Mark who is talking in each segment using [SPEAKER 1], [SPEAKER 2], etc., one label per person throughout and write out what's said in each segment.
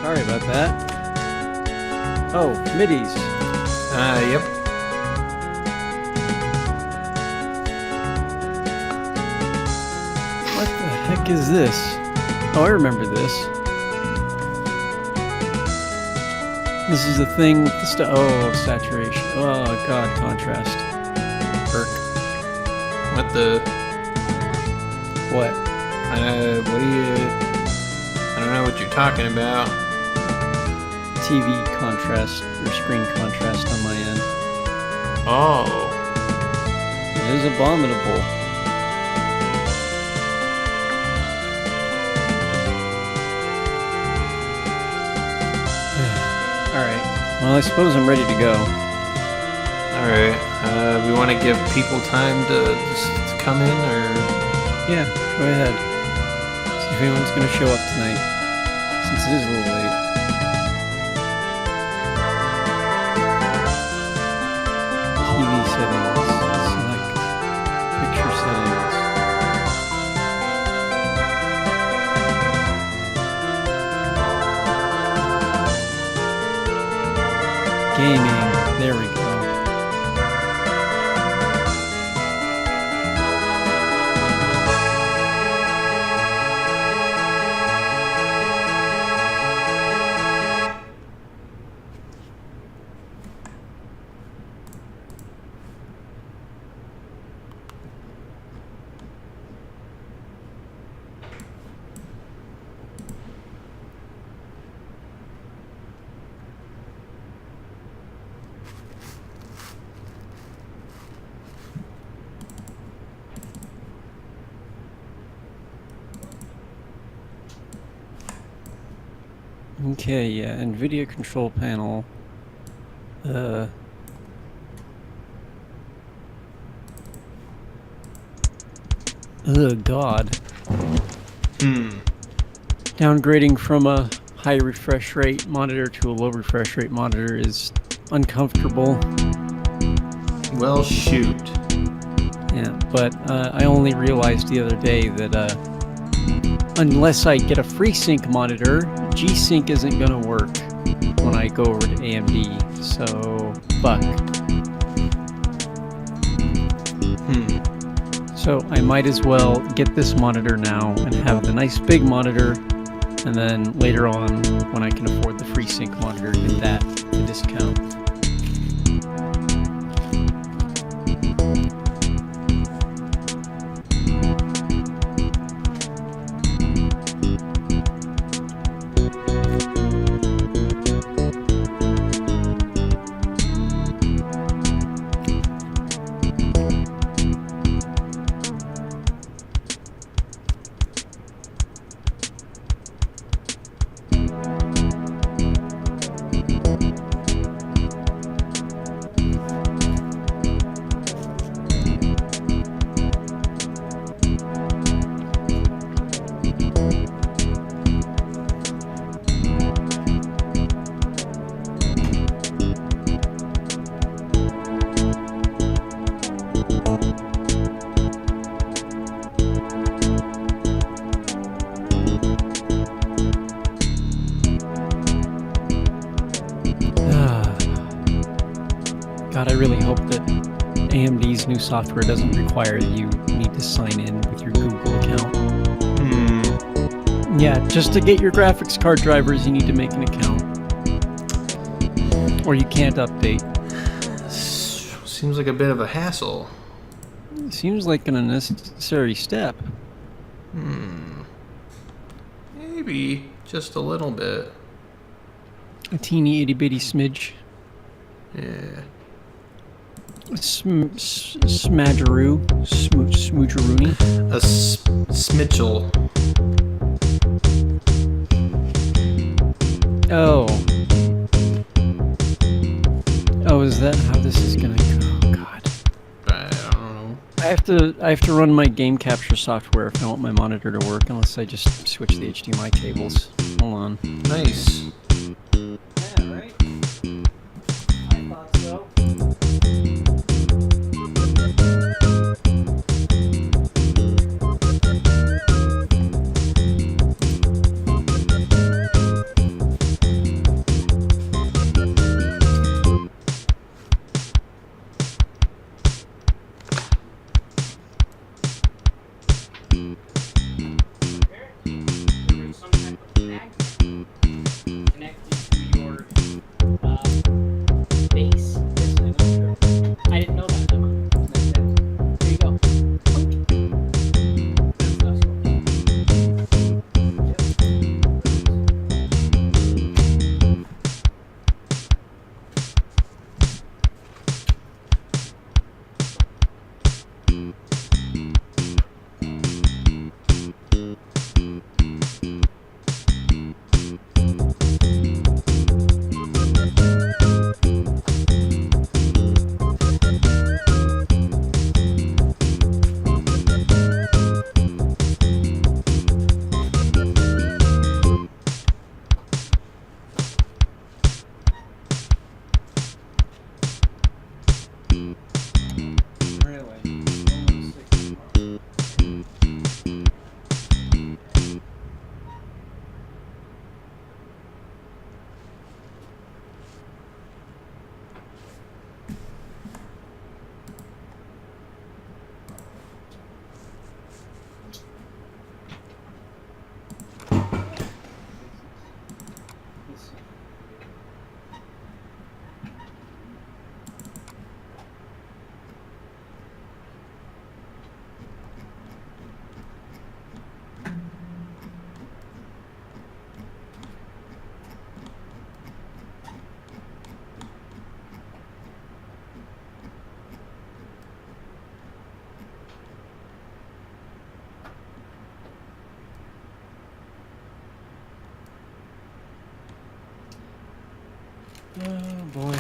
[SPEAKER 1] Sorry about that. Oh, middies.
[SPEAKER 2] Yep.
[SPEAKER 1] What the heck is this? Oh, I remember this. This is the thing with the saturation. Oh, God, contrast. Perk.
[SPEAKER 2] What the?
[SPEAKER 1] What?
[SPEAKER 2] What do you? I don't know what you're talking about.
[SPEAKER 1] TV contrast or screen contrast on my end.
[SPEAKER 2] Oh.
[SPEAKER 1] It is abominable. Alright. Well, I suppose I'm ready to go.
[SPEAKER 2] Alright. We want to give people time to come in, or?
[SPEAKER 1] Yeah, go ahead. See if anyone's going to show up tonight. Since it is a little late. TV settings. Select picture settings. Gaming. There we go. Okay, yeah, NVIDIA control panel. God. Downgrading from a high refresh rate monitor to a low refresh rate monitor is uncomfortable.
[SPEAKER 2] Well, shoot.
[SPEAKER 1] Yeah, but I only realized the other day that unless I get a FreeSync monitor, G-Sync isn't gonna work when I go over to AMD, so fuck. So I might as well get this monitor now and have the nice big monitor, and then later on, when I can afford the FreeSync monitor, get that at a discount. God, I really hope that AMD's new software doesn't require that you need to sign in with your Google account. Yeah, just to get your graphics card drivers, you need to make an account. Or you can't update.
[SPEAKER 2] Seems like a bit of a hassle.
[SPEAKER 1] Seems like an unnecessary step.
[SPEAKER 2] Maybe just a little bit.
[SPEAKER 1] A teeny itty bitty smidge.
[SPEAKER 2] Yeah.
[SPEAKER 1] Smadgeroo. Smoocheroony.
[SPEAKER 2] A smitchel.
[SPEAKER 1] Oh, is that how this is gonna go? God.
[SPEAKER 2] I don't know.
[SPEAKER 1] I have to run my game capture software if I want my monitor to work, unless I just switch the HDMI cables. Hold on.
[SPEAKER 2] Nice.
[SPEAKER 1] Yeah, right? I thought so. Oh boy.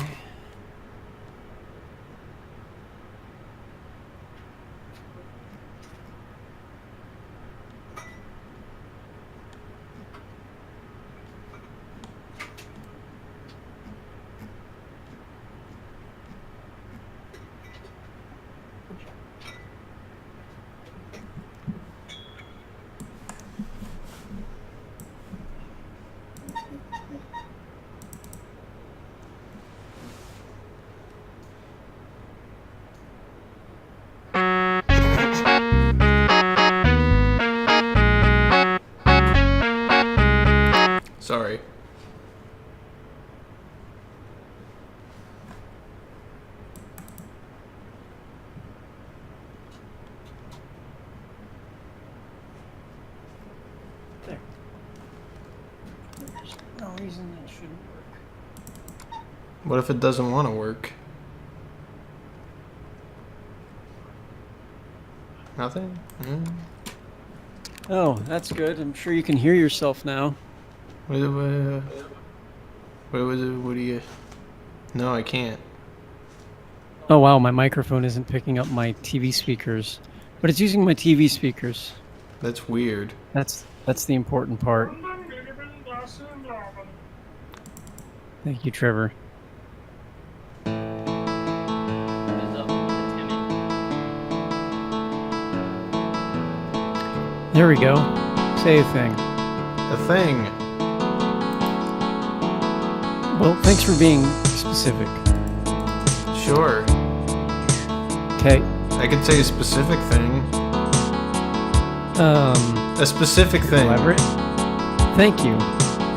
[SPEAKER 2] Sorry.
[SPEAKER 1] There. There's no reason that shouldn't work.
[SPEAKER 2] What if it doesn't want to work? Nothing?
[SPEAKER 1] Oh, that's good. I'm sure you can hear yourself now.
[SPEAKER 2] What do you... No, I can't.
[SPEAKER 1] Oh wow, my microphone isn't picking up my TV speakers, but it's using my TV speakers.
[SPEAKER 2] That's weird.
[SPEAKER 1] That's the important part. Thank you, Trevor. There we go. Say a thing.
[SPEAKER 2] A thing.
[SPEAKER 1] Well, thanks for being specific.
[SPEAKER 2] Sure.
[SPEAKER 1] Okay.
[SPEAKER 2] I could say a specific thing. A specific thing.
[SPEAKER 1] Elaborate. Thank you.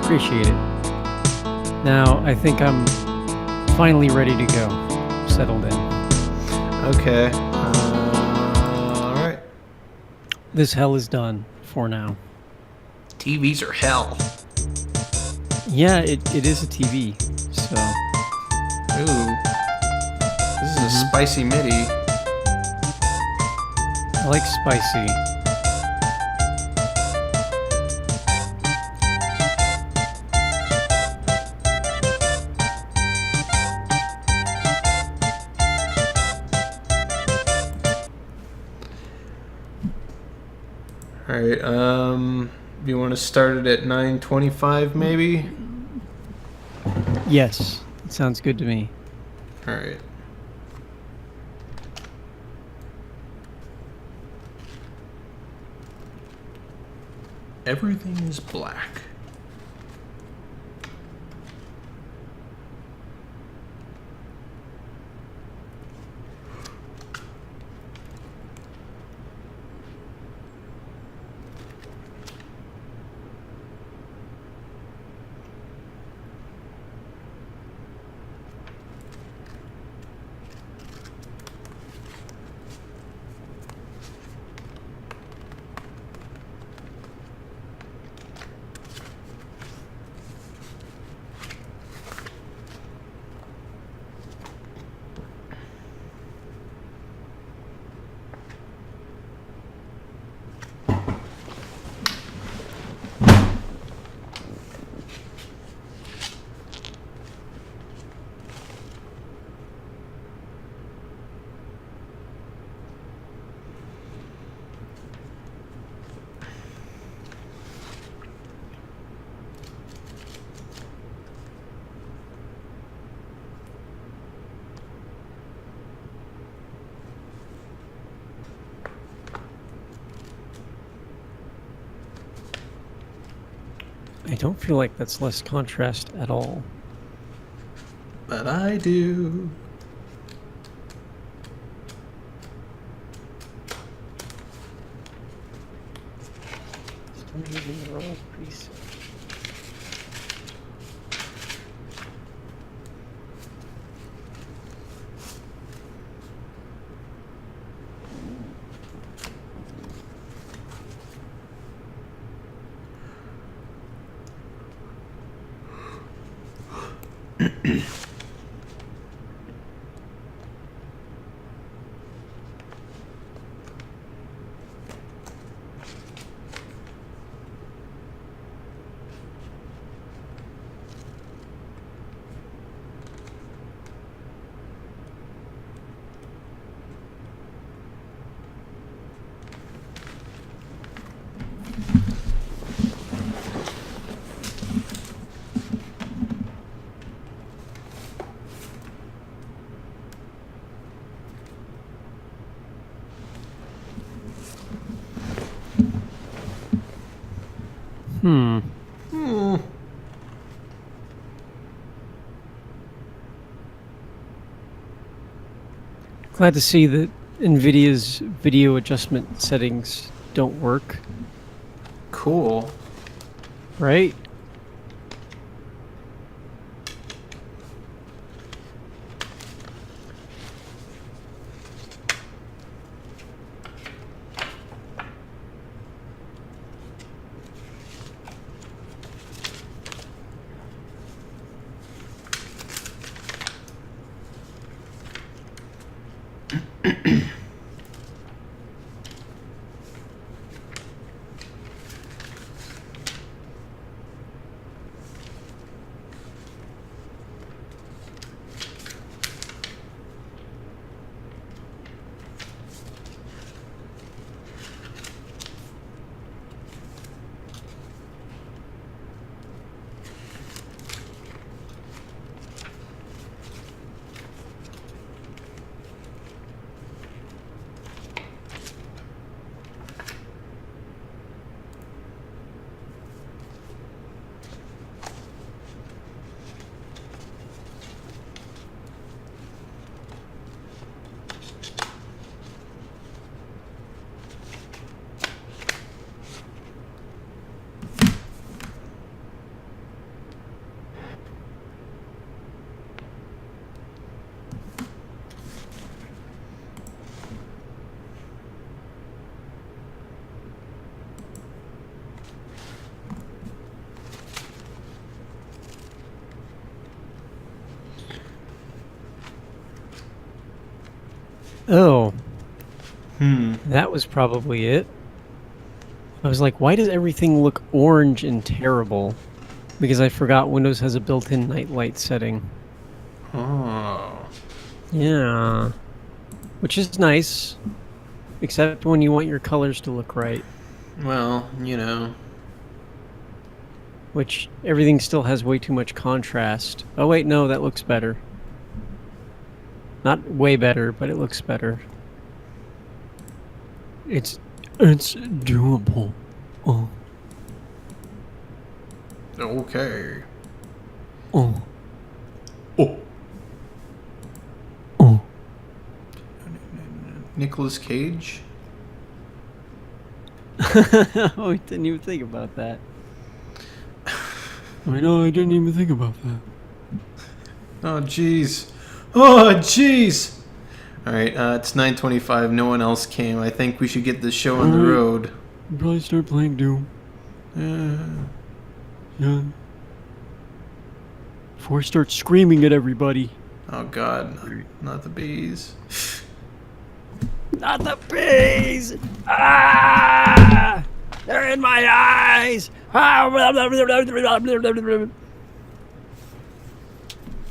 [SPEAKER 1] Appreciate it. Now, I think I'm finally ready to go. Settled in.
[SPEAKER 2] Okay. Alright.
[SPEAKER 1] This hell is done for now.
[SPEAKER 2] TVs are hell.
[SPEAKER 1] Yeah, it is a TV, so...
[SPEAKER 2] Ooh. This is a spicy MIDI.
[SPEAKER 1] I like spicy.
[SPEAKER 2] Alright, you want to start it at 9:25 maybe?
[SPEAKER 1] Yes, it sounds good to me.
[SPEAKER 2] Alright. Everything is black.
[SPEAKER 1] I don't feel like that's less contrast at all.
[SPEAKER 2] But I do.
[SPEAKER 1] Still using the wrong preset. Glad to see that NVIDIA's video adjustment settings don't work,
[SPEAKER 2] Cool.
[SPEAKER 1] right? Oh, that was probably it. I was like, why does everything look orange and terrible? Because I forgot Windows has a built-in night light setting.
[SPEAKER 2] Oh.
[SPEAKER 1] Yeah. Which is nice. Except when you want your colors to look right.
[SPEAKER 2] Well, you know.
[SPEAKER 1] Which everything still has way too much contrast. Oh wait, no, that looks better. Not way better, but it looks better. It's doable. Oh.
[SPEAKER 2] Okay.
[SPEAKER 1] Oh.
[SPEAKER 2] Oh.
[SPEAKER 1] Oh.
[SPEAKER 2] Nicolas Cage?
[SPEAKER 1] Oh, I didn't even think about that. I know, I didn't even think about that.
[SPEAKER 2] Oh, jeez. Oh, jeez. All right, it's 9:25. No one else came. I think we should get this show on the road.
[SPEAKER 1] Probably start playing Doom. Yeah. Before I start screaming at everybody.
[SPEAKER 2] Oh, God. Not the bees.
[SPEAKER 1] Not the bees! Ah! They're in my eyes! Ah!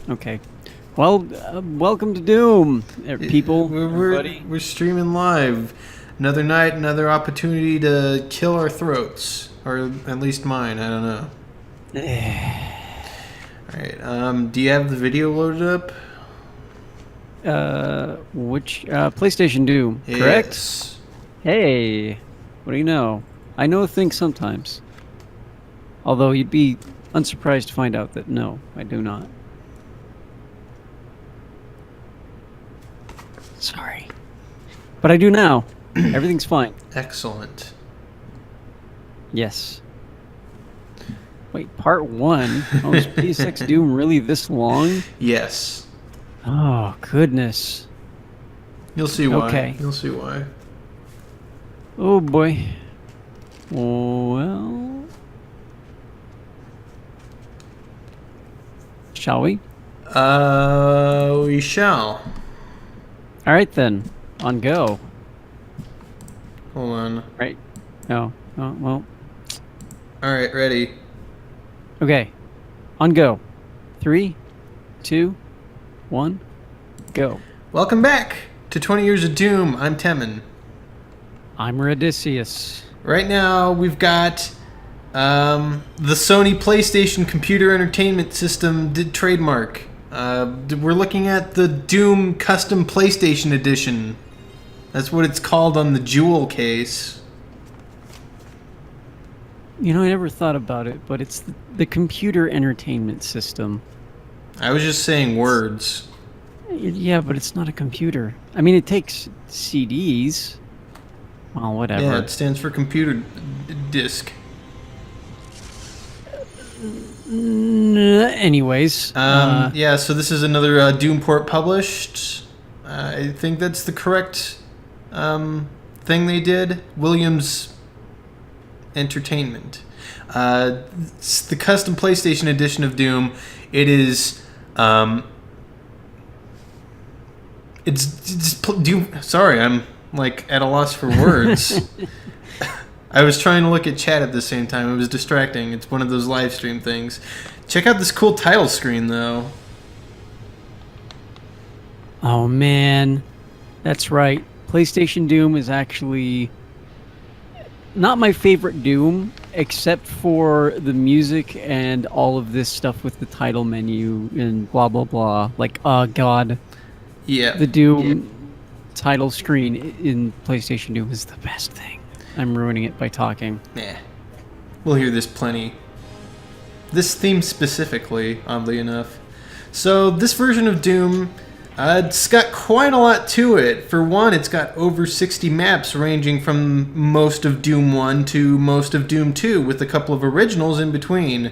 [SPEAKER 1] Okay. Well, welcome to Doom, people.
[SPEAKER 2] We're streaming live. Another night, another opportunity to kill our throats. Or at least mine, I don't know. Alright, do you have the video loaded up?
[SPEAKER 1] Which, PlayStation Doom, correct?
[SPEAKER 2] Yes.
[SPEAKER 1] Hey, what do you know? I know things sometimes. Although you'd be unsurprised to find out that no, I do not. Sorry. But I do now. Everything's fine.
[SPEAKER 2] Excellent.
[SPEAKER 1] Yes. Wait, part 1? Oh, is PSX Doom really this long?
[SPEAKER 2] Yes.
[SPEAKER 1] Oh, goodness.
[SPEAKER 2] You'll see why.
[SPEAKER 1] Okay.
[SPEAKER 2] You'll see why.
[SPEAKER 1] Oh, boy. Well... Shall we?
[SPEAKER 2] We shall.
[SPEAKER 1] All right, then. On go.
[SPEAKER 2] Hold on.
[SPEAKER 1] Right. No. Oh, well.
[SPEAKER 2] Alright, ready.
[SPEAKER 1] Okay. On go. 3, 2, 1, go.
[SPEAKER 2] Welcome back to 20 Years of Doom. I'm Temin.
[SPEAKER 1] I'm Radicius.
[SPEAKER 2] Right now, we've got the Sony PlayStation Computer Entertainment System trademark. We're looking at the Doom Custom PlayStation Edition. That's what it's called on the jewel case.
[SPEAKER 1] You know, I never thought about it, but it's the computer entertainment system.
[SPEAKER 2] I was just saying words.
[SPEAKER 1] Yeah, but it's not a computer. I mean, it takes CDs. Well, whatever.
[SPEAKER 2] Yeah, it stands for computer disc.
[SPEAKER 1] Anyways.
[SPEAKER 2] Yeah, so this is another Doom port published. I think that's the correct thing they did. Williams Entertainment. It's the custom PlayStation edition of Doom. It is. It's Doom. Sorry, I'm like at a loss for words. I was trying to look at chat at the same time. It was distracting. It's one of those live stream things. Check out this cool title screen, though.
[SPEAKER 1] Oh, man. That's right. PlayStation Doom is actually not my favorite Doom, except for the music and all of this stuff with the title menu and blah, blah, blah. Like, oh, God.
[SPEAKER 2] Yeah.
[SPEAKER 1] The Doom title screen in PlayStation Doom is the best thing. I'm ruining it by talking.
[SPEAKER 2] Nah. We'll hear this plenty. This theme specifically, oddly enough. So, this version of Doom, it's got quite a lot to it. For one, it's got over 60 maps ranging from most of Doom 1 to most of Doom 2, with a couple of originals in between.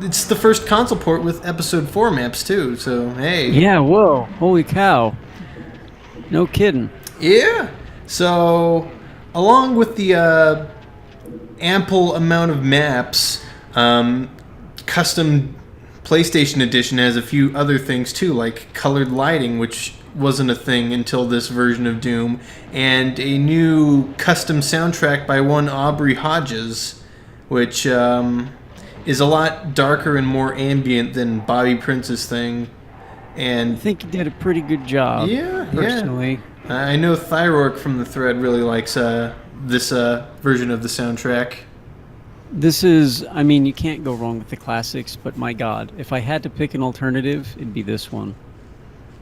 [SPEAKER 2] It's the first console port with Episode 4 maps, too, so hey.
[SPEAKER 1] Yeah, whoa. Holy cow. No kidding.
[SPEAKER 2] Yeah. So, along with the ample amount of maps, custom PlayStation Edition has a few other things too, like colored lighting, which wasn't a thing until this version of Doom, and a new custom soundtrack by one Aubrey Hodges, which is a lot darker and more ambient than Bobby Prince's thing. And
[SPEAKER 1] I think he did a pretty good job.
[SPEAKER 2] Yeah,
[SPEAKER 1] personally.
[SPEAKER 2] Yeah. I know Thyroark from the thread really likes this version of the soundtrack.
[SPEAKER 1] This is, I mean, you can't go wrong with the classics, but my God, if I had to pick an alternative, it'd be this one.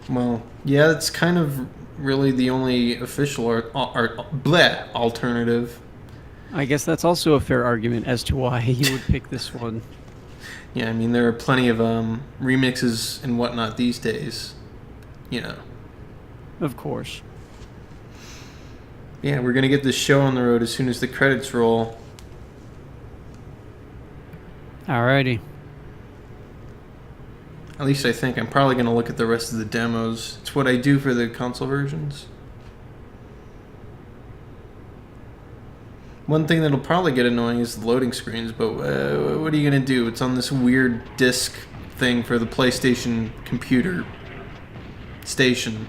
[SPEAKER 2] Well, yeah, it's kind of really the only official alternative.
[SPEAKER 1] I guess that's also a fair argument as to why you would pick this one.
[SPEAKER 2] Yeah, I mean, there are plenty of remixes and whatnot these days, you know.
[SPEAKER 1] Of course.
[SPEAKER 2] Yeah, we're going to get this show on the road as soon as the credits roll.
[SPEAKER 1] Alrighty.
[SPEAKER 2] At least I think. I'm probably going to look at the rest of the demos. It's what I do for the console versions. One thing that'll probably get annoying is the loading screens, but what are you going to do? It's on this weird disc thing for the PlayStation computer station.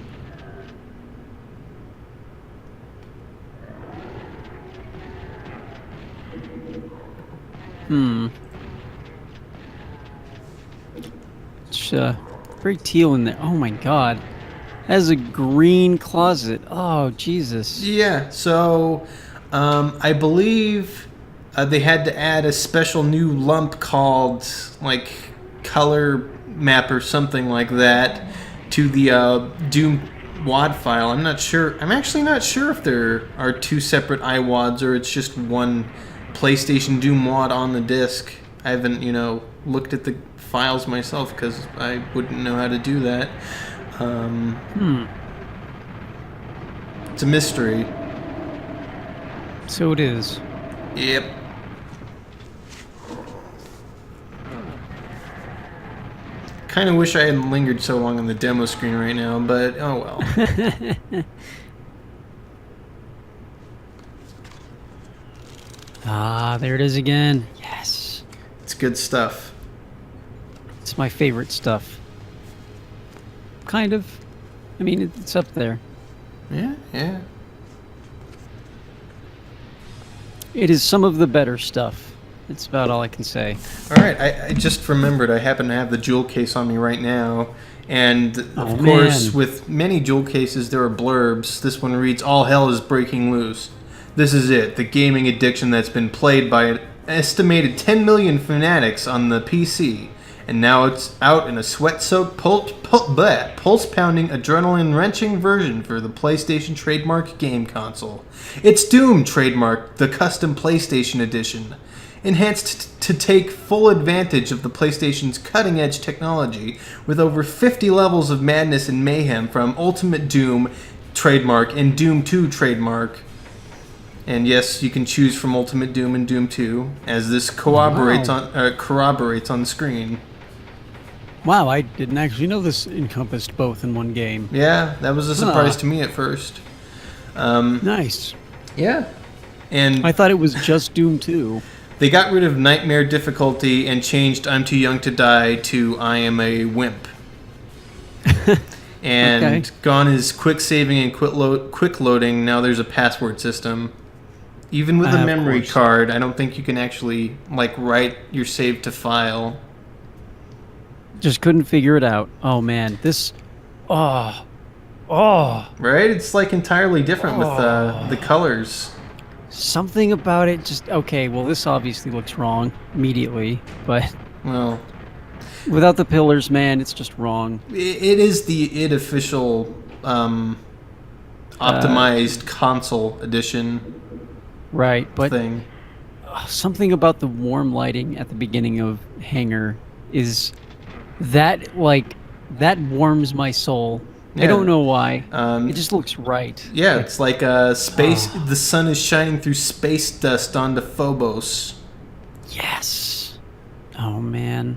[SPEAKER 2] It's very teal in there. Oh my God. That has a green closet. Oh, Jesus. Yeah, so I believe they had to add a special new lump called, like, color map or something like that to the Doom WAD file. I'm not sure. I'm actually not sure if there are two separate iWADs or it's just one PlayStation Doom WAD on the disc. I haven't, looked at the files myself because I wouldn't know how to do that. It's a mystery.
[SPEAKER 1] So it is.
[SPEAKER 2] Yep. Kind of wish I hadn't lingered so long on the demo screen right now, but oh well.
[SPEAKER 1] Ah, there it is again. Yes.
[SPEAKER 2] It's good stuff.
[SPEAKER 1] It's my favorite stuff. Kind of. I mean, it's up there.
[SPEAKER 2] Yeah.
[SPEAKER 1] It is some of the better stuff. That's about all I can say.
[SPEAKER 2] All right, I just remembered I happen to have the jewel case on me right now. And, of course, with many jewel cases, there are blurbs. This one reads, "All hell is breaking loose. This is it, the gaming addiction that's been played by an estimated 10 million fanatics on the PC. And now it's out in a sweat-soaked, pulse-pounding, adrenaline-wrenching version for the PlayStation trademark game console. It's Doom trademark, the custom PlayStation edition. enhanced to take full advantage of the PlayStation's cutting-edge technology, with over 50 levels of madness and mayhem from Ultimate Doom trademark and Doom 2 trademark. And yes, you can choose from Ultimate Doom and Doom 2, as this corroborates on the screen.
[SPEAKER 1] Wow, I didn't actually know this encompassed both in one game.
[SPEAKER 2] Yeah, that was a surprise to me at first.
[SPEAKER 1] Nice.
[SPEAKER 2] Yeah. And
[SPEAKER 1] I thought it was just Doom 2.
[SPEAKER 2] they got rid of Nightmare difficulty and changed I'm Too Young to Die to I Am a Wimp. And gone is quick saving and quick loading. Now there's a password system. Even with a memory card, I don't think you can actually write your save to file.
[SPEAKER 1] Just couldn't figure it out. Oh man, this. Oh.
[SPEAKER 2] Right? It's entirely different with the colors.
[SPEAKER 1] Something about it just okay. Well, this obviously looks wrong immediately, but
[SPEAKER 2] Well,
[SPEAKER 1] without the pillars, man, it's just wrong.
[SPEAKER 2] it is the official optimized console edition
[SPEAKER 1] Right, but
[SPEAKER 2] thing.
[SPEAKER 1] something about the warm lighting at the beginning of Hangar is that that warms my soul. I
[SPEAKER 2] Yeah.
[SPEAKER 1] don't know why.
[SPEAKER 2] Um,
[SPEAKER 1] It just looks right.
[SPEAKER 2] Yeah, it's like space. The sun is shining through space dust onto Phobos.
[SPEAKER 1] Yes. Oh man.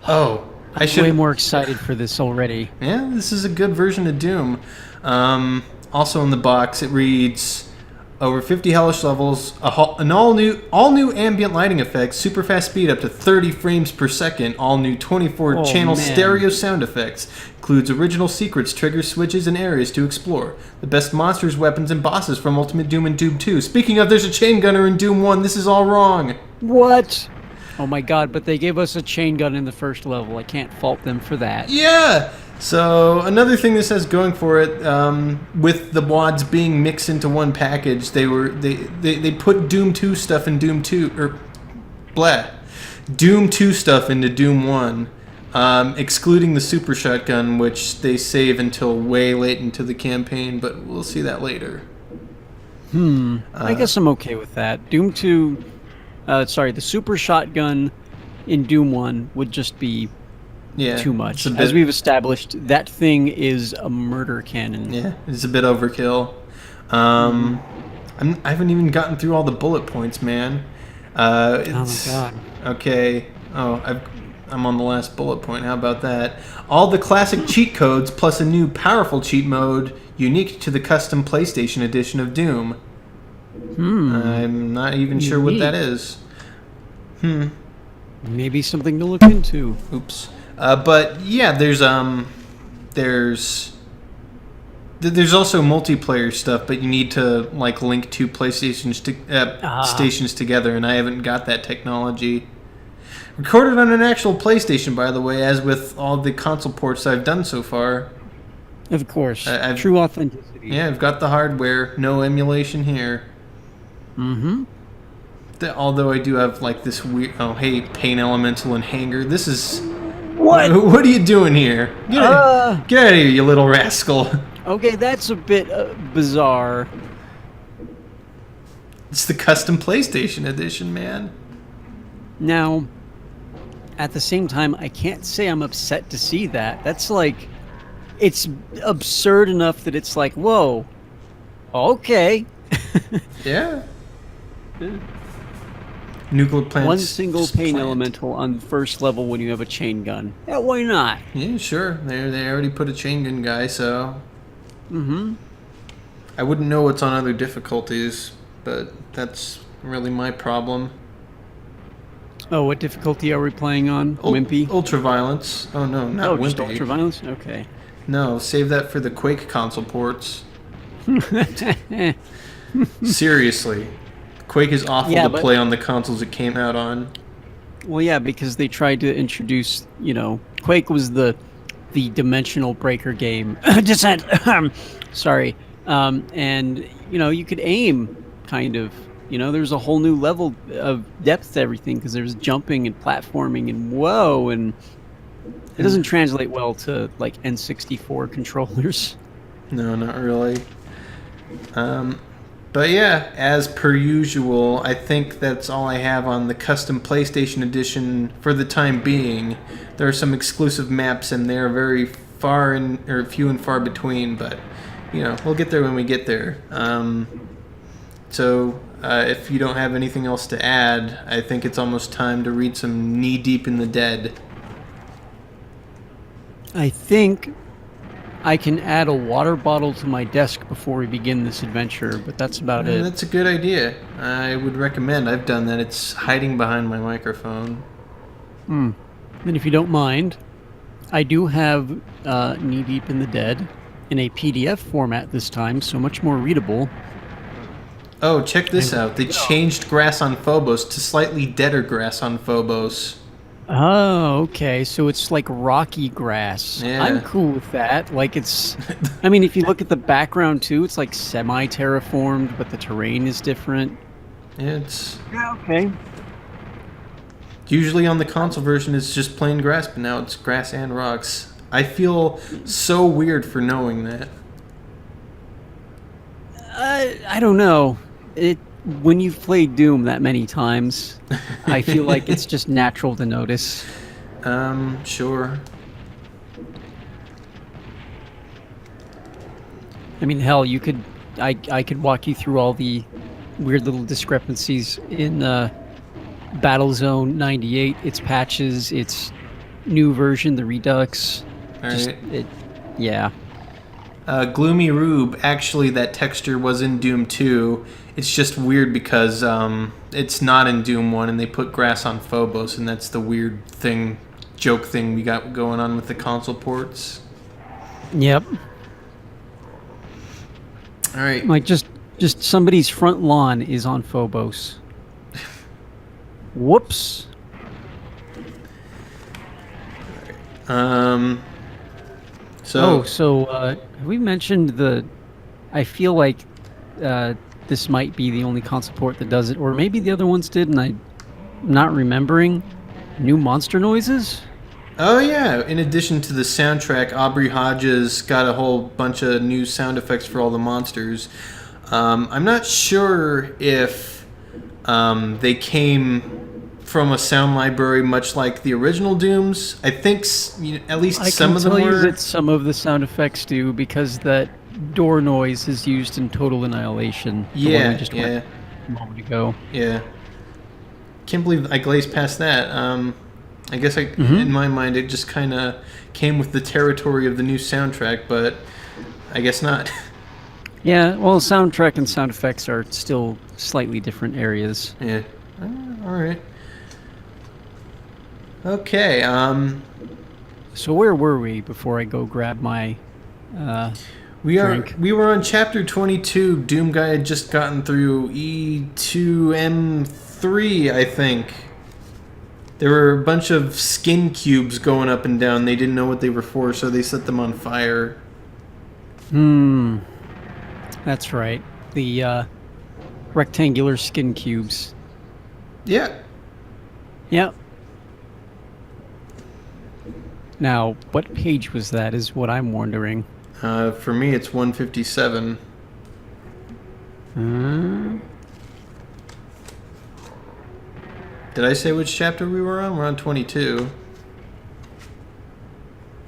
[SPEAKER 2] Oh, I
[SPEAKER 1] I'm
[SPEAKER 2] should.
[SPEAKER 1] way more excited for this already.
[SPEAKER 2] Yeah, this is a good version of Doom. Also in the box, it reads over 50 hellish levels, an all new ambient lighting effects, super fast speed up to 30 frames per second, all new 24 channel
[SPEAKER 1] man.
[SPEAKER 2] stereo sound effects, includes original secrets, triggers, switches, and areas to explore. The best monsters, weapons, and bosses from Ultimate Doom and Doom 2. Speaking of, there's a chain gunner in Doom 1. This is all wrong.
[SPEAKER 1] What? Oh my god, but they gave us a chain gun in the first level. I can't fault them for that.
[SPEAKER 2] Yeah. So another thing this has going for it, with the mods being mixed into one package, they put Doom 2 stuff in Doom 2 Doom 2 stuff into Doom 1, excluding the super shotgun, which they save until way late into the campaign, but we'll see that later.
[SPEAKER 1] I guess I'm okay with that. Doom 2, the super shotgun in Doom 1 would just be too much. As we've established, that thing is a murder cannon.
[SPEAKER 2] Yeah, it's a bit overkill. I haven't even gotten through all the bullet points, man.
[SPEAKER 1] Oh my god.
[SPEAKER 2] Okay. Oh, I'm on the last bullet point. How about that? All the classic cheat codes plus a new powerful cheat mode unique to the custom PlayStation edition of Doom. I'm not even sure what that is.
[SPEAKER 1] Maybe something to look into.
[SPEAKER 2] Oops. But yeah, there's also multiplayer stuff, but you need to link two PlayStations stations together, and I haven't got that technology. Recorded on an actual PlayStation, by the way, as with all the console ports I've done so far.
[SPEAKER 1] Of course. True authenticity.
[SPEAKER 2] Yeah, I've got the hardware. No emulation here. Although I do have this weird. Oh, hey, Pain Elemental and Hangar. This is.
[SPEAKER 1] What?
[SPEAKER 2] What are you doing here? Get out of here, you little rascal.
[SPEAKER 1] Okay, that's a bit bizarre.
[SPEAKER 2] It's the custom PlayStation edition, man.
[SPEAKER 1] Now, at the same time, I can't say I'm upset to see that. That's it's absurd enough that it's whoa, okay.
[SPEAKER 2] Yeah. Nuclear plants.
[SPEAKER 1] One single Pain Elemental on the first level when you have a chain gun. Yeah, why not?
[SPEAKER 2] Yeah, sure. They already put a chain gun guy, so. I wouldn't know what's on other difficulties, but that's really my problem.
[SPEAKER 1] Oh, what difficulty are we playing on? Wimpy?
[SPEAKER 2] Ultraviolence. Oh no, not
[SPEAKER 1] just
[SPEAKER 2] Wimpy.
[SPEAKER 1] Ultraviolence? Okay.
[SPEAKER 2] No, save that for the Quake console ports. Seriously. Quake is awful to play on the consoles it came out on.
[SPEAKER 1] Well, yeah, because they tried to introduce, Quake was the dimensional breaker game. Descent! Sorry. And, you could aim, kind of. There's a whole new level of depth to everything, because there's jumping and platforming and whoa, and it doesn't translate well to, N64 controllers.
[SPEAKER 2] No, not really. But yeah, as per usual, I think that's all I have on the custom PlayStation edition for the time being. There are some exclusive maps, and they're very few and far between. But we'll get there when we get there. So if you don't have anything else to add, I think it's almost time to read some Knee Deep in the Dead.
[SPEAKER 1] I think I can add a water bottle to my desk before we begin this adventure, but that's about it.
[SPEAKER 2] That's a good idea. I would recommend. I've done that. It's hiding behind my microphone.
[SPEAKER 1] And if you don't mind, I do have Knee Deep in the Dead in a PDF format this time, so much more readable.
[SPEAKER 2] Oh, check this out. They changed grass on Phobos to slightly deader grass on Phobos.
[SPEAKER 1] Oh, okay. So it's like rocky grass.
[SPEAKER 2] Yeah.
[SPEAKER 1] I'm cool with that. Like it's, I mean, if you look at the background too, it's like semi-terraformed, but the terrain is different.
[SPEAKER 2] Yeah,
[SPEAKER 1] Okay.
[SPEAKER 2] Usually on the console version it's just plain grass, but now it's grass and rocks. I feel so weird for knowing that.
[SPEAKER 1] I don't know. When you've played Doom that many times, I feel like it's just natural to notice.
[SPEAKER 2] Sure.
[SPEAKER 1] I mean, hell, I could walk you through all the weird little discrepancies in Battlezone 98, its patches, its new version, the Redux.
[SPEAKER 2] All right.
[SPEAKER 1] Yeah.
[SPEAKER 2] Gloomy Rube, actually that texture was in Doom 2. It's just weird because it's not in Doom 1 and they put grass on Phobos, and that's the weird joke thing we got going on with the console ports.
[SPEAKER 1] Yep.
[SPEAKER 2] All right.
[SPEAKER 1] Like just somebody's front lawn is on Phobos. Whoops. So have we mentioned I feel like this might be the only console port that does it, or maybe the other ones did, and I'm not remembering. New monster noises?
[SPEAKER 2] Oh yeah, in addition to the soundtrack, Aubrey Hodges got a whole bunch of new sound effects for all the monsters. I'm not sure if they came from a sound library much like the original Dooms. I think at least some of them were. I can tell you
[SPEAKER 1] that some of the sound effects do, because that door noise is used in Total Annihilation.
[SPEAKER 2] Yeah,
[SPEAKER 1] went a moment ago.
[SPEAKER 2] Yeah. Can't believe I glazed past that. I guess in my mind it just kind of came with the territory of the new soundtrack, but I guess not.
[SPEAKER 1] Yeah, well, soundtrack and sound effects are still slightly different areas.
[SPEAKER 2] Yeah. All right. Okay.
[SPEAKER 1] So where were we before I go grab my drink?
[SPEAKER 2] We were on chapter 22. Doom Guy had just gotten through E2M3, I think. There were a bunch of skin cubes going up and down. They didn't know what they were for, so they set them on fire.
[SPEAKER 1] That's right. The rectangular skin cubes.
[SPEAKER 2] Yeah.
[SPEAKER 1] Yep. Now, what page was that is what I'm wondering.
[SPEAKER 2] For me, it's 157. Did I say which chapter we were on? We're on 22.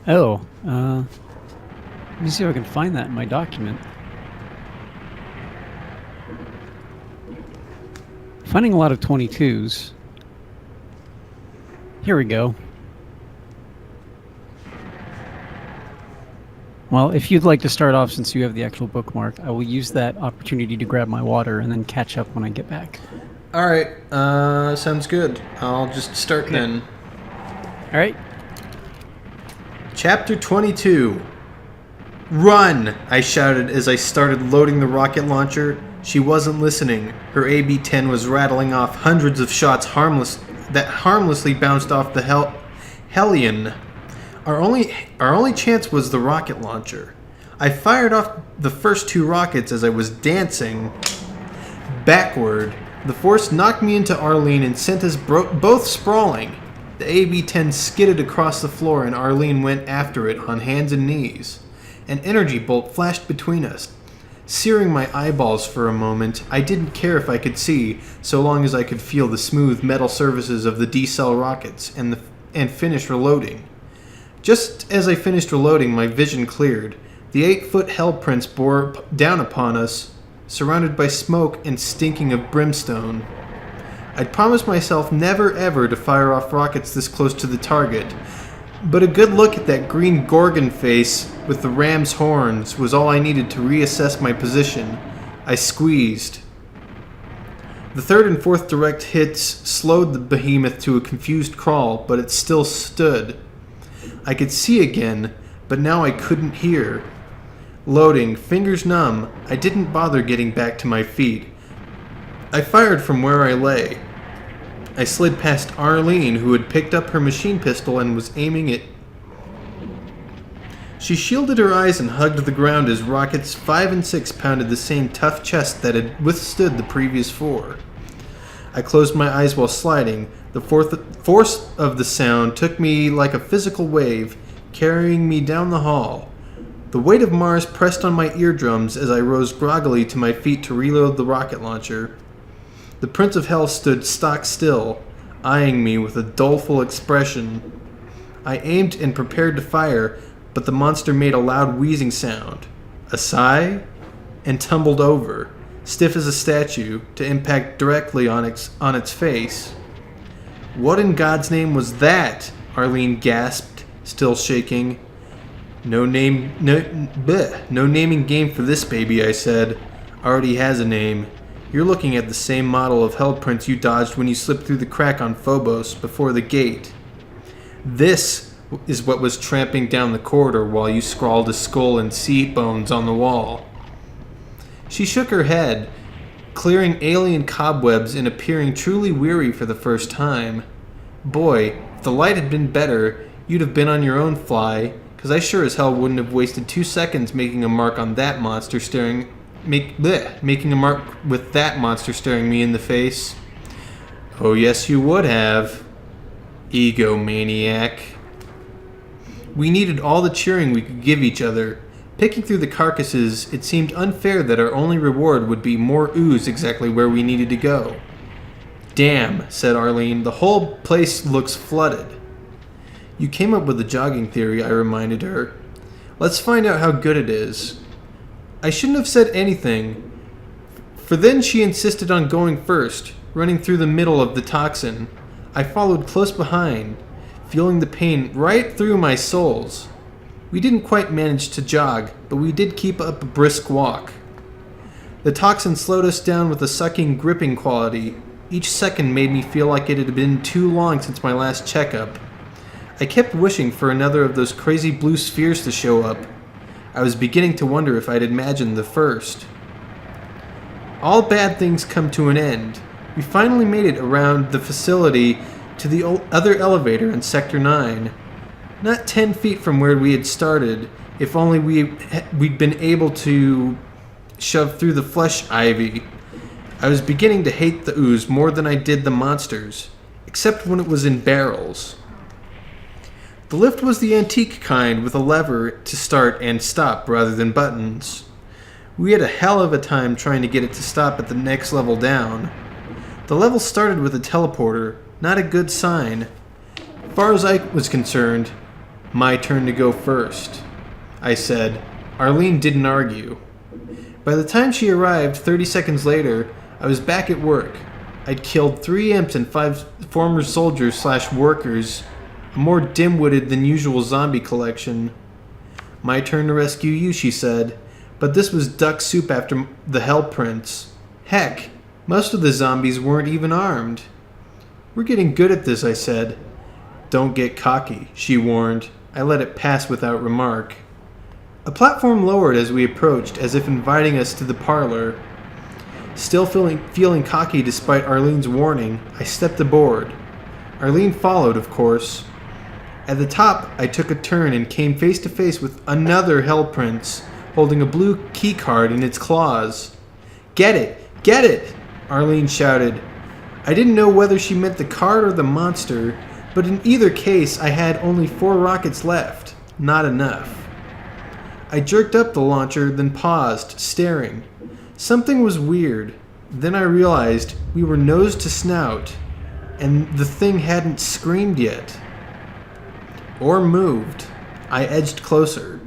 [SPEAKER 1] Oh, let me see if I can find that in my document. Finding a lot of 22s. Here we go. Well, if you'd like to start off, since you have the actual bookmark, I will use that opportunity to grab my water and then catch up when I get back.
[SPEAKER 2] All right, sounds good. I'll just start then.
[SPEAKER 1] All right.
[SPEAKER 2] Chapter 22. Run! I shouted as I started loading the rocket launcher. She wasn't listening. Her AB-10 was rattling off hundreds of shots that harmlessly bounced off the Hellion. Our only chance was the rocket launcher. I fired off the first two rockets as I was dancing backward. The force knocked me into Arlene and sent us both sprawling. The AB-10 skidded across the floor and Arlene went after it on hands and knees. An energy bolt flashed between us. searing my eyeballs for a moment. I didn't care if I could see, so long as I could feel the smooth metal surfaces of the D-cell rockets and finish reloading. Just as I finished reloading, my vision cleared. The 8-foot hell prince bore down upon us, surrounded by smoke and stinking of brimstone. I'd promised myself never ever to fire off rockets this close to the target, but a good look at that green gorgon face with the ram's horns was all I needed to reassess my position. I squeezed. The third and fourth direct hits slowed the behemoth to a confused crawl, but it still stood. I could see again, but now I couldn't hear. Loading, fingers numb, I didn't bother getting back to my feet. I fired from where I lay. I slid past Arlene, who had picked up her machine pistol and was aiming it. She shielded her eyes and hugged the ground as rockets 5 and 6 pounded the same tough chest that had withstood the previous 4. I closed my eyes while sliding. The force of the sound took me like a physical wave, carrying me down the hall. The weight of Mars pressed on my eardrums as I rose groggily to my feet to reload the rocket launcher. The Prince of Hell stood stock still, eyeing me with a doleful expression. I aimed and prepared to fire, but the monster made a loud wheezing sound, a sigh, and tumbled over, stiff as a statue, to impact directly on its face. "What in God's name was that?" Arlene gasped, still shaking. No naming game for this baby," I said. "Already has a name. You're looking at the same model of Hellprince you dodged when you slipped through the crack on Phobos before the gate. This is what was tramping down the corridor while you scrawled a skull and sea bones on the wall." She shook her head, clearing alien cobwebs and appearing truly weary for the first time. "Boy, if the light had been better, you'd have been on your own fly, 'cause I sure as hell wouldn't have wasted 2 seconds making a mark on that monster making a mark with that monster staring me in the face." "Oh yes you would have, egomaniac." We needed all the cheering we could give each other. Picking through the carcasses, it seemed unfair that our only reward would be more ooze exactly where we needed to go. "Damn," said Arlene, "the whole place looks flooded." "You came up with the jogging theory," I reminded her. "Let's find out how good it is." I shouldn't have said anything, for then she insisted on going first, running through the middle of the toxin. I followed close behind, feeling the pain right through my soles. We didn't quite manage to jog, but we did keep up a brisk walk. The toxin slowed us down with a sucking, gripping quality. Each second made me feel like it had been too long since my last checkup. I kept wishing for another of those crazy blue spheres to show up. I was beginning to wonder if I'd imagined the first. All bad things come to an end. We finally made it around the facility to the other elevator in Sector 9. Not 10 feet from where we had started, if only we'd been able to shove through the flesh ivy. I was beginning to hate the ooze more than I did the monsters, except when it was in barrels. The lift was the antique kind with a lever to start and stop rather than buttons. We had a hell of a time trying to get it to stop at the next level down. The level started with a teleporter, not a good sign. As far as I was concerned, my turn to go first, I said. Arlene didn't argue. By the time she arrived 30 seconds later, I was back at work. I'd killed 3 imps and 5 former soldiers/workers, a more dim-witted than usual zombie collection. "My turn to rescue you," she said, but this was duck soup after the Hell Prince. Heck, most of the zombies weren't even armed. "We're getting good at this," I said. "Don't get cocky," she warned. I let it pass without remark. A platform lowered as we approached, as if inviting us to the parlor. Still feeling cocky despite Arlene's warning, I stepped aboard. Arlene followed, of course. At the top, I took a turn and came face to face with another Hell Prince, holding a blue key card in its claws. "Get it! Get it!" Arlene shouted. I didn't know whether she meant the card or the monster, but in either case, I had only 4 rockets left. Not enough. I jerked up the launcher, then paused, staring. Something was weird. Then I realized we were nose to snout, and the thing hadn't screamed yet. Or moved. I edged closer.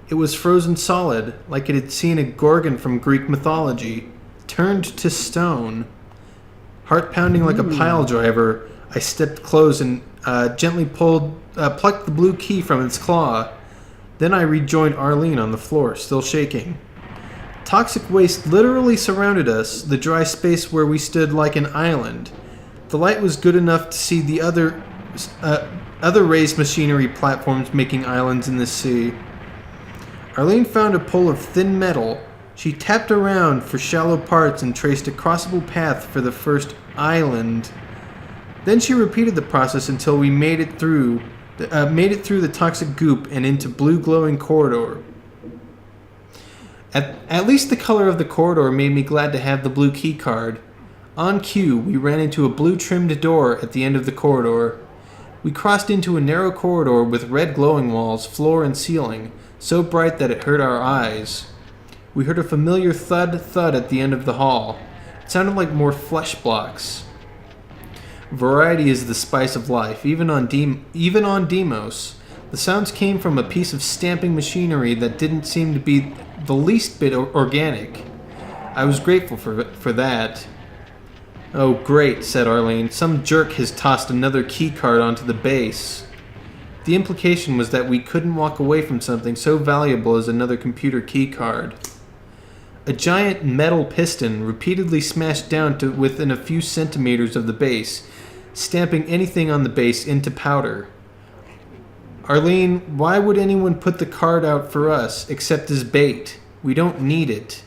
[SPEAKER 2] It was frozen solid, like it had seen a gorgon from Greek mythology, turned to stone. Heart pounding like a pile driver, I stepped close and gently plucked the blue key from its claw. Then I rejoined Arlene on the floor, still shaking. Toxic waste literally surrounded us, the dry space where we stood like an island. The light was good enough to see the other raised machinery platforms making islands in the sea. Arlene found a pole of thin metal. She tapped around for shallow parts and traced a crossable path for the first island. Then she repeated the process until we made it through the toxic goop and into blue glowing corridor. At least the color of the corridor made me glad to have the blue key card. On cue, we ran into a blue trimmed door at the end of the corridor. We crossed into a narrow corridor with red glowing walls, floor and ceiling, so bright that it hurt our eyes. We heard a familiar thud at the end of the hall. It sounded like more flesh blocks. Variety is the spice of life, even on Deimos. The sounds came from a piece of stamping machinery that didn't seem to be the least bit organic. I was grateful for that. "Oh, great," said Arlene. "Some jerk has tossed another key card onto the base." The implication was that we couldn't walk away from something so valuable as another computer key card. A giant metal piston repeatedly smashed down to within a few centimeters of the base, stamping anything on the base into powder. "Arlene, why would anyone put the card out for us, except as bait? We don't need it."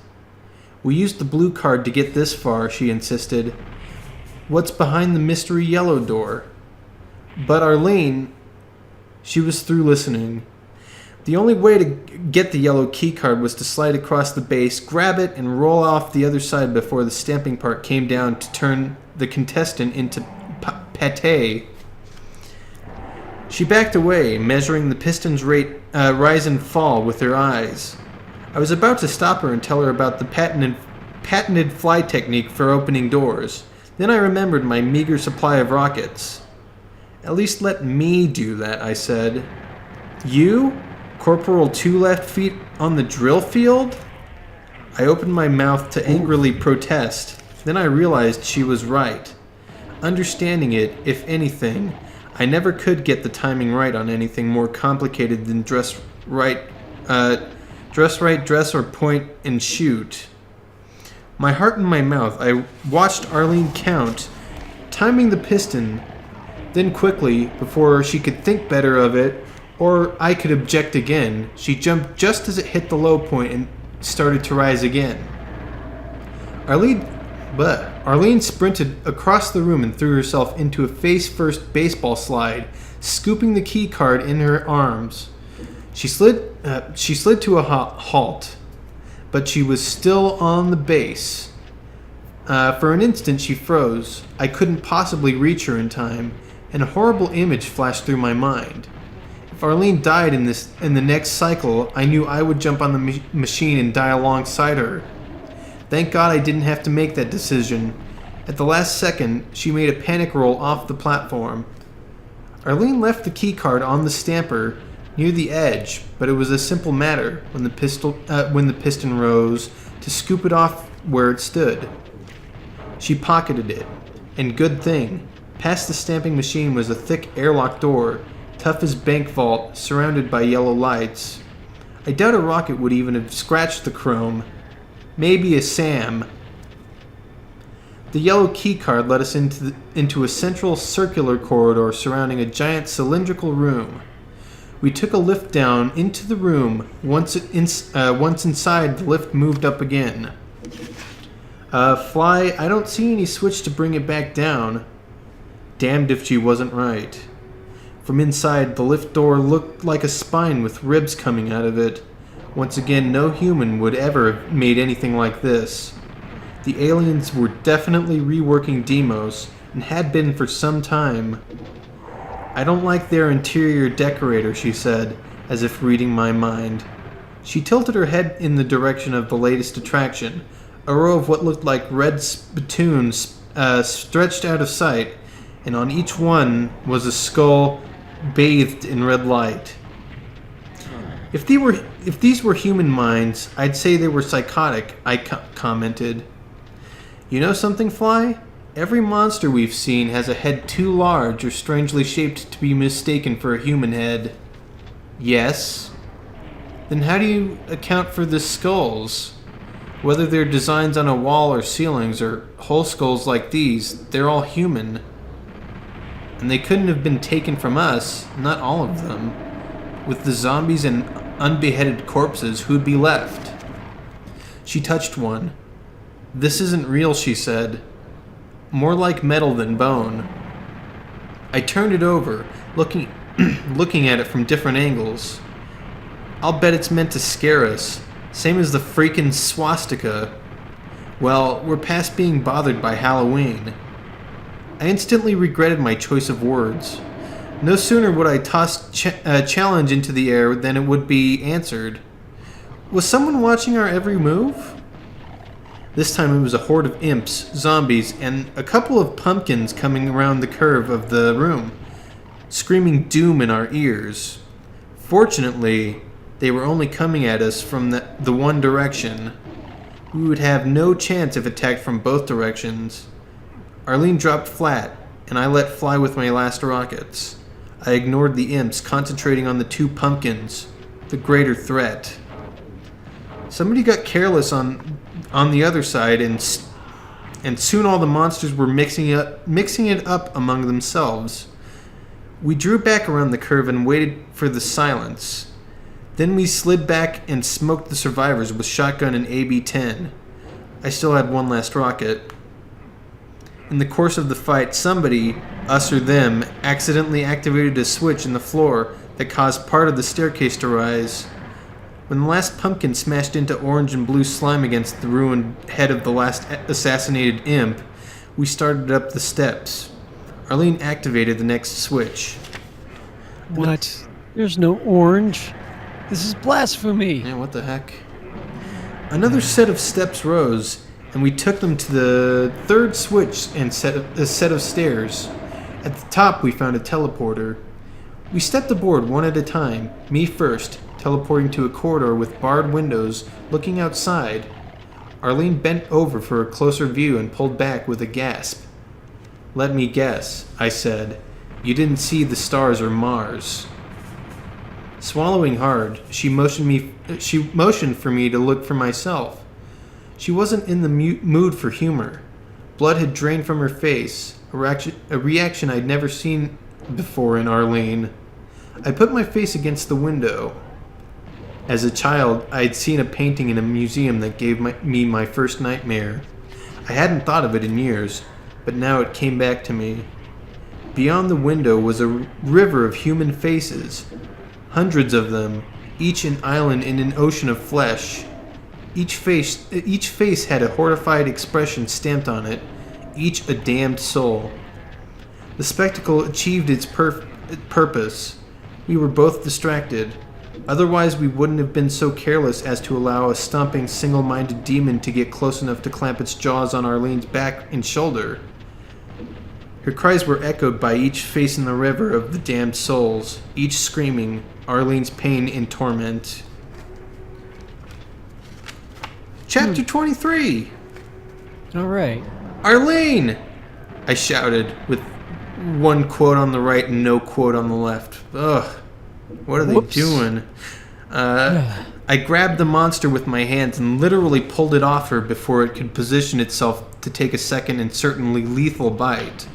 [SPEAKER 2] "We used the blue card to get this far," she insisted. "What's behind the mystery yellow door?" But Arlene, she was through listening. The only way to get the yellow key card was to slide across the base, grab it, and roll off the other side before the stamping part came down to turn the contestant into pate. She backed away, measuring the piston's rise and fall with her eyes. I was about to stop her and tell her about the patented fly technique for opening doors. Then I remembered my meager supply of rockets. "At least let me do that," I said. "You? Corporal 2 left feet on the drill field?" I opened my mouth to angrily protest. Then I realized she was right. Understanding it, if anything, I never could get the timing right on anything more complicated than dress right, dress or point and shoot. My heart in my mouth, I watched Arlene count, timing the piston. Then quickly, before she could think better of it, or I could object again, she jumped just as it hit the low point and started to rise again. Arlene sprinted across the room and threw herself into a face-first baseball slide, scooping the key card in her arms. She slid to a halt, but she was still on the base. For an instant, she froze. I couldn't possibly reach her in time, and a horrible image flashed through my mind. If Arlene died in the next cycle, I knew I would jump on the machine and die alongside her. Thank God I didn't have to make that decision. At the last second, she made a panic roll off the platform. Arlene left the keycard on the stamper near the edge, but it was a simple matter when the piston rose to scoop it off where it stood. She pocketed it, and good thing. Past the stamping machine was a thick airlock door, tough as bank vault, surrounded by yellow lights. I doubt a rocket would even have scratched the chrome. Maybe a SAM. The yellow keycard led us into a central circular corridor surrounding a giant cylindrical room. We took a lift down into the room. Once inside, the lift moved up again. Fly, I don't see any switch to bring it back down. Damned if she wasn't right. From inside, the lift door looked like a spine with ribs coming out of it. Once again, no human would ever have made anything like this. The aliens were definitely reworking Deimos, and had been for some time. "I don't like their interior decorator," she said, as if reading my mind. She tilted her head in the direction of the latest attraction. A row of what looked like red spittoons stretched out of sight, and on each one was a skull bathed in red light. If these were human minds, I'd say they were psychotic, I commented. You know something, Fly? Every monster we've seen has a head too large or strangely shaped to be mistaken for a human head. Yes. Then how do you account for the skulls? Whether they're designs on a wall or ceilings or whole skulls like these, they're all human. And they couldn't have been taken from us, not all of them. With the zombies and unbeheaded corpses, who'd be left? She touched one. This isn't real, she said. More like metal than bone. I turned it over, looking at it from different angles. I'll bet it's meant to scare us, same as the freaking swastika. Well, we're past being bothered by Halloween. I instantly regretted my choice of words. No sooner would I toss a challenge into the air than it would be answered. Was someone watching our every move? This time it was a horde of imps, zombies, and a couple of pumpkins coming around the curve of the room, screaming doom in our ears. Fortunately, they were only coming at us from the one direction. We would have no chance if attacked from both directions. Arlene dropped flat, and I let fly with my last rockets. I ignored the imps, concentrating on the two pumpkins, the greater threat. Somebody got careless on the other side, and soon all the monsters were mixing it up among themselves. We drew back around the curve and waited for the silence. Then we slid back and smoked the survivors with shotgun and AB-10. I still had one last rocket. In the course of the fight, somebody, us or them, accidentally activated a switch in the floor that caused part of the staircase to rise. When the last pumpkin smashed into orange and blue slime against the ruined head of the last assassinated imp, we started up the steps. Arlene activated the next switch.
[SPEAKER 1] What? There's no orange. This is blasphemy.
[SPEAKER 2] Yeah, what the heck? Another set of steps rose, and we took them to the third switch and a set of stairs. At the top, we found a teleporter. We stepped aboard one at a time, me first, teleporting to a corridor with barred windows looking outside. Arlene bent over for a closer view and pulled back with a gasp. Let me guess, I said. You didn't see the stars or Mars. Swallowing hard, she motioned for me to look for myself. She wasn't in the mood for humor. Blood had drained from her face, a reaction I'd never seen before in Arlene. I put my face against the window. As a child, I'd seen a painting in a museum that gave me my first nightmare. I hadn't thought of it in years, but now it came back to me. Beyond the window was a river of human faces. Hundreds of them, each an island in an ocean of flesh. Each face had a horrified expression stamped on it, each a damned soul. The spectacle achieved its purpose. We were both distracted. Otherwise, we wouldn't have been so careless as to allow a stomping, single-minded demon to get close enough to clamp its jaws on Arlene's back and shoulder. Her cries were echoed by each face in the river of the damned souls, each screaming Arlene's pain and torment. Chapter 23!
[SPEAKER 1] All right.
[SPEAKER 2] Arlene! I shouted, with one quote on the right and no quote on the left. Ugh. What are they doing? I grabbed the monster with my hands and literally pulled it off her before it could position itself to take a second and certainly lethal bite.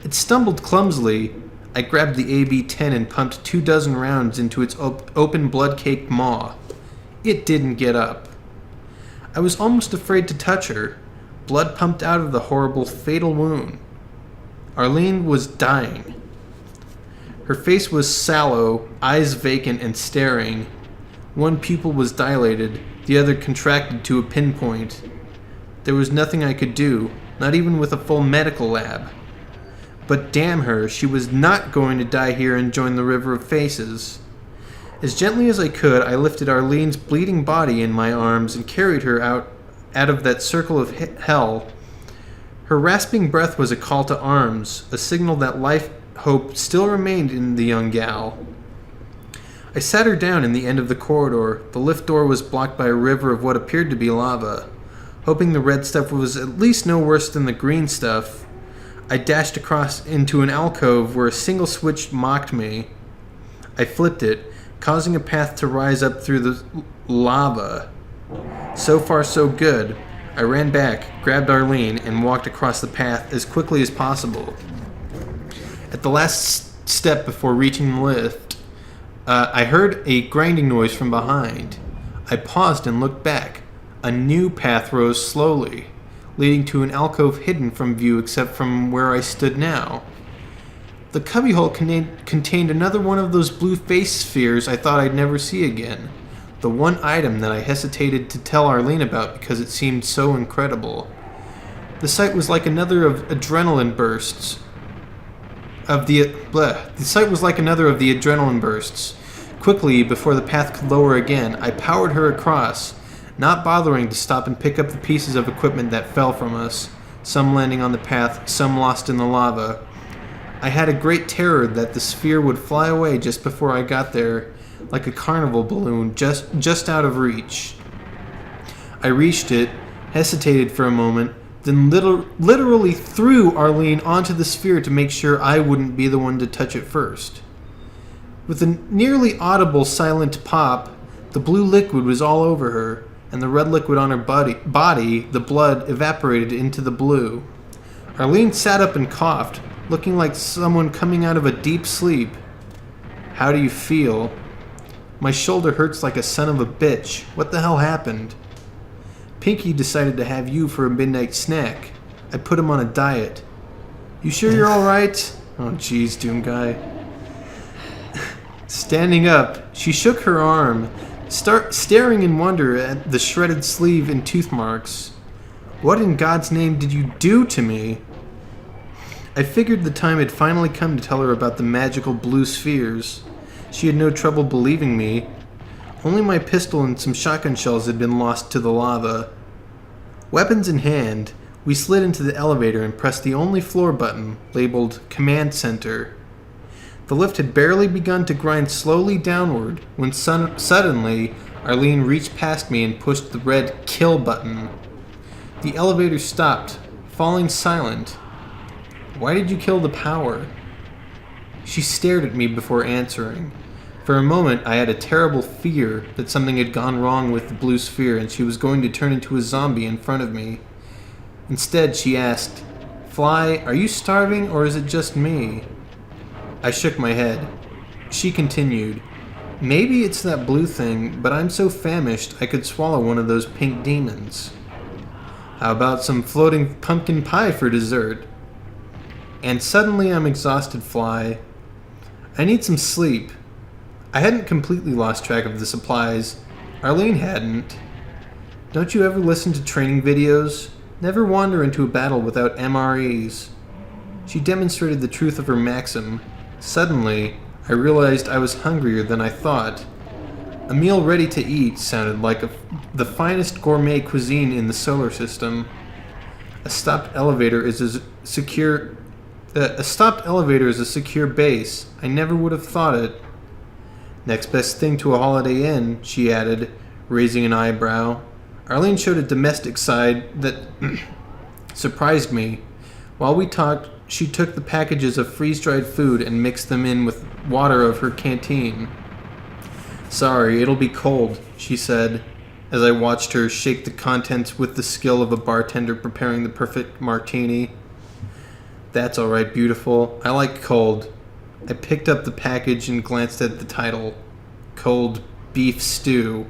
[SPEAKER 2] It stumbled clumsily. I grabbed the AB-10 and pumped 24 rounds into its open blood-caked maw. It didn't get up. I was almost afraid to touch her. Blood pumped out of the horrible, fatal wound. Arlene was dying. Her face was sallow, eyes vacant and staring. One pupil was dilated, the other contracted to a pinpoint. There was nothing I could do, not even with a full medical lab. But damn her, she was not going to die here and join the river of faces. As gently as I could, I lifted Arlene's bleeding body in my arms and carried her out of that circle of hell. Her rasping breath was a call to arms, a signal that life hope still remained in the young gal. I sat her down in the end of the corridor. The lift door was blocked by a river of what appeared to be lava. Hoping the red stuff was at least no worse than the green stuff, I dashed across into an alcove where a single switch mocked me. I flipped it, causing a path to rise up through the lava. So far, so good. I ran back, grabbed Arlene, and walked across the path as quickly as possible. At the last step before reaching the lift, I heard a grinding noise from behind. I paused and looked back. A new path rose slowly, leading to an alcove hidden from view except from where I stood now. The cubbyhole contained another one of those blue face spheres I thought I'd never see again. The one item that I hesitated to tell Arlene about because it seemed so incredible. The sight was like another of adrenaline bursts. The sight was like another of the adrenaline bursts. Quickly, before the path could lower again, I powered her across, not bothering to stop and pick up the pieces of equipment that fell from us, some landing on the path, some lost in the lava. I had a great terror that the sphere would fly away just before I got there, like a carnival balloon just out of reach. I reached it, hesitated for a moment, then literally threw Arlene onto the sphere to make sure I wouldn't be the one to touch it first. With a nearly audible silent pop, the blue liquid was all over her, and the red liquid on her body, the blood, evaporated into the blue. Arlene sat up and coughed, looking like someone coming out of a deep sleep. "How do you feel?" "My shoulder hurts like a son of a bitch. What the hell happened?" "Pinky decided to have you for a midnight snack. I put him on a diet." "You sure you're alright?" "Oh jeez, Doom Guy." Standing up, she shook her arm, staring in wonder at the shredded sleeve and tooth marks. "What in God's name did you do to me?" I figured the time had finally come to tell her about the magical blue spheres. She had no trouble believing me. Only my pistol and some shotgun shells had been lost to the lava. Weapons in hand, we slid into the elevator and pressed the only floor button, labeled Command Center. The lift had barely begun to grind slowly downward when suddenly Arlene reached past me and pushed the red Kill button. The elevator stopped, falling silent. "Why did you kill the power?" She stared at me before answering. For a moment, I had a terrible fear that something had gone wrong with the blue sphere and she was going to turn into a zombie in front of me. Instead, she asked, "Fly, are you starving or is it just me?" I shook my head. She continued, "Maybe it's that blue thing, but I'm so famished I could swallow one of those pink demons." "How about some floating pumpkin pie for dessert?" "And suddenly I'm exhausted, Fly. I need some sleep." I hadn't completely lost track of the supplies. Arlene hadn't. "Don't you ever listen to training videos? Never wander into a battle without MREs." She demonstrated the truth of her maxim. Suddenly, I realized I was hungrier than I thought. A meal ready to eat sounded like the finest gourmet cuisine in the solar system. A stopped elevator is a secure base. I never would have thought it. "Next best thing to a Holiday Inn," she added, raising an eyebrow. Arlene showed a domestic side that surprised me. While we talked, she took the packages of freeze-dried food and mixed them in with water of her canteen. "Sorry, it'll be cold," she said, as I watched her shake the contents with the skill of a bartender preparing the perfect martini. "That's all right, beautiful. I like cold." I picked up the package and glanced at the title, Cold Beef Stew.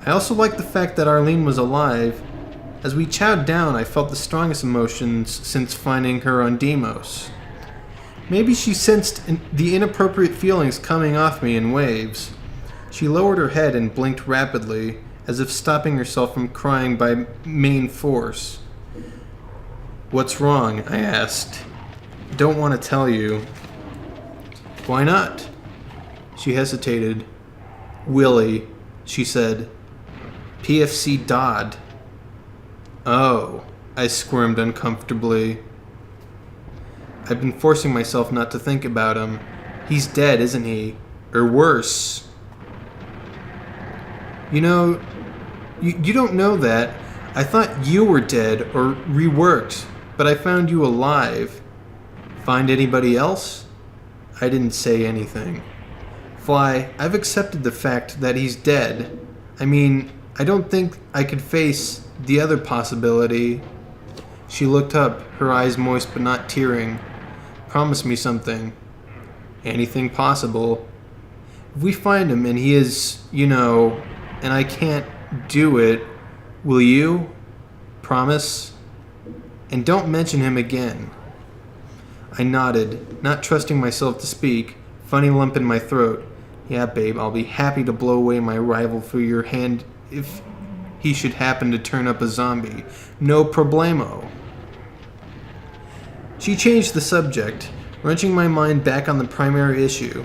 [SPEAKER 2] I also liked the fact that Arlene was alive. As we chowed down, I felt the strongest emotions since finding her on Deimos. Maybe she sensed the inappropriate feelings coming off me in waves. She lowered her head and blinked rapidly, as if stopping herself from crying by main force. "What's wrong?" I asked. "Don't want to tell you." "Why not?" She hesitated. Willie, she said. PFC Dodd. Oh, I squirmed uncomfortably. I've been forcing myself not to think about him. He's dead, isn't he? Or worse. You know, you don't know that. I thought you were dead or reworked, but I found you alive. Find anybody else? I didn't say anything. Fly, I've accepted the fact that he's dead. I mean, I don't think I could face the other possibility. She looked up, her eyes moist but not tearing. Promise me something. Anything possible. If we find him and he is, and I can't do it, will you? Promise? And don't mention him again. I nodded, not trusting myself to speak, funny lump in my throat. Yeah, babe, I'll be happy to blow away my rival for your hand if he should happen to turn up a zombie. No problemo. She changed the subject, wrenching my mind back on the primary issue.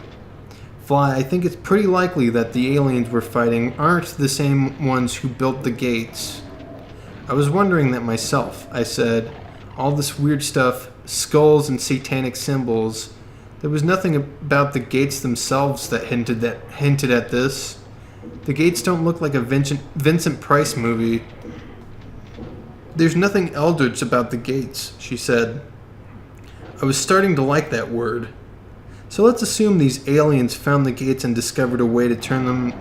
[SPEAKER 2] Fly, I think it's pretty likely that the aliens we're fighting aren't the same ones who built the gates. I was wondering that myself, I said. All this weird stuff, skulls and satanic symbols. There was nothing about the gates themselves that hinted at this. The gates don't look like a Vincent Price movie. There's nothing eldritch about the gates, she said. I was starting to like that word. So let's assume these aliens found the gates and discovered a way to turn them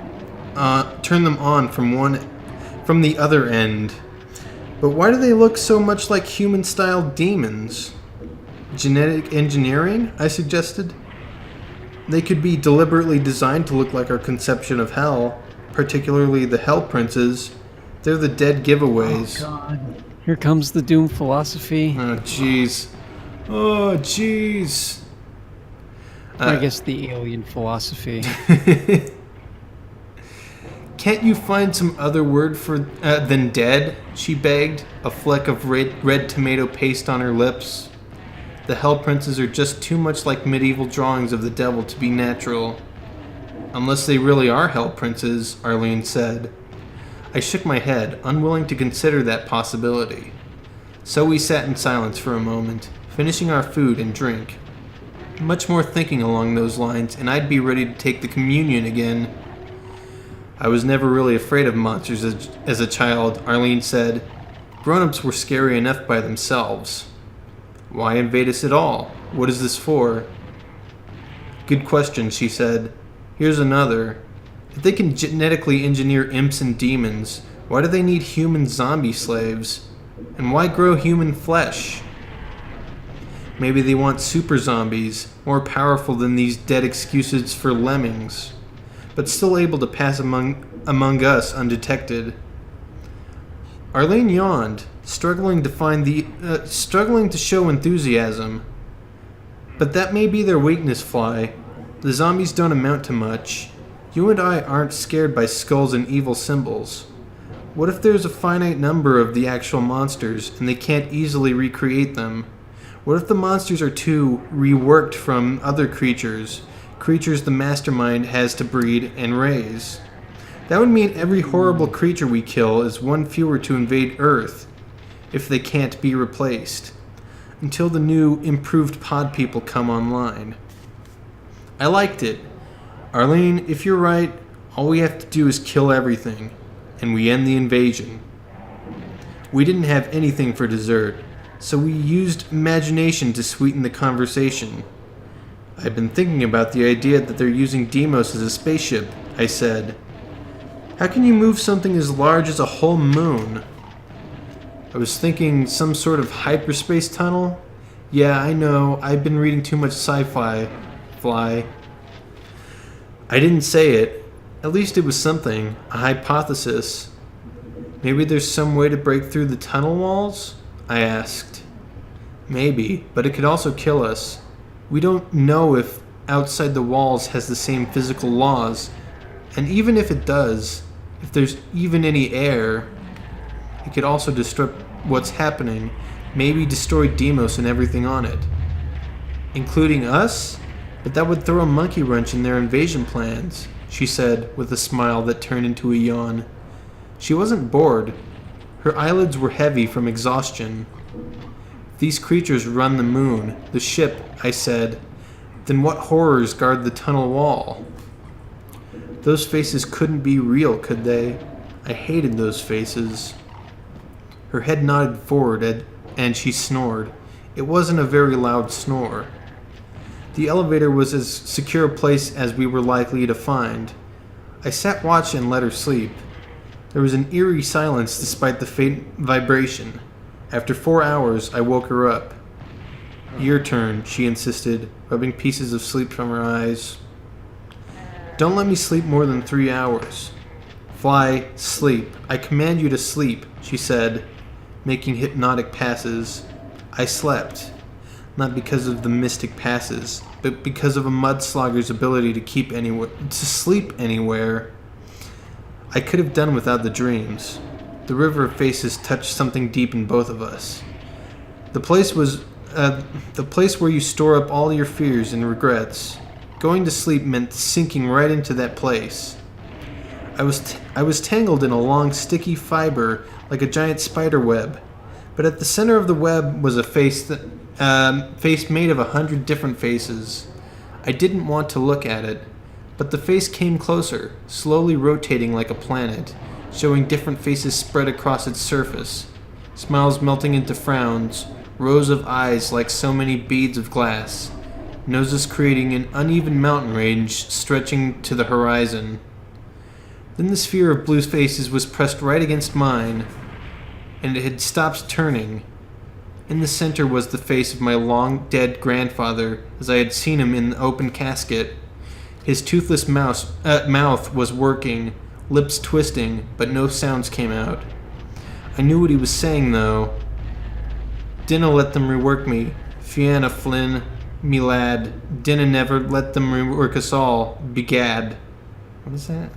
[SPEAKER 2] on from the other end. But why do they look so much like human-style demons? Genetic engineering, I suggested. They could be deliberately designed to look like our conception of hell, particularly the Hell Princes. They're the dead giveaways.
[SPEAKER 1] Oh, God. Here comes the doom philosophy.
[SPEAKER 2] Oh, jeez. Oh, jeez.
[SPEAKER 1] I guess the alien philosophy.
[SPEAKER 2] Can't you find some other word for than dead? She begged, a fleck of red tomato paste on her lips. The Hell Princes are just too much like medieval drawings of the devil to be natural. Unless they really are Hell Princes, Arlene said. I shook my head, unwilling to consider that possibility. So we sat in silence for a moment, finishing our food and drink. Much more thinking along those lines, and I'd be ready to take the communion again. I was never really afraid of monsters as a child, Arlene said. Grown-ups were scary enough by themselves. Why invade us at all? What is this for? Good question, she said. Here's another. If they can genetically engineer imps and demons, why do they need human zombie slaves? And why grow human flesh? Maybe they want super zombies, more powerful than these dead excuses for lemmings, but still able to pass among us undetected. Arlene yawned, struggling to show enthusiasm. But that may be their weakness, Fly. The zombies don't amount to much. You and I aren't scared by skulls and evil symbols. What if there's a finite number of the actual monsters and they can't easily recreate them? What if the monsters are too reworked from other creatures the mastermind has to breed and raise? That would mean every horrible creature we kill is one fewer to invade Earth, if they can't be replaced, until the new, improved pod people come online. I liked it. Arlene, if you're right, all we have to do is kill everything, and we end the invasion. We didn't have anything for dessert, so we used imagination to sweeten the conversation. I've been thinking about the idea that they're using Deimos as a spaceship, I said. How can you move something as large as a whole moon? I was thinking some sort of hyperspace tunnel. Yeah, I know, I've been reading too much sci-fi, Fly. I didn't say it. At least it was something, a hypothesis. Maybe there's some way to break through the tunnel walls? I asked. Maybe, but it could also kill us. We don't know if outside the walls has the same physical laws, and even if it does, if there's even any air, it could also disrupt what's happening, maybe destroy Deimos and everything on it. Including us? But that would throw a monkey wrench in their invasion plans, she said with a smile that turned into a yawn. She wasn't bored. Her eyelids were heavy from exhaustion. These creatures run the moon, the ship, I said. Then what horrors guard the tunnel wall? Those faces couldn't be real, could they? I hated those faces. Her head nodded forward and she snored. It wasn't a very loud snore. The elevator was as secure a place as we were likely to find. I sat watch and let her sleep. There was an eerie silence despite the faint vibration. After 4 hours, I woke her up. Your turn, she insisted, rubbing pieces of sleep from her eyes. Don't let me sleep more than 3 hours. Fly, sleep. I command you to sleep, she said, making hypnotic passes. I slept. Not because of the mystic passes, but because of a mudslogger's ability to sleep anywhere. I could have done without the dreams. The river of faces touched something deep in both of us. The place where you store up all your fears and regrets. Going to sleep meant sinking right into that place. I was tangled in a long, sticky fiber like a giant spider web, but at the center of the web was a face made of 100 different faces. I didn't want to look at it, but the face came closer, slowly rotating like a planet, showing different faces spread across its surface, smiles melting into frowns, rows of eyes like so many beads of glass, noses creating an uneven mountain range stretching to the horizon. Then the sphere of blue faces was pressed right against mine, and it had stopped turning. In the center was the face of my long-dead grandfather, as I had seen him in the open casket. His toothless mouth was working, lips twisting, but no sounds came out. I knew what he was saying, though. Dinna let them rework me, Fianna Flynn, me lad. Dinna never let them rework us all, begad. What is that?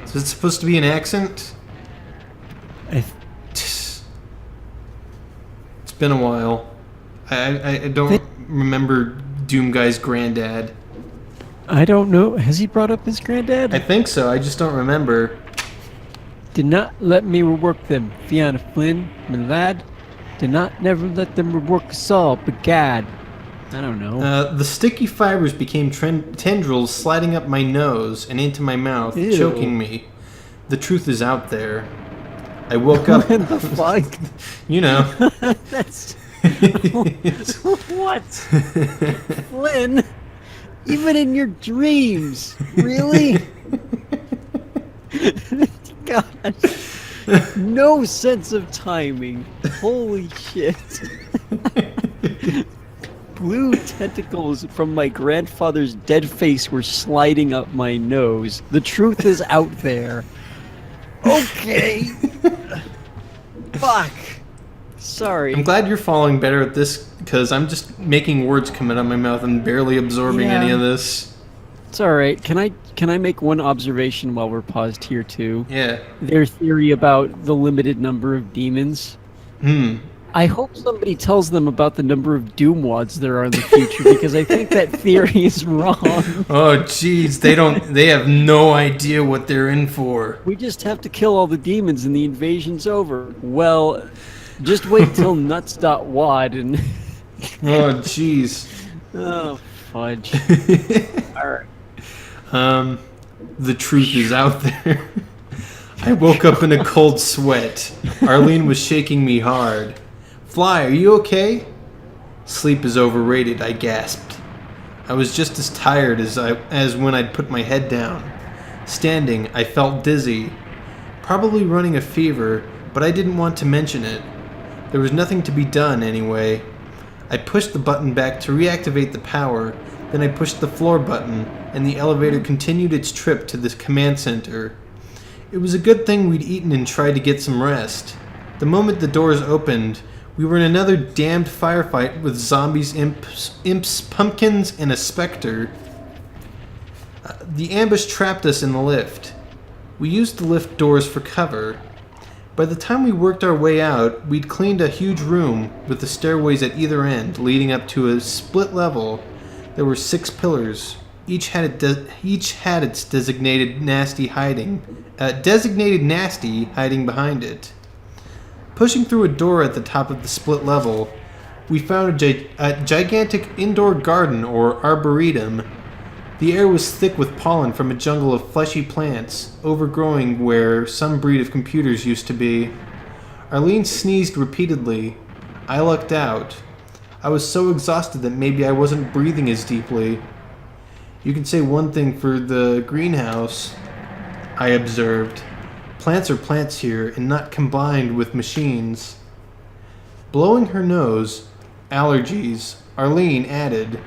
[SPEAKER 2] Is it supposed to be an accent? It's been a while. I don't remember Doom Guy's granddad.
[SPEAKER 1] I don't know. Has he brought up his granddad?
[SPEAKER 2] I think so. I just don't remember.
[SPEAKER 1] Did not let me rework them, Fianna Flynn, my lad. Did not never let them rework us all, begad. I don't know.
[SPEAKER 2] The sticky fibers became tendrils sliding up my nose and into my mouth,
[SPEAKER 1] Ew.
[SPEAKER 2] choking me. The truth is out there. I woke up.
[SPEAKER 1] What the fuck?
[SPEAKER 2] You know.
[SPEAKER 1] That's... What? Flynn? Even in your dreams? Really? God. No sense of timing. Holy shit. Blue tentacles from my grandfather's dead face were sliding up my nose. The truth is out there. Okay. Fuck. Sorry.
[SPEAKER 2] I'm glad you're following better at this, because I'm just making words come out of my mouth and barely absorbing any of this.
[SPEAKER 1] It's alright. Can I make one observation while we're paused here too?
[SPEAKER 2] Yeah.
[SPEAKER 1] Their theory about the limited number of demons. I hope somebody tells them about the number of Doomwads there are in the future, because I think that theory is wrong.
[SPEAKER 2] Oh, jeez, they have no idea what they're in for.
[SPEAKER 1] We just have to kill all the demons and the invasion's over. Well, just wait till nuts.wad and...
[SPEAKER 2] Oh, jeez.
[SPEAKER 1] Oh, fudge. Alright.
[SPEAKER 2] The truth is out there. I woke up in a cold sweat. Arlene was shaking me hard. Fly, are you okay? Sleep is overrated, I gasped. I was just as tired as when I'd put my head down. Standing, I felt dizzy. Probably running a fever, but I didn't want to mention it. There was nothing to be done anyway. I pushed the button back to reactivate the power, then I pushed the floor button, and the elevator continued its trip to the command center. It was a good thing we'd eaten and tried to get some rest. The moment the doors opened, we were in another damned firefight with zombies, imps, pumpkins, and a specter. The ambush trapped us in the lift. We used the lift doors for cover. By the time we worked our way out, we'd cleaned a huge room with the stairways at either end leading up to a split level. There were 6 pillars. Each had its designated nasty hiding behind it. Pushing through a door at the top of the split level, we found a gigantic indoor garden or arboretum. The air was thick with pollen from a jungle of fleshy plants, overgrowing where some breed of computers used to be. Arlene sneezed repeatedly. I lucked out. I was so exhausted that maybe I wasn't breathing as deeply. You can say one thing for the greenhouse, I observed. Plants are plants here and not combined with machines. Blowing her nose, allergies, Arlene added,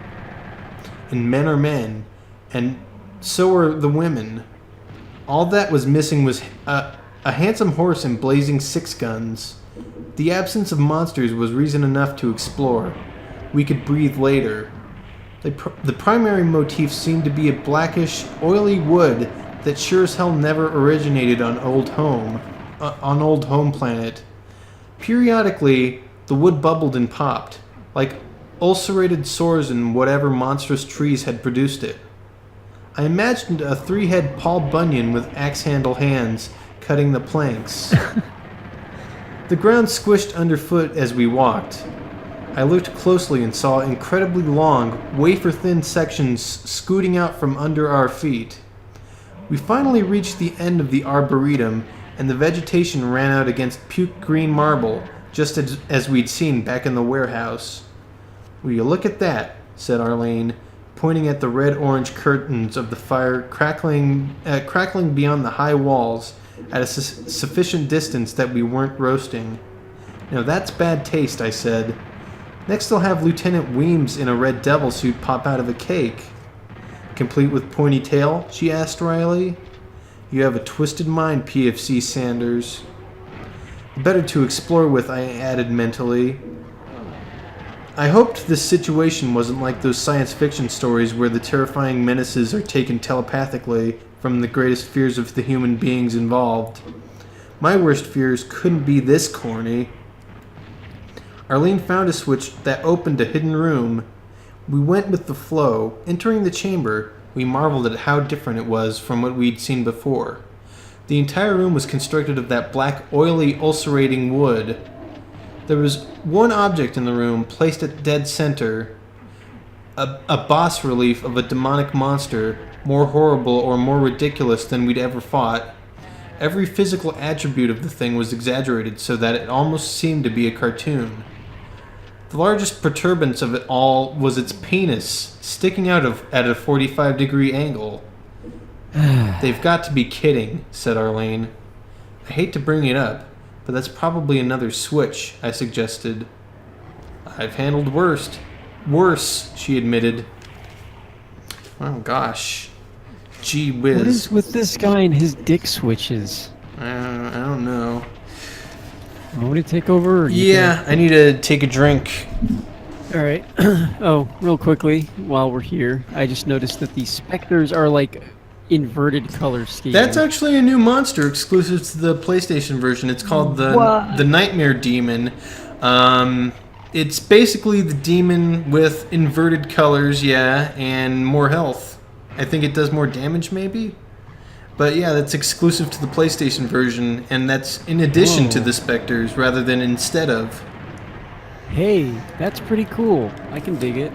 [SPEAKER 2] and men are men, and so are the women. All that was missing was a handsome horse and blazing 6 guns. The absence of monsters was reason enough to explore. We could breathe later. The primary motif seemed to be a blackish, oily wood that sure as hell never originated on Old Home Planet. Periodically, the wood bubbled and popped, like ulcerated sores in whatever monstrous trees had produced it. I imagined a 3-head Paul Bunyan with axe-handle hands cutting the planks. The ground squished underfoot as we walked. I looked closely and saw incredibly long, wafer-thin sections scooting out from under our feet. We finally reached the end of the arboretum, and the vegetation ran out against puke green marble, just as we'd seen back in the warehouse. "Will you look at that?" said Arlene, pointing at the red-orange curtains of the fire crackling beyond the high walls at a sufficient distance that we weren't roasting. "Now that's bad taste," I said. "Next they'll have Lieutenant Weems in a red devil suit pop out of a cake." "Complete with pointy tail?" she asked wryly. "You have a twisted mind, PFC Sanders." "Better to explore with," I added mentally. I hoped this situation wasn't like those science fiction stories where the terrifying menaces are taken telepathically from the greatest fears of the human beings involved. My worst fears couldn't be this corny. Arlene found a switch that opened a hidden room. We went with the flow. Entering the chamber, we marveled at how different it was from what we'd seen before. The entire room was constructed of that black, oily, ulcerating wood. There was one object in the room, placed at dead center, a boss relief of a demonic monster, more horrible or more ridiculous than we'd ever fought. Every physical attribute of the thing was exaggerated so that it almost seemed to be a cartoon. The largest perturbance of it all was its penis, sticking out at a 45-degree angle. "They've got to be kidding," said Arlene. "I hate to bring it up, but that's probably another switch," I suggested. "I've handled worse," she admitted. Oh gosh. Gee whiz.
[SPEAKER 1] What is with this guy and his dick switches?
[SPEAKER 2] I don't know.
[SPEAKER 1] Want me to take over? Or
[SPEAKER 2] Yeah, I need to take a drink.
[SPEAKER 1] All right. Oh, real quickly, while we're here, I just noticed that these specters are like inverted color scheme.
[SPEAKER 2] That's actually a new monster exclusive to the PlayStation version. It's called the Nightmare Demon. It's basically the demon with inverted colors, yeah, and more health. I think it does more damage, maybe? But yeah, that's exclusive to the PlayStation version, and that's in addition to the specters rather than instead of.
[SPEAKER 1] Hey, that's pretty cool. I can dig it.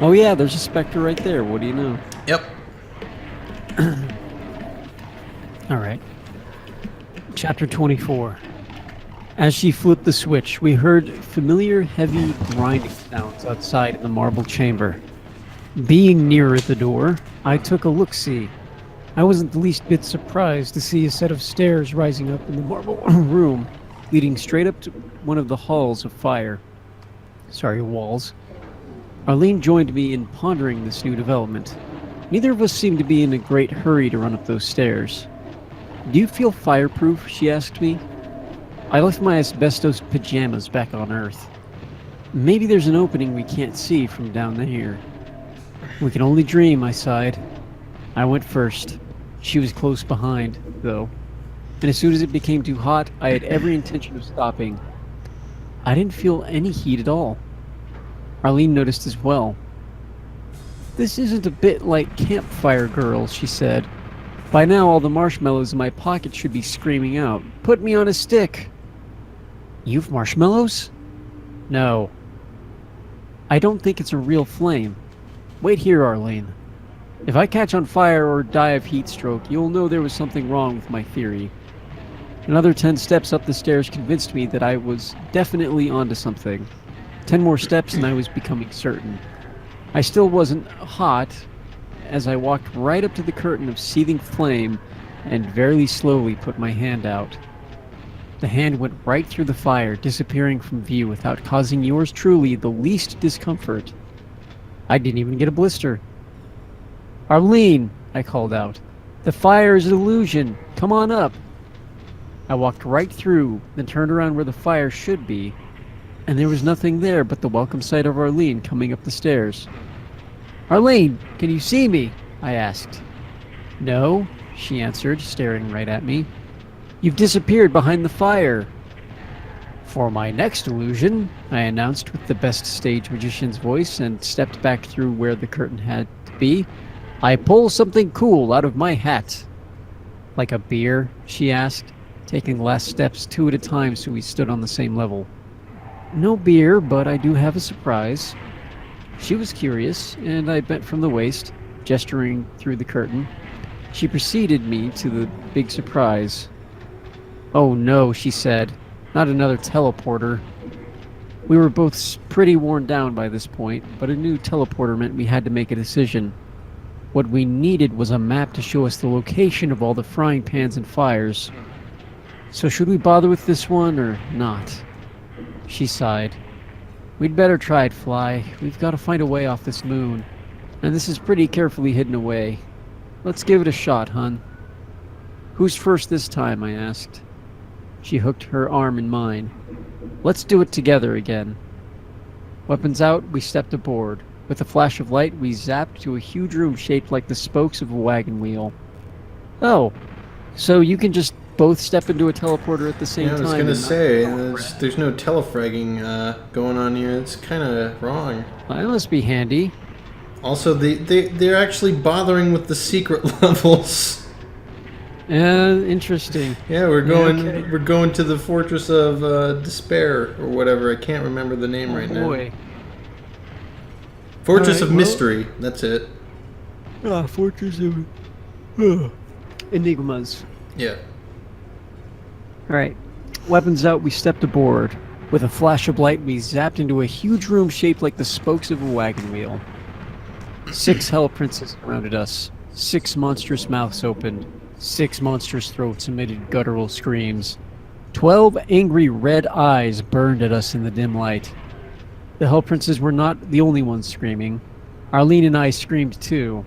[SPEAKER 1] Oh yeah, there's a specter right there. What do you know?
[SPEAKER 2] Yep.
[SPEAKER 1] All right. Chapter 24. As she flipped the switch, we heard familiar heavy grinding sounds outside in the marble chamber. Being nearer the door, I took a look-see. I wasn't the least bit surprised to see a set of stairs rising up in the marble room, leading straight up to one of the halls of fire. Walls. Arlene joined me in pondering this new development. Neither of us seemed to be in a great hurry to run up those stairs. "Do you feel fireproof?" she asked me. I left my asbestos pajamas back on Earth. "Maybe there's an opening we can't see from down here." "We can only dream," I sighed. I went first. She was close behind, though. And as soon as it became too hot, I had every intention of stopping. I didn't feel any heat at all. Arlene noticed as well. "This isn't a bit like Campfire Girls," she said. "By now all the marshmallows in my pocket should be screaming out, 'Put me on a stick!'" "You've marshmallows?" "No. I don't think it's a real flame. Wait here, Arlene. If I catch on fire or die of heat stroke, you'll know there was something wrong with my theory." Another 10 steps up the stairs convinced me that I was definitely onto something. 10 more steps and I was becoming certain. I still wasn't hot as I walked right up to the curtain of seething flame and very slowly put my hand out. The hand went right through the fire, disappearing from view without causing yours truly the least discomfort. I didn't even get a blister. "Arlene," I called out, "the fire is an illusion. Come on up." I walked right through, then turned around where the fire should be, and there was nothing there but the welcome sight of Arlene coming up the stairs. "Arlene, can you see me?" I asked. "No," she answered, staring right at me. "You've disappeared behind the fire." "For my next illusion," I announced with the best stage magician's voice and stepped back through where the curtain had to be, "I pull something cool out of my hat." "Like a beer?" she asked, taking the last steps 2 at a time so we stood on the same level. "No beer, but I do have a surprise." She was curious, and I bent from the waist, gesturing through the curtain. She preceded me to the big surprise. "Oh no," she said, "not another teleporter." We were both pretty worn down by this point, but a new teleporter meant we had to make a decision. What we needed was a map to show us the location of all the frying pans and fires. So should we bother with this one or not? She sighed. "We'd better try it, Fly. We've got to find a way off this moon. And this is pretty carefully hidden away. Let's give it a shot, hun." "Who's first this time?" I asked. She hooked her arm in mine. "Let's do it together again." Weapons out, we stepped aboard. With a flash of light, we zapped to a huge room shaped like the spokes of a wagon wheel. "Oh, so you can just both step into a teleporter at the same time?"
[SPEAKER 2] Yeah, I was gonna say, there's no telefragging going on here. It's kind of wrong.
[SPEAKER 1] Well, that must be handy.
[SPEAKER 2] Also, they're actually bothering with the secret levels.
[SPEAKER 1] Interesting.
[SPEAKER 2] Yeah, we're going to the Fortress of Despair or whatever. I can't remember the name right now.
[SPEAKER 1] Boy.
[SPEAKER 2] Fortress
[SPEAKER 1] Alright,
[SPEAKER 2] of Mystery. That's it.
[SPEAKER 1] Fortress of Enigmas.
[SPEAKER 2] Yeah.
[SPEAKER 1] Alright. Weapons out, we stepped aboard. With a flash of light, we zapped into a huge room shaped like the spokes of a wagon wheel. 6 hell princes surrounded us. 6 monstrous mouths opened. 6 monstrous throats emitted guttural screams. 12 angry red eyes burned at us in the dim light. The hell princes were not the only ones screaming. Arlene and I screamed too.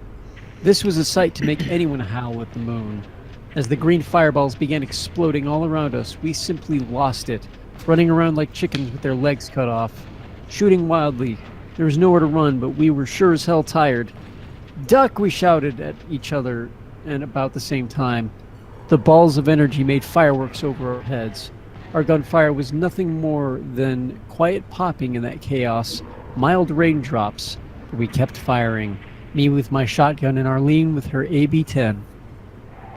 [SPEAKER 1] This was a sight to make anyone howl at the moon. As the green fireballs began exploding all around us, we simply lost it, running around like chickens with their legs cut off, shooting wildly. There was nowhere to run, but we were sure as hell tired. "Duck!" we shouted at each other, and about the same time. The balls of energy made fireworks over our heads. Our gunfire was nothing more than quiet popping in that chaos, mild raindrops, but we kept firing, me with my shotgun and Arlene with her AB-10.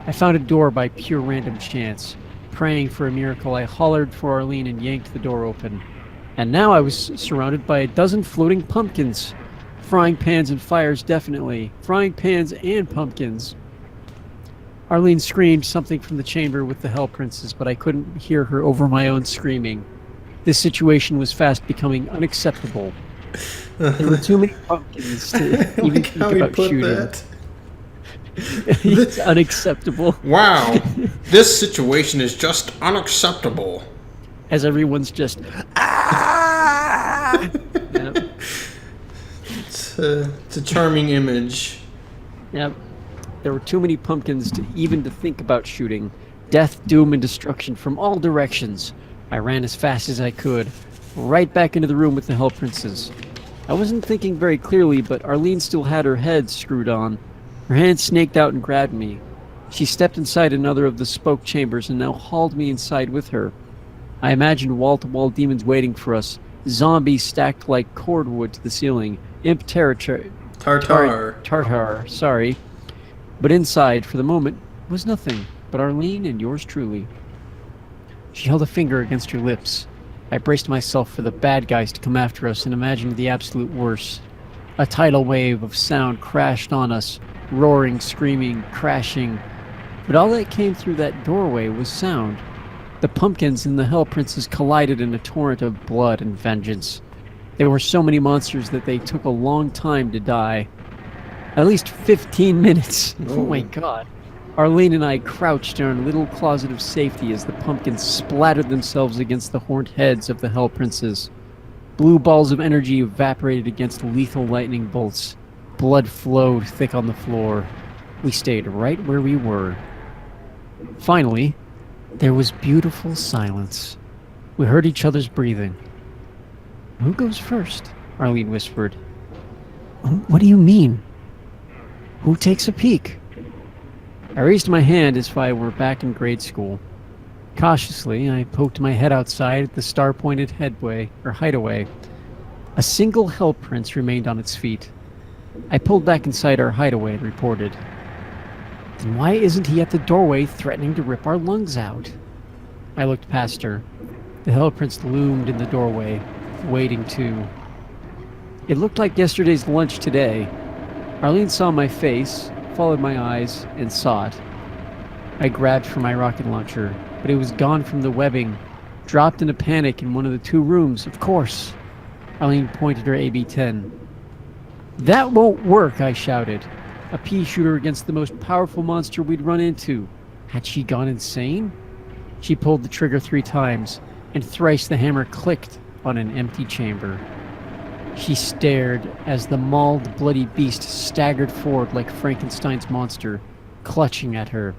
[SPEAKER 1] I found a door by pure random chance. Praying for a miracle, I hollered for Arlene and yanked the door open. And now I was surrounded by a dozen floating pumpkins. Frying pans and fires, definitely. Frying pans and pumpkins. Arlene screamed something from the chamber with the Hell Princess, but I couldn't hear her over my own screaming. This situation was fast becoming unacceptable. There were too many pumpkins to even think about shooting.
[SPEAKER 2] That.
[SPEAKER 1] It's unacceptable.
[SPEAKER 2] Wow, this situation is just unacceptable.
[SPEAKER 1] As everyone's just ah! Yep.
[SPEAKER 2] It's a charming image.
[SPEAKER 1] Yep. There were too many pumpkins to even to think about shooting. Death, doom, and destruction from all directions. I ran as fast as I could, right back into the room with the Hell Princes. I wasn't thinking very clearly, but Arlene still had her head screwed on. Her hand snaked out and grabbed me. She stepped inside another of the spoke chambers and now hauled me inside with her. I imagined wall-to-wall demons waiting for us, Zombies stacked like cordwood to the ceiling. Imp Tartar, sorry. But inside, for the moment, was nothing but Arlene and yours truly. She held a finger against her lips. I braced myself for the bad guys to come after us and imagined the absolute worst. A tidal wave of sound crashed on us, roaring, screaming, crashing. But all that came through that doorway was sound. The pumpkins and the Hell Princes collided in a torrent of blood and vengeance. There were so many monsters that they took a long time to die. At least 15 minutes. Oh my god. Arlene and I crouched in our little closet of safety as the pumpkins splattered themselves against the horned heads of the Hell Princes. Blue balls of energy evaporated against lethal lightning bolts. Blood flowed thick on the floor. We stayed right where we were. Finally, there was beautiful silence. We heard each other's breathing. "Who goes first?" Arlene whispered. "What do you mean? Who takes a peek?" I raised my hand as if I were back in grade school. Cautiously, I poked my head outside at the star-pointed hideaway. A single Hell Prince remained on its feet. I pulled back inside our hideaway and reported. "Then why isn't he at the doorway threatening to rip our lungs out?" I looked past her. The Hell Prince loomed in the doorway, waiting too. It looked like yesterday's lunch today. Arlene saw my face, followed my eyes, and saw it. I grabbed for my rocket launcher, but it was gone from the webbing, dropped in a panic in one of the two rooms, of course. Arlene pointed her AB-10. "That won't work," I shouted. A pea shooter against the most powerful monster we'd run into. Had she gone insane? She pulled the trigger 3 times, and thrice the hammer clicked on an empty chamber. She stared as the mauled, bloody beast staggered forward like Frankenstein's monster, clutching at her.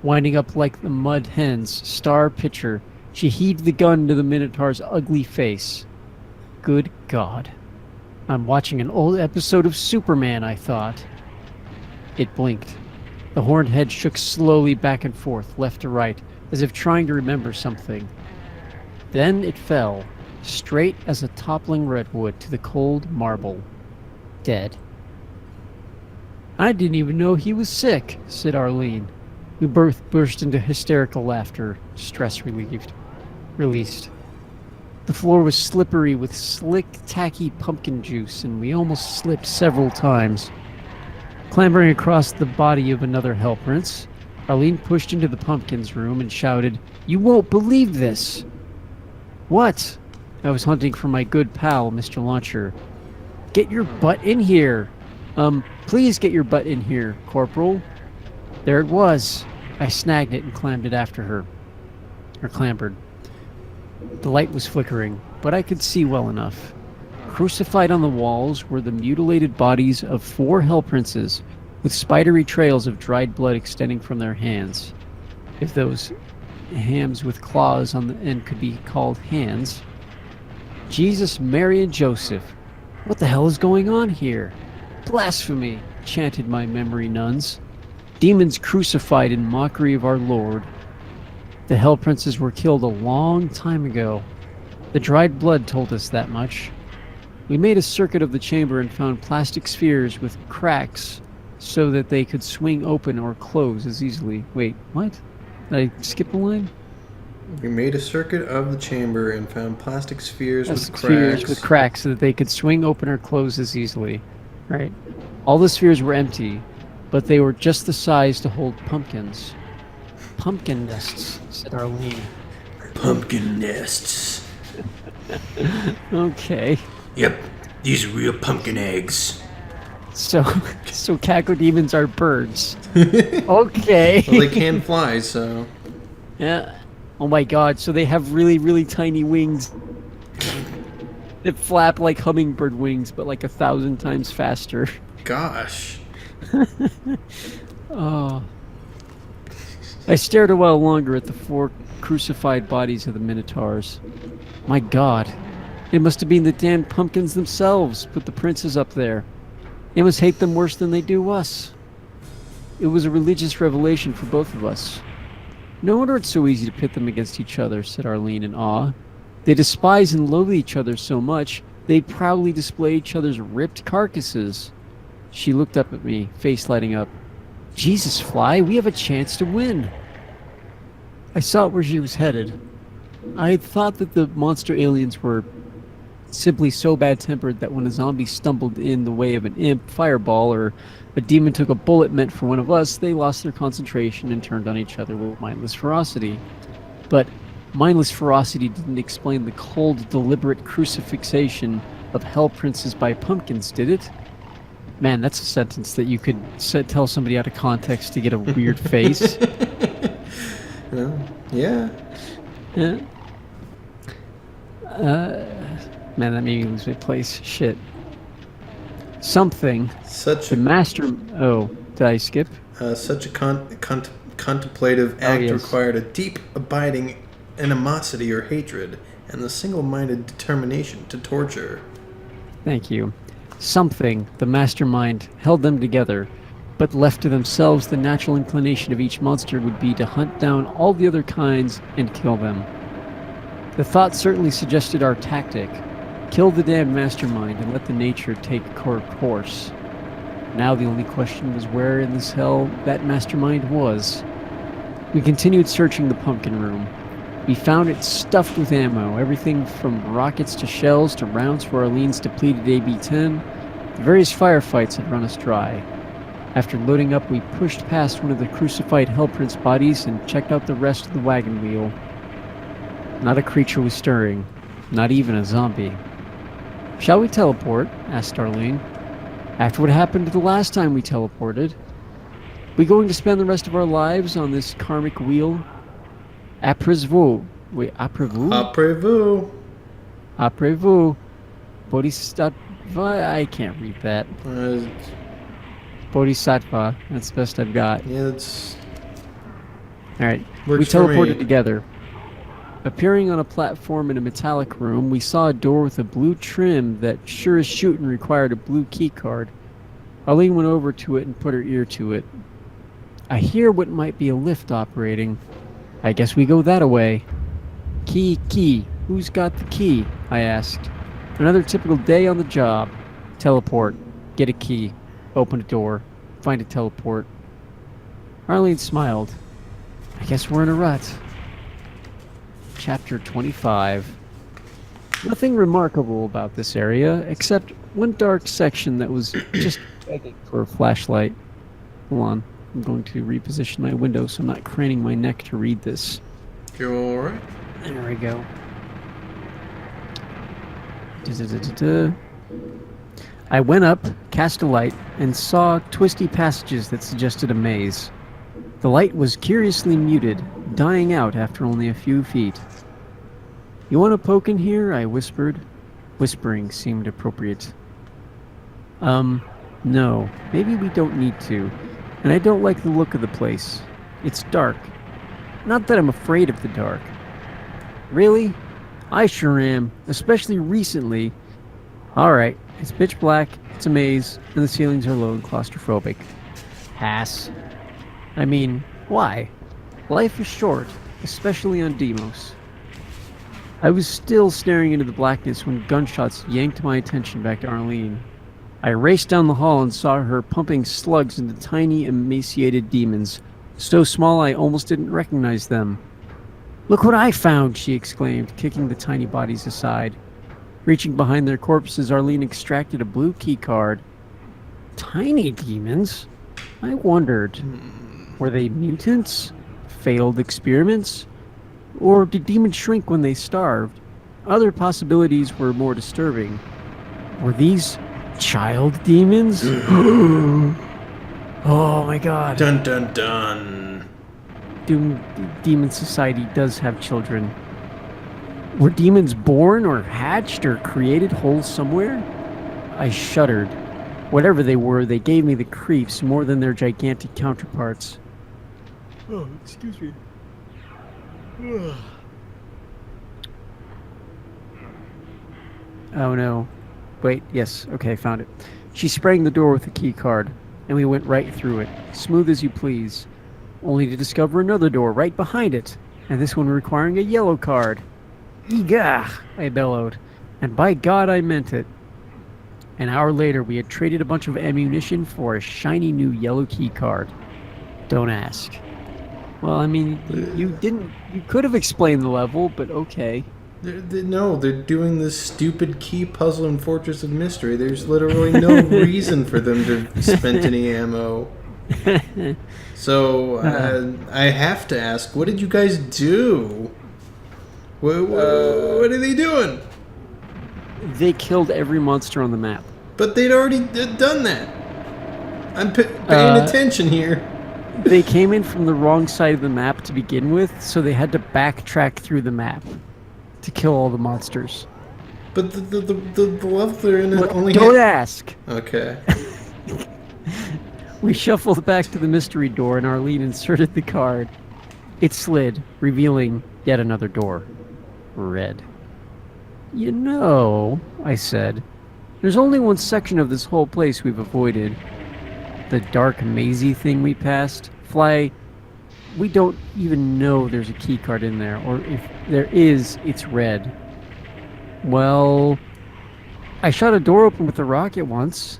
[SPEAKER 1] Winding up like the mud hen's star pitcher, she heaved the gun to the Minotaur's ugly face. Good God. I'm watching an old episode of Superman, I thought. It blinked. The horned head shook slowly back and forth, left to right, as if trying to remember something. Then it fell, straight as a toppling redwood to the cold marble. Dead. "I didn't even know he was sick," said Arlene. We both burst into hysterical laughter, stress released. The floor was slippery with slick, tacky pumpkin juice, and we almost slipped several times. Clambering across the body of another Hell Prince, Arlene pushed into the pumpkins room and shouted, "You won't believe this!" "What?" I was hunting for my good pal, Mr. Launcher. "Get your butt in here! Please get your butt in here, Corporal." There it was. I snagged it and clambered after her. Clambered. The light was flickering, but I could see well enough. Crucified on the walls were the mutilated bodies of 4 Hell Princes, with spidery trails of dried blood extending from their hands. If those hams with claws on the end could be called hands. Jesus, Mary, and Joseph. What the hell is going on here? Blasphemy, chanted my memory nuns. Demons crucified in mockery of our Lord. The Hell Princes were killed a long time ago. The dried blood told us that much. We made a circuit of the chamber and found plastic spheres with cracks so that they could swing open or close as easily. Wait, what? Did I skip a line?
[SPEAKER 2] We made a circuit of the chamber and found plastic spheres
[SPEAKER 1] with cracks so that they could swing open or close as easily. Right. All the spheres were empty, but they were just the size to hold pumpkins. "Pumpkin nests," said Arlene.
[SPEAKER 2] Pumpkin nests.
[SPEAKER 1] Okay.
[SPEAKER 2] Yep, these are real pumpkin eggs.
[SPEAKER 1] So cacodemons are birds. Okay.
[SPEAKER 2] Well, they can fly, so...
[SPEAKER 1] Yeah. Oh my god, so they have really, really tiny wings that flap like hummingbird wings, but like 1,000 times faster.
[SPEAKER 2] Gosh.
[SPEAKER 1] Oh. I stared a while longer at the 4 crucified bodies of the Minotaurs. My god. It must have been the damned pumpkins themselves put the princes up there. They must hate them worse than they do us. It was a religious revelation for both of us. "No wonder it's so easy to pit them against each other," said Arlene in awe. They despise and loathe each other so much, they proudly display each other's ripped carcasses. She looked up at me, face lighting up. Jesus, Fly, we have a chance to win. I saw where she was headed. I had thought that the monster aliens were simply so bad-tempered that when a zombie stumbled in the way of an imp, fireball, or a demon took a bullet meant for one of us, they lost their concentration and turned on each other with mindless ferocity. But mindless ferocity didn't explain the cold, deliberate crucifixation of hell princes by pumpkins, did it? Man, that's a sentence that you could tell somebody out of context to get a weird face.
[SPEAKER 2] Yeah.
[SPEAKER 1] Yeah. Man, that made me lose my place. Shit. Something. The master. Oh, did I skip?
[SPEAKER 2] Such a contemplative act
[SPEAKER 1] yes.
[SPEAKER 2] required a deep, abiding animosity or hatred, and the single-minded determination to torture.
[SPEAKER 1] Thank you. Something, the mastermind, held them together, but left to themselves, the natural inclination of each monster would be to hunt down all the other kinds and kill them. The thought certainly suggested our tactic. Kill the damned mastermind and let the nature take her course. Now the only question was where in this hell that mastermind was. We continued searching the pumpkin room. We found it stuffed with ammo, everything from rockets to shells to rounds for Arlene's depleted AB-10. The various firefights had run us dry. After loading up, we pushed past one of the crucified Hellprince bodies and checked out the rest of the wagon wheel. Not a creature was stirring, not even a zombie. "Shall we teleport?" asked Arlene. "After what happened the last time we teleported. We going to spend the rest of our lives on this karmic wheel? Après-vous. Wait, après-vous?
[SPEAKER 2] Après-vous.
[SPEAKER 1] Après-vous. Bodhisattva. I can't read that. Bodhisattva. That's the best I've got.
[SPEAKER 2] Yeah, that's...
[SPEAKER 1] Alright. We teleported together. Appearing on a platform in a metallic room, we saw a door with a blue trim that sure as shooting required a blue key card. Arlene went over to it and put her ear to it. "I hear what might be a lift operating. I guess we go that-a-way." Key. Who's got the key?" I asked. Another typical day on the job. Teleport. Get a key. Open a door. Find a teleport. Arlene smiled. "I guess we're in a rut." Chapter 25. Nothing remarkable about this area, except one dark section that was just begging for a flashlight. Hold on. I'm going to reposition my window so I'm not craning my neck to read this.
[SPEAKER 2] You're alright?
[SPEAKER 1] There we go. I went up, cast a light, and saw twisty passages that suggested a maze. The light was curiously muted, dying out after only a few feet. "You want to poke in here?" I whispered. Whispering seemed appropriate. No. Maybe we don't need to. And I don't like the look of the place. It's dark. Not that I'm afraid of the dark. Really? I sure am, especially recently. Alright, it's pitch black, it's a maze, and the ceilings are low and claustrophobic. Pass. I mean, why? Life is short, especially on Deimos. I was still staring into the blackness when gunshots yanked my attention back to Arlene. I raced down the hall and saw her pumping slugs into tiny, emaciated demons, so small I almost didn't recognize them. "Look what I found!" she exclaimed, kicking the tiny bodies aside. Reaching behind their corpses, Arlene extracted a blue key card. Tiny demons? I wondered. Were they mutants? Failed experiments? Or did demons shrink when they starved? Other possibilities were more disturbing. Were these child demons? Oh my god.
[SPEAKER 2] Dun dun dun.
[SPEAKER 1] Demon Society does have children. Were demons born or hatched or created whole somewhere? I shuddered. Whatever they were, they gave me the creeps more than their gigantic counterparts. Oh, excuse me. Oh no. Wait, yes, okay, found it. She sprang the door with the key card, and we went right through it, smooth as you please, only to discover another door right behind it, and this one requiring a yellow card. Eegah! I bellowed. And by God, I meant it. An hour later, we had traded a bunch of ammunition for a shiny new yellow key card. Don't ask. Well, I mean, you could have explained the level, but okay.
[SPEAKER 2] No, they're doing this stupid key puzzle in Fortress of Mystery. There's literally no reason for them to spend any ammo. So I have to ask, what did you guys do? What are they doing?
[SPEAKER 1] They killed every monster on the map.
[SPEAKER 2] But they'd already done that. I'm paying attention here.
[SPEAKER 1] They came in from the wrong side of the map to begin with, so they had to backtrack through the map to kill all the monsters.
[SPEAKER 2] But the level they're in only
[SPEAKER 1] don't ask.
[SPEAKER 2] Okay.
[SPEAKER 1] We shuffled back to the mystery door and Arlene inserted the card. It slid, revealing yet another door. Red. You know, I said, there's only one section of this whole place we've avoided. The dark, mazy thing we passed. Fly, we don't even know there's a key card in there, or if there is, it's red. Well, I shot a door open with a rocket once.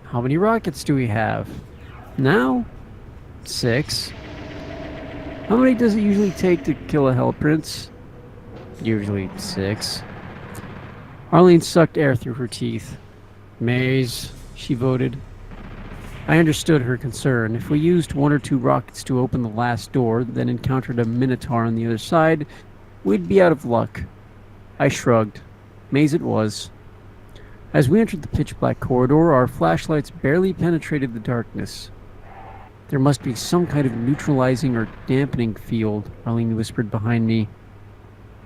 [SPEAKER 1] How many rockets do we have? Now? 6. How many does it usually take to kill a Hell Prince? Usually 6. Arlene sucked air through her teeth. Maze, she voted. I understood her concern. If we used 1 or 2 rockets to open the last door, then encountered a Minotaur on the other side, we'd be out of luck. I shrugged. Maze it was. As we entered the pitch-black corridor, our flashlights barely penetrated the darkness. There must be some kind of neutralizing or dampening field, Arlene whispered behind me.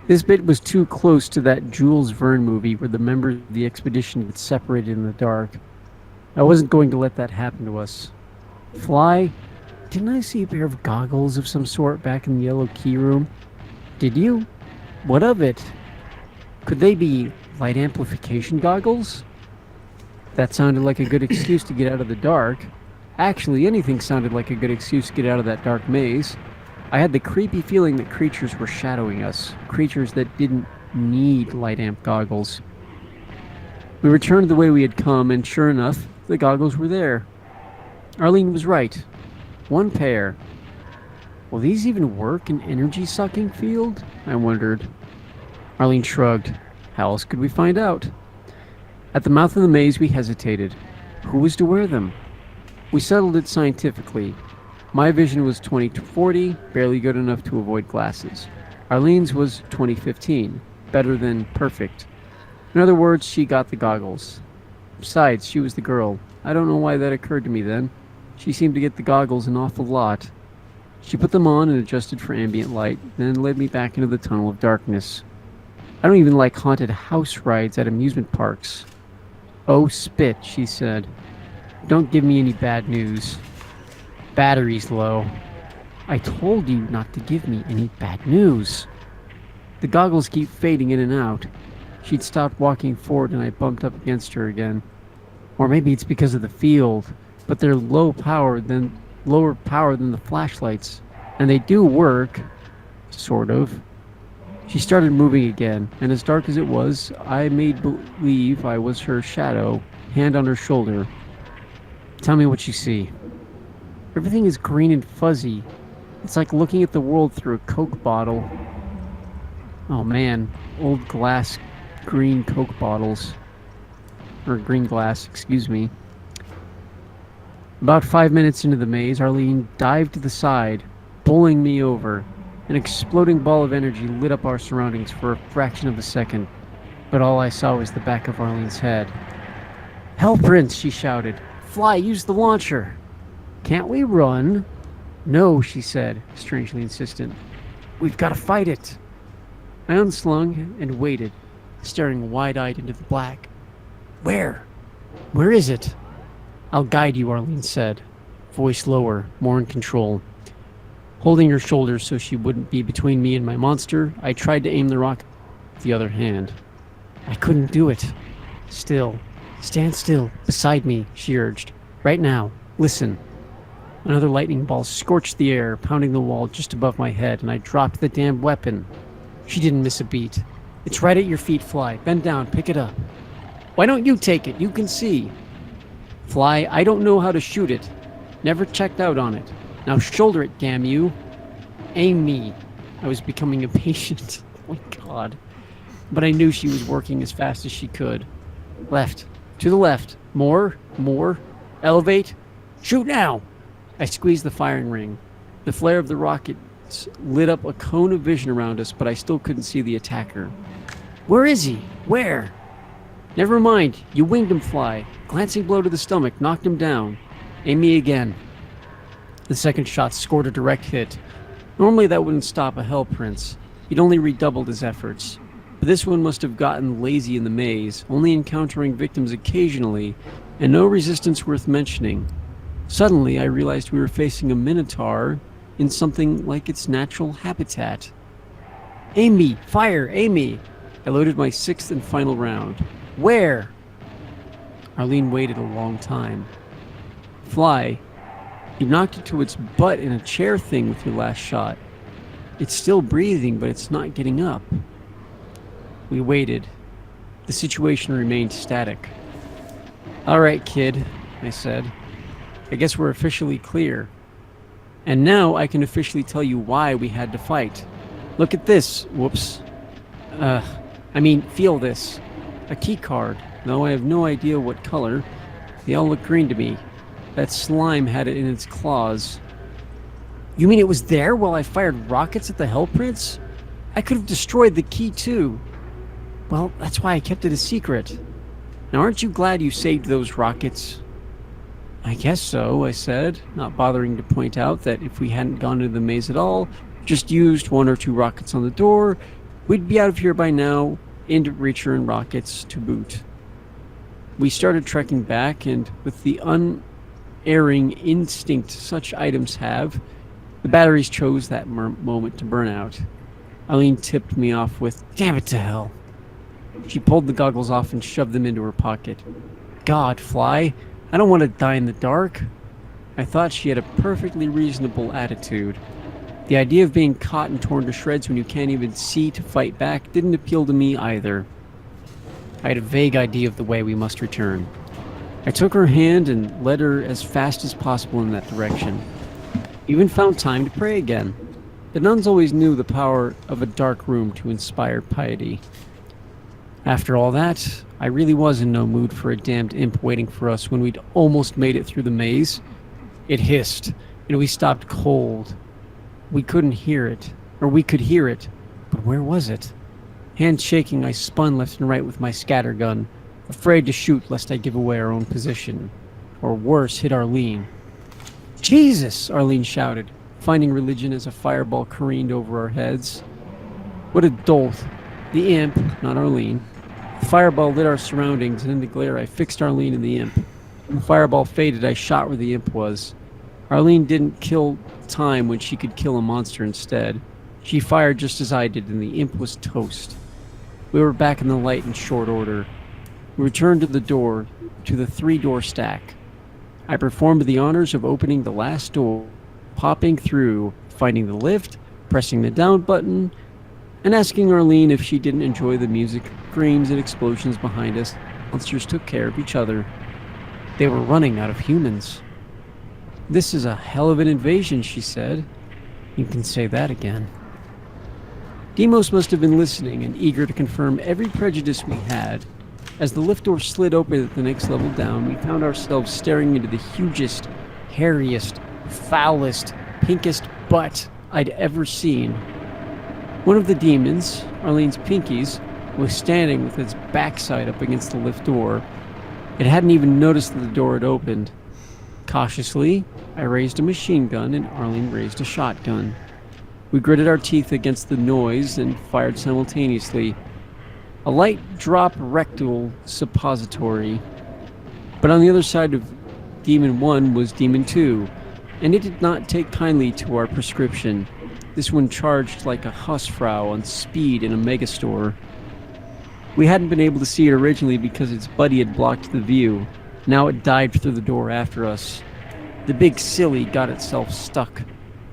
[SPEAKER 1] This bit was too close to that Jules Verne movie where the members of the expedition get separated in the dark. I wasn't going to let that happen to us. Fly, didn't I see a pair of goggles of some sort back in the yellow key room? Did you? What of it? Could they be light amplification goggles? That sounded like a good excuse to get out of the dark. Actually, anything sounded like a good excuse to get out of that dark maze. I had the creepy feeling that creatures were shadowing us, creatures that didn't need light amp goggles. We returned the way we had come, and sure enough, the goggles were there. Arlene was right. 1 pair. Will these even work in energy-sucking field? I wondered. Arlene shrugged. How else could we find out? At the mouth of the maze, we hesitated. Who was to wear them? We settled it scientifically. My vision was 20/40, barely good enough to avoid glasses. Arlene's was 20/15, better than perfect. In other words, she got the goggles. Besides, she was the girl. I don't know why that occurred to me then. She seemed to get the goggles an awful lot. She put them on and adjusted for ambient light, then led me back into the tunnel of darkness. I don't even like haunted house rides at amusement parks. Oh, spit, she said. Don't give me any bad news. Battery's low. I told you not to give me any bad news. The goggles keep fading in and out. She'd stopped walking forward and I bumped up against her again. Or maybe it's because of the field, but they're lower power than the flashlights. And they do work. Sort of. She started moving again, and as dark as it was, I made believe I was her shadow, hand on her shoulder. Tell me what you see. Everything is green and fuzzy. It's like looking at the world through a Coke bottle. Oh man, old glass green Coke bottles. Or green glass, excuse me. About 5 minutes into the maze, Arlene dived to the side, bowling me over. An exploding ball of energy lit up our surroundings for a fraction of a second, but all I saw was the back of Arlene's head. Hell Prince, she shouted. Fly, use the launcher. Can't we run? No, she said, strangely insistent. We've got to fight it. I unslung and waited, staring wide-eyed into the black. Where? Where is it? I'll guide you, Arlene said, voice lower, more in control. Holding her shoulders so she wouldn't be between me and my monster, I tried to aim the rocket with the other hand. I couldn't do it. Still. Stand still, beside me, she urged. Right now. Listen. Another lightning ball scorched the air, pounding the wall just above my head, and I dropped the damned weapon. She didn't miss a beat. It's right at your feet, Fly. Bend down, pick it up. Why don't you take it? You can see. Fly, I don't know how to shoot it. Never checked out on it. Now shoulder it, damn you. Aim me. I was becoming impatient. Oh my God. But I knew she was working as fast as she could. Left. To the left. More. Elevate. Shoot now. I squeezed the firing ring. The flare of the rockets lit up a cone of vision around us, but I still couldn't see the attacker. Where is he? Where? Never mind. You winged him, Fly. Glancing blow to the stomach knocked him down. Aim me again. The second shot scored a direct hit. Normally that wouldn't stop a Hell Prince. He'd only redoubled his efforts. But this one must have gotten lazy in the maze, only encountering victims occasionally, and no resistance worth mentioning. Suddenly, I realized we were facing a Minotaur in something like its natural habitat. Aim me! Fire! Aim me! I loaded my sixth and final round. Where? Arlene waited a long time. Fly, you knocked it to its butt in a chair thing with your last shot. It's still breathing, but it's not getting up. We waited. The situation remained static. All right, kid, I said. I guess we're officially clear. And now I can officially tell you why we had to fight. Look at this. Whoops. Feel this. A key card. Though I have no idea what color. They all look green to me. That slime had it in its claws. You mean it was there while I fired rockets at the Hell Prince? I could have destroyed the key too. Well, that's why I kept it a secret. Now aren't you glad you saved those rockets? I guess so, I said, not bothering to point out that if we hadn't gone into the maze at all, just used 1 or 2 rockets on the door, we'd be out of here by now, and Reacher and rockets to boot. We started trekking back, and with the unerring instinct such items have, the batteries chose that moment to burn out. Eileen tipped me off with, "Damn it to hell." She pulled the goggles off and shoved them into her pocket. God, Fly, I don't want to die in the dark. I thought she had a perfectly reasonable attitude. The idea of being caught and torn to shreds when you can't even see to fight back didn't appeal to me either. I had a vague idea of the way we must return. I took her hand and led her as fast as possible in that direction. Even found time to pray again. The nuns always knew the power of a dark room to inspire piety. After all that, I really was in no mood for a damned imp waiting for us when we'd almost made it through the maze. It hissed, and we stopped cold. We couldn't hear it, or we could hear it, but where was it? Hands shaking, I spun left and right with my scatter gun, afraid to shoot lest I give away our own position, or worse, hit Arlene. Jesus! Arlene shouted, finding religion as a fireball careened over our heads. What a dolt. The imp, not Arlene. The fireball lit our surroundings, and in the glare I fixed Arlene and the imp. When the fireball faded, I shot where the imp was. Arlene didn't kill time when she could kill a monster instead. She fired just as I did, and the imp was toast. We were back in the light in short order. We returned to the 3-door stack. I performed the honors of opening the last door, popping through, finding the lift, pressing the down button, and asking Arlene if she didn't enjoy the music, screams, and explosions behind us. Monsters took care of each other. They were running out of humans. This is a hell of an invasion, she said. You can say that again. Demos must have been listening and eager to confirm every prejudice we had. As the lift door slid open at the next level down, we found ourselves staring into the hugest, hairiest, foulest, pinkest butt I'd ever seen. One of the demons, Arlene's pinkies, was standing with its backside up against the lift door. It hadn't even noticed that the door had opened. Cautiously, I raised a machine gun and Arlene raised a shotgun. We gritted our teeth against the noise and fired simultaneously. A light drop rectal suppository. But on the other side of Demon 1 was Demon 2, and it did not take kindly to our prescription. This one charged like a Hausfrau on speed in a megastore. We hadn't been able to see it originally because its buddy had blocked the view. Now it dived through the door after us. The big silly got itself stuck.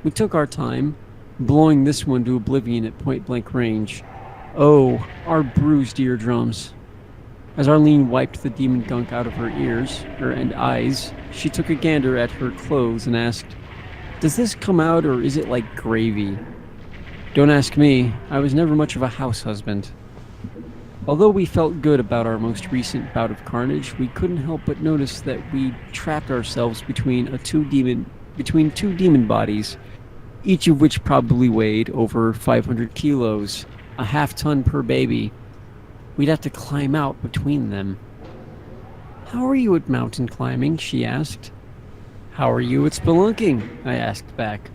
[SPEAKER 1] We took our time, blowing this one to oblivion at point-blank range. Oh, our bruised eardrums. As Arlene wiped the demon gunk out of her ears and eyes, she took a gander at her clothes and asked, "Does this come out or is it like gravy?" Don't ask me. I was never much of a house husband. Although we felt good about our most recent bout of carnage, we couldn't help but notice that we trapped ourselves between two demon bodies, each of which probably weighed over 500 kilos, a half-ton per baby. We'd have to climb out between them. "How are you at mountain climbing?" she asked. "How are you at spelunking?" I asked back.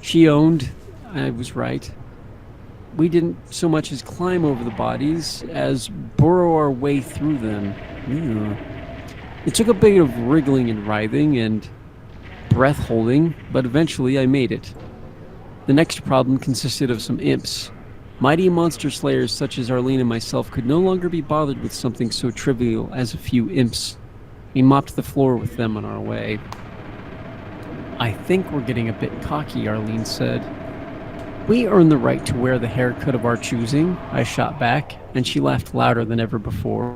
[SPEAKER 1] She owned I was right. We didn't so much as climb over the bodies as burrow our way through them. Ew. It took a bit of wriggling and writhing and breath holding, but eventually I made it. The next problem consisted of some imps. Mighty monster slayers such as Arlene and myself could no longer be bothered with something so trivial as a few imps. We mopped the floor with them on our way. "I think we're getting a bit cocky," Arlene said. "We earn the right to wear the haircut of our choosing," I shot back, and she laughed louder than ever before.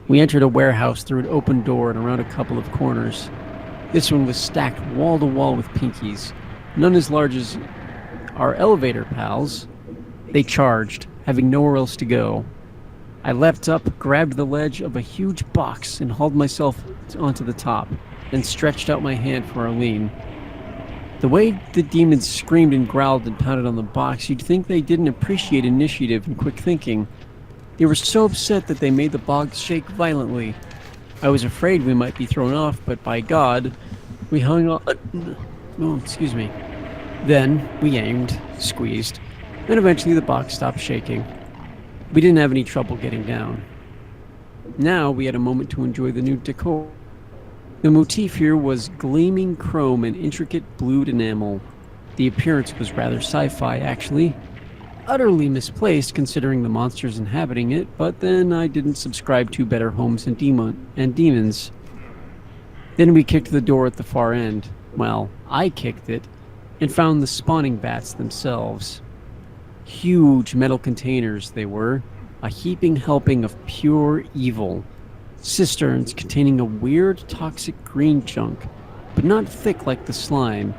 [SPEAKER 1] We entered a warehouse through an open door and around a couple of corners. This one was stacked wall to wall with pinkies, none as large as our elevator pals. They charged, having nowhere else to go. I leapt up, grabbed the ledge of a huge box, and hauled myself onto the top, then stretched out my hand for Arlene. The way the demons screamed and growled and pounded on the box, you'd think they didn't appreciate initiative and quick thinking. They were so upset that they made the box shake violently. I was afraid we might be thrown off, but by God, we hung on. Oh, excuse me. Then we aimed, squeezed, and eventually the box stopped shaking. We didn't have any trouble getting down. Now we had a moment to enjoy the new decor. The motif here was gleaming chrome and intricate blued enamel. The appearance was rather sci-fi, actually. Utterly misplaced considering the monsters inhabiting it, but then I didn't subscribe to better homes and demons. Then we kicked the door at the far end. Well, I kicked it, and found the spawning bats themselves. Huge metal containers they were, a heaping helping of pure evil. Cisterns containing a weird toxic green junk, but not thick like the slime.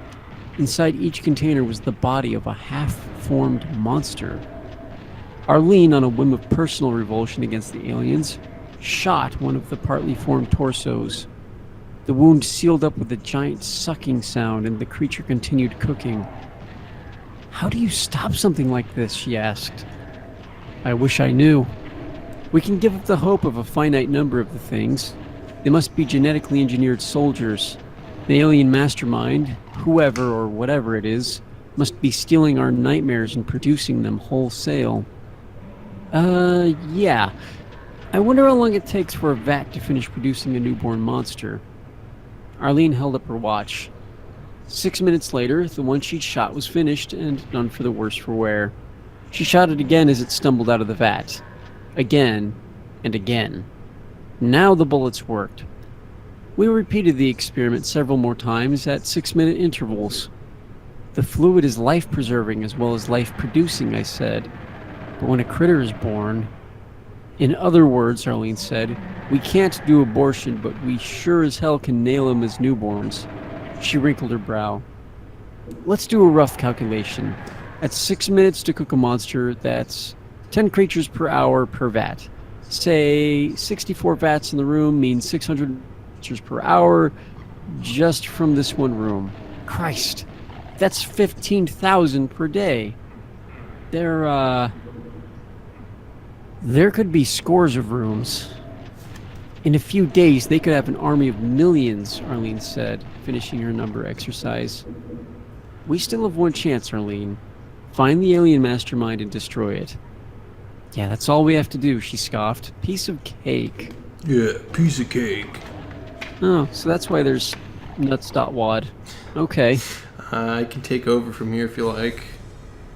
[SPEAKER 1] Inside each container was the body of a half-formed monster. Arlene, on a whim of personal revulsion against the aliens, shot one of the partly formed torsos. The wound sealed up with a giant sucking sound, and the creature continued cooking. "How do you stop something like this?" she asked. I wish I knew. We can give up the hope of a finite number of the things. They must be genetically engineered soldiers. The alien mastermind, whoever or whatever it is, must be stealing our nightmares and producing them wholesale. Yeah. I wonder how long it takes for a vat to finish producing a newborn monster. Arlene held up her watch. 6 minutes later, the one she'd shot was finished, and none for the worse for wear. She shot it again as it stumbled out of the vat. Again, and again. Now the bullets worked. We repeated the experiment several more times at 6-minute intervals. "The fluid is life-preserving as well as life-producing," I said. "But when a critter is born..." "In other words," Arlene said, "we can't do abortion, but we sure as hell can nail them as newborns." She wrinkled her brow. "Let's do a rough calculation. At 6 minutes to cook a monster, that's 10 creatures per hour per vat. Say 64 vats in the room means 600 creatures per hour just from this one room. Christ, that's 15,000 per day. There could be scores of rooms. In a few days, they could have an army of millions," Arlene said, finishing her number exercise. "We still have one chance, Arlene. Find the alien mastermind and destroy it." "Yeah, that's all we have to do," she scoffed. "Piece of cake."
[SPEAKER 2] Yeah, piece of cake.
[SPEAKER 1] Oh, so that's why there's nuts.wad. Okay.
[SPEAKER 2] I can take over from here if you like.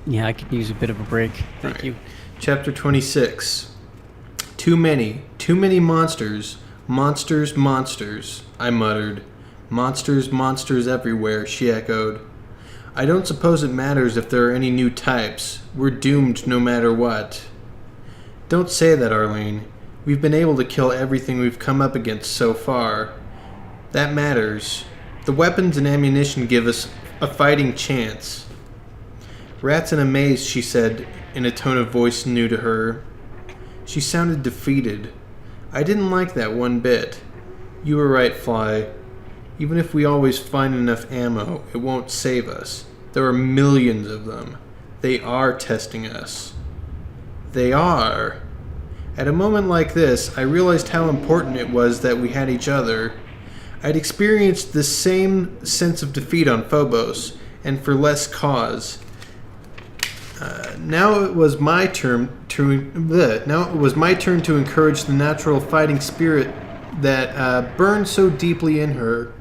[SPEAKER 1] Yeah, I could use a bit of a break. Thank you.
[SPEAKER 2] Chapter 26. Too many monsters. Monsters, monsters, I muttered. Monsters, monsters everywhere, she echoed. I don't suppose it matters if there are any new types. We're doomed no matter what. Don't say that, Arlene. We've been able to kill everything we've come up against so far. That matters. The weapons and ammunition give us a fighting chance. Rats in a maze, she said, in a tone of voice new to her. She sounded defeated. I didn't like that one bit. You were right, Fly. Even if we always find enough ammo, it won't save us. There are millions of them. They are testing us. They are. At a moment like this, I realized how important it was that we had each other. I'd experienced this same sense of defeat on Phobos, and for less cause. Now it was my turn to encourage the natural fighting spirit that burned so deeply in her.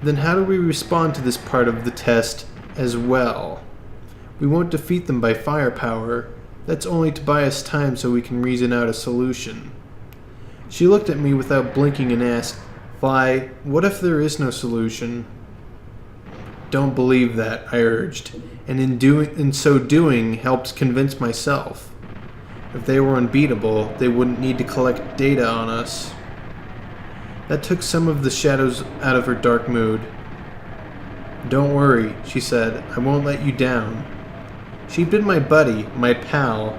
[SPEAKER 2] Then how do we respond to this part of the test as well? We won't defeat them by firepower. That's only to buy us time so we can reason out a solution. She looked at me without blinking and asked, Fly, what if there is no solution? Don't believe that, I urged, and in so doing helped convince myself. If they were unbeatable, they wouldn't need to collect data on us. That took some of the shadows out of her dark mood. Don't worry, she said. I won't let you down. She'd been my buddy, my pal.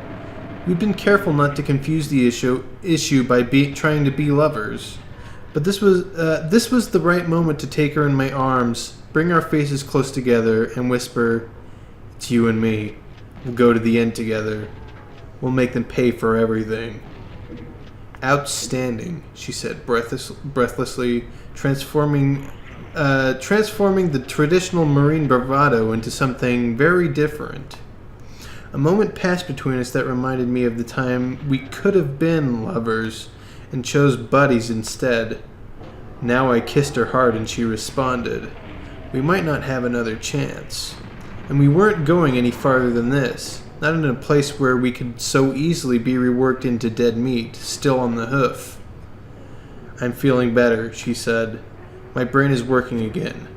[SPEAKER 2] We'd been careful not to confuse the issue by trying to be lovers. But this was the right moment to take her in my arms, bring our faces close together, and whisper, It's you and me. We'll go to the end together. We'll make them pay for everything. Outstanding, she said breathlessly, transforming the traditional Marine bravado into something very different. A moment passed between us that reminded me of the time we could have been lovers and chose buddies instead. Now I kissed her hard and she responded. We might not have another chance. And we weren't going any farther than this. Not in a place where we could so easily be reworked into dead meat, still on the hoof. I'm feeling better, she said. My brain is working again.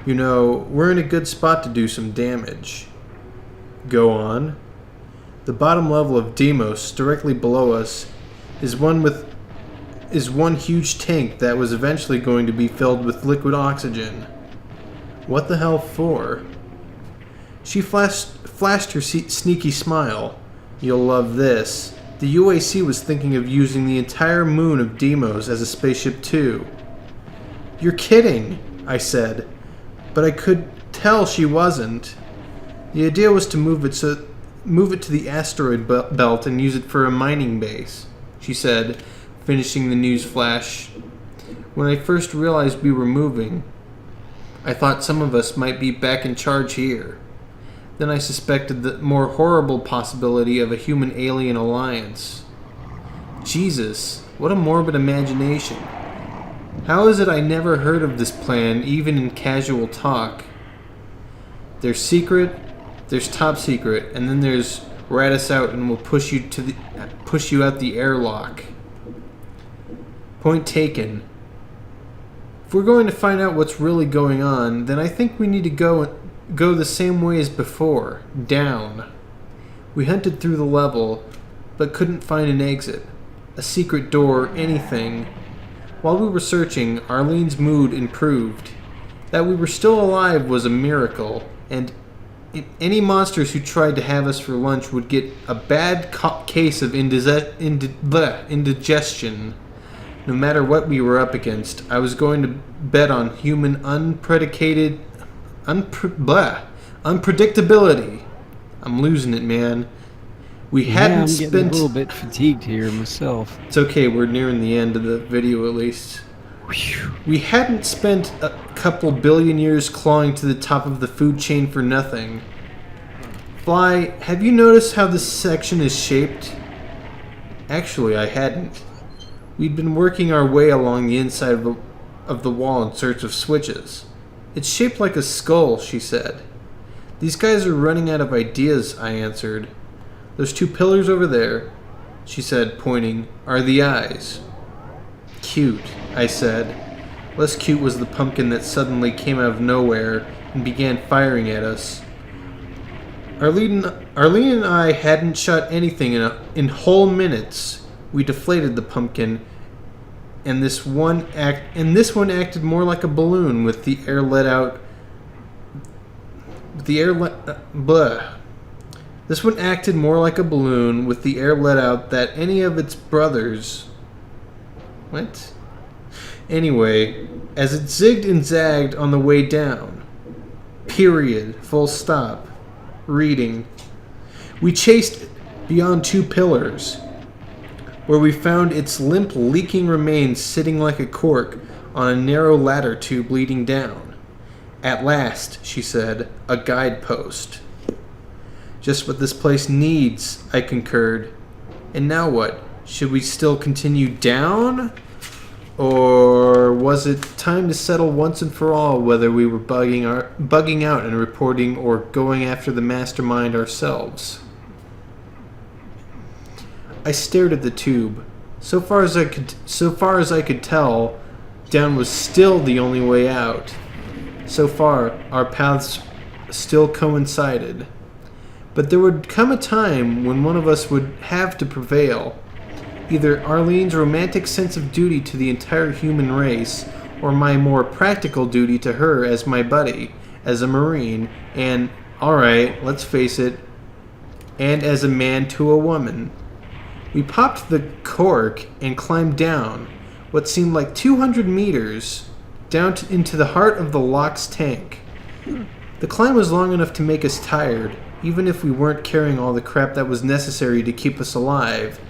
[SPEAKER 2] You know, we're in a good spot to do some damage. Go on. The bottom level of Deimos, directly below us, is one huge tank that was eventually going to be filled with liquid oxygen. What the hell for? She flashed her sneaky smile. You'll love this. The UAC was thinking of using the entire moon of Deimos as a spaceship too. You're kidding, I said, but I could tell she wasn't. The idea was to move it to the asteroid belt and use it for a mining base, she said, finishing the news flash. When I first realized we were moving, I thought some of us might be back in charge here. Then I suspected the more horrible possibility of a human-alien alliance. Jesus, what a morbid imagination. How is it I never heard of this plan, even in casual talk? There's secret, there's top secret, and then there's rat us out and we'll push you out the airlock. Point taken. If we're going to find out what's really going on, then I think we need to go the same way as before, down. We hunted through the level, but couldn't find an exit, a secret door, anything. While we were searching, Arlene's mood improved. That we were still alive was a miracle, and any monsters who tried to have us for lunch would get a bad case of indigestion. No matter what we were up against, I was going to bet on human unpredictability. I'm losing it, man. I'm getting
[SPEAKER 1] a little bit fatigued here myself.
[SPEAKER 2] It's okay, we're nearing the end of the video at least.
[SPEAKER 1] Whew.
[SPEAKER 2] We hadn't spent a couple billion years clawing to the top of the food chain for nothing. Fly, have you noticed how this section is shaped? Actually, I hadn't. We'd been working our way along the inside of the wall in search of switches. It's shaped like a skull, she said. These guys are running out of ideas, I answered. Those two pillars over there, she said, pointing, are the eyes. Cute, I said. Less cute was the pumpkin that suddenly came out of nowhere and began firing at us. Arlene and I hadn't shot anything in whole minutes. We deflated the pumpkin, and this one acted more like a balloon with the air let out. This one acted more like a balloon with the air let out than any of its brothers. What? Anyway, as it zigged and zagged on the way down. Period. Full stop. Reading. We chased it beyond 2 pillars, where we found its limp, leaking remains sitting like a cork on a narrow ladder tube leading down. At last, she said, a guidepost. Just what this place needs, I concurred. And now what? Should we still continue down? Or was it time to settle once and for all whether we were bugging out and reporting or going after the mastermind ourselves? I stared at the tube. So far as I could tell, down was still the only way out. So far, our paths still coincided. But there would come a time when one of us would have to prevail. Either Arlene's romantic sense of duty to the entire human race, or my more practical duty to her as my buddy, as a Marine, and, alright, let's face it, and as a man to a woman. We popped the cork and climbed down, what seemed like 200 meters, down into the heart of the lock's tank. The climb was long enough to make us tired, even if we weren't carrying all the crap that was necessary to keep us alive.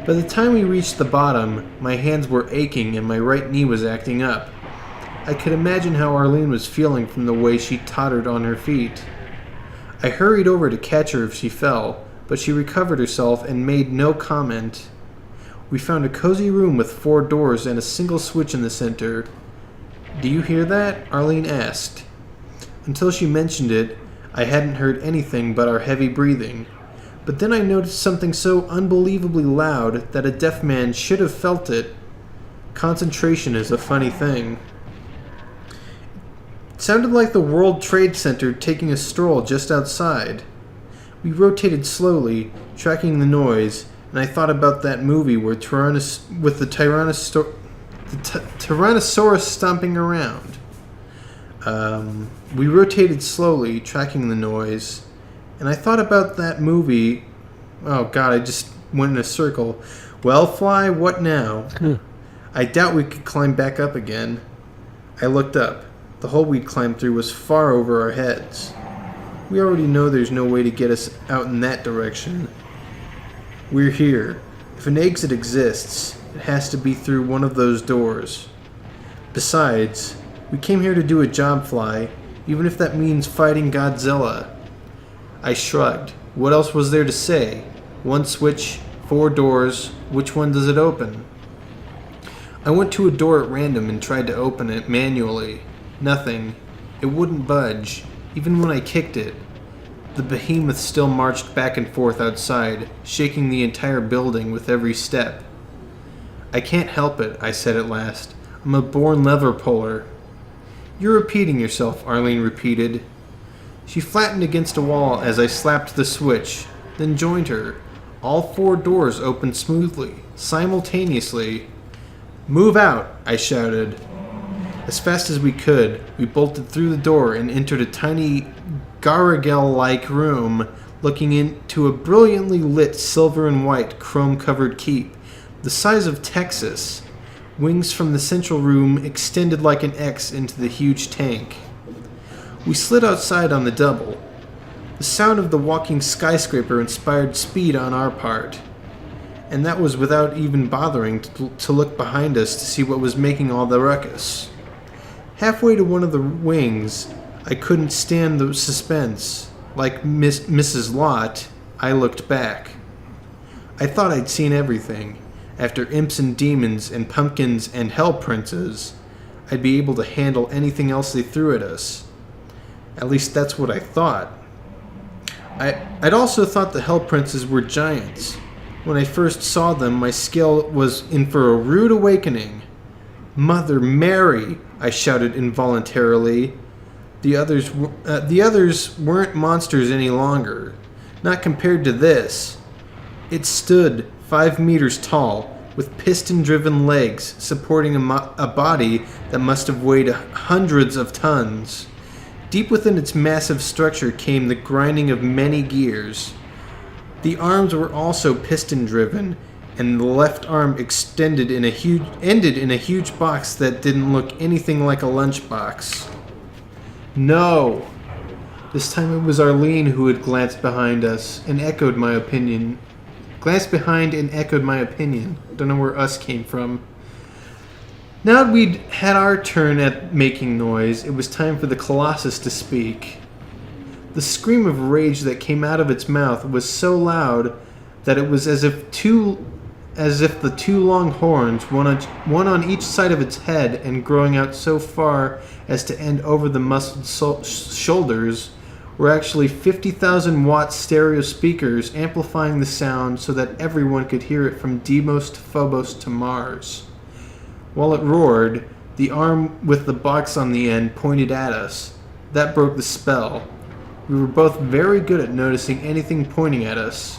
[SPEAKER 2] By the time we reached the bottom, my hands were aching and my right knee was acting up. I could imagine how Arlene was feeling from the way she tottered on her feet. I hurried over to catch her if she fell, but she recovered herself and made no comment. We found a cozy room with 4 doors and a single switch in the center. "Do you hear that?" Arlene asked. Until she mentioned it, I hadn't heard anything but our heavy breathing. But then I noticed something so unbelievably loud that a deaf man should have felt it. Concentration is a funny thing. It sounded like the World Trade Center taking a stroll just outside. We rotated slowly, tracking the noise, and I thought about that movie where the Tyrannosaurus stomping around. We rotated slowly, tracking the noise, and I thought about that movie. Oh god, I just went in a circle. Well, Fly, what now? I doubt we could climb back up again. I looked up. The hole we'd climbed through was far over our heads. We already know there's no way to get us out in that direction. We're here. If an exit exists, it has to be through one of those doors. Besides, we came here to do a job, Fly, even if that means fighting Godzilla. I shrugged. What else was there to say? 1 switch, 4 doors, which one does it open? I went to a door at random and tried to open it manually. Nothing. It wouldn't budge, even when I kicked it. The behemoth still marched back and forth outside, shaking the entire building with every step. I can't help it, I said at last. I'm a born lever puller. You're repeating yourself, Arlene repeated. She flattened against a wall as I slapped the switch, then joined her. All 4 doors opened smoothly, simultaneously. Move out, I shouted. As fast as we could, we bolted through the door and entered a tiny Garagel-like room looking into a brilliantly lit silver and white chrome-covered keep, the size of Texas. Wings from the central room extended like an X into the huge tank. We slid outside on the double. The sound of the walking skyscraper inspired speed on our part, and that was without even bothering to look behind us to see what was making all the ruckus. Halfway to one of the wings, I couldn't stand the suspense. Like Mrs. Lot, I looked back. I thought I'd seen everything. After imps and demons and pumpkins and hell princes, I'd be able to handle anything else they threw at us. At least that's what I thought. I'd also thought the hell princes were giants. When I first saw them, my skill was in for a rude awakening. Mother Mary, I shouted involuntarily. The others weren't monsters any longer. Not compared to this. It stood 5 meters tall, with piston-driven legs supporting a body that must have weighed hundreds of tons. Deep within its massive structure came the grinding of many gears. The arms were also piston-driven, and the left arm ended in a huge box that didn't look anything like a lunchbox. No! This time it was Arlene who had glanced behind us and echoed my opinion. Glanced behind and echoed my opinion. Don't know where us came from. Now that we'd had our turn at making noise, it was time for the Colossus to speak. The scream of rage that came out of its mouth was so loud that it was as if the two long horns, one on each side of its head and growing out so far as to end over the muscled shoulders, were actually 50,000 watt stereo speakers amplifying the sound so that everyone could hear it from Deimos to Phobos to Mars. While it roared, the arm with the box on the end pointed at us. That broke the spell. We were both very good at noticing anything pointing at us.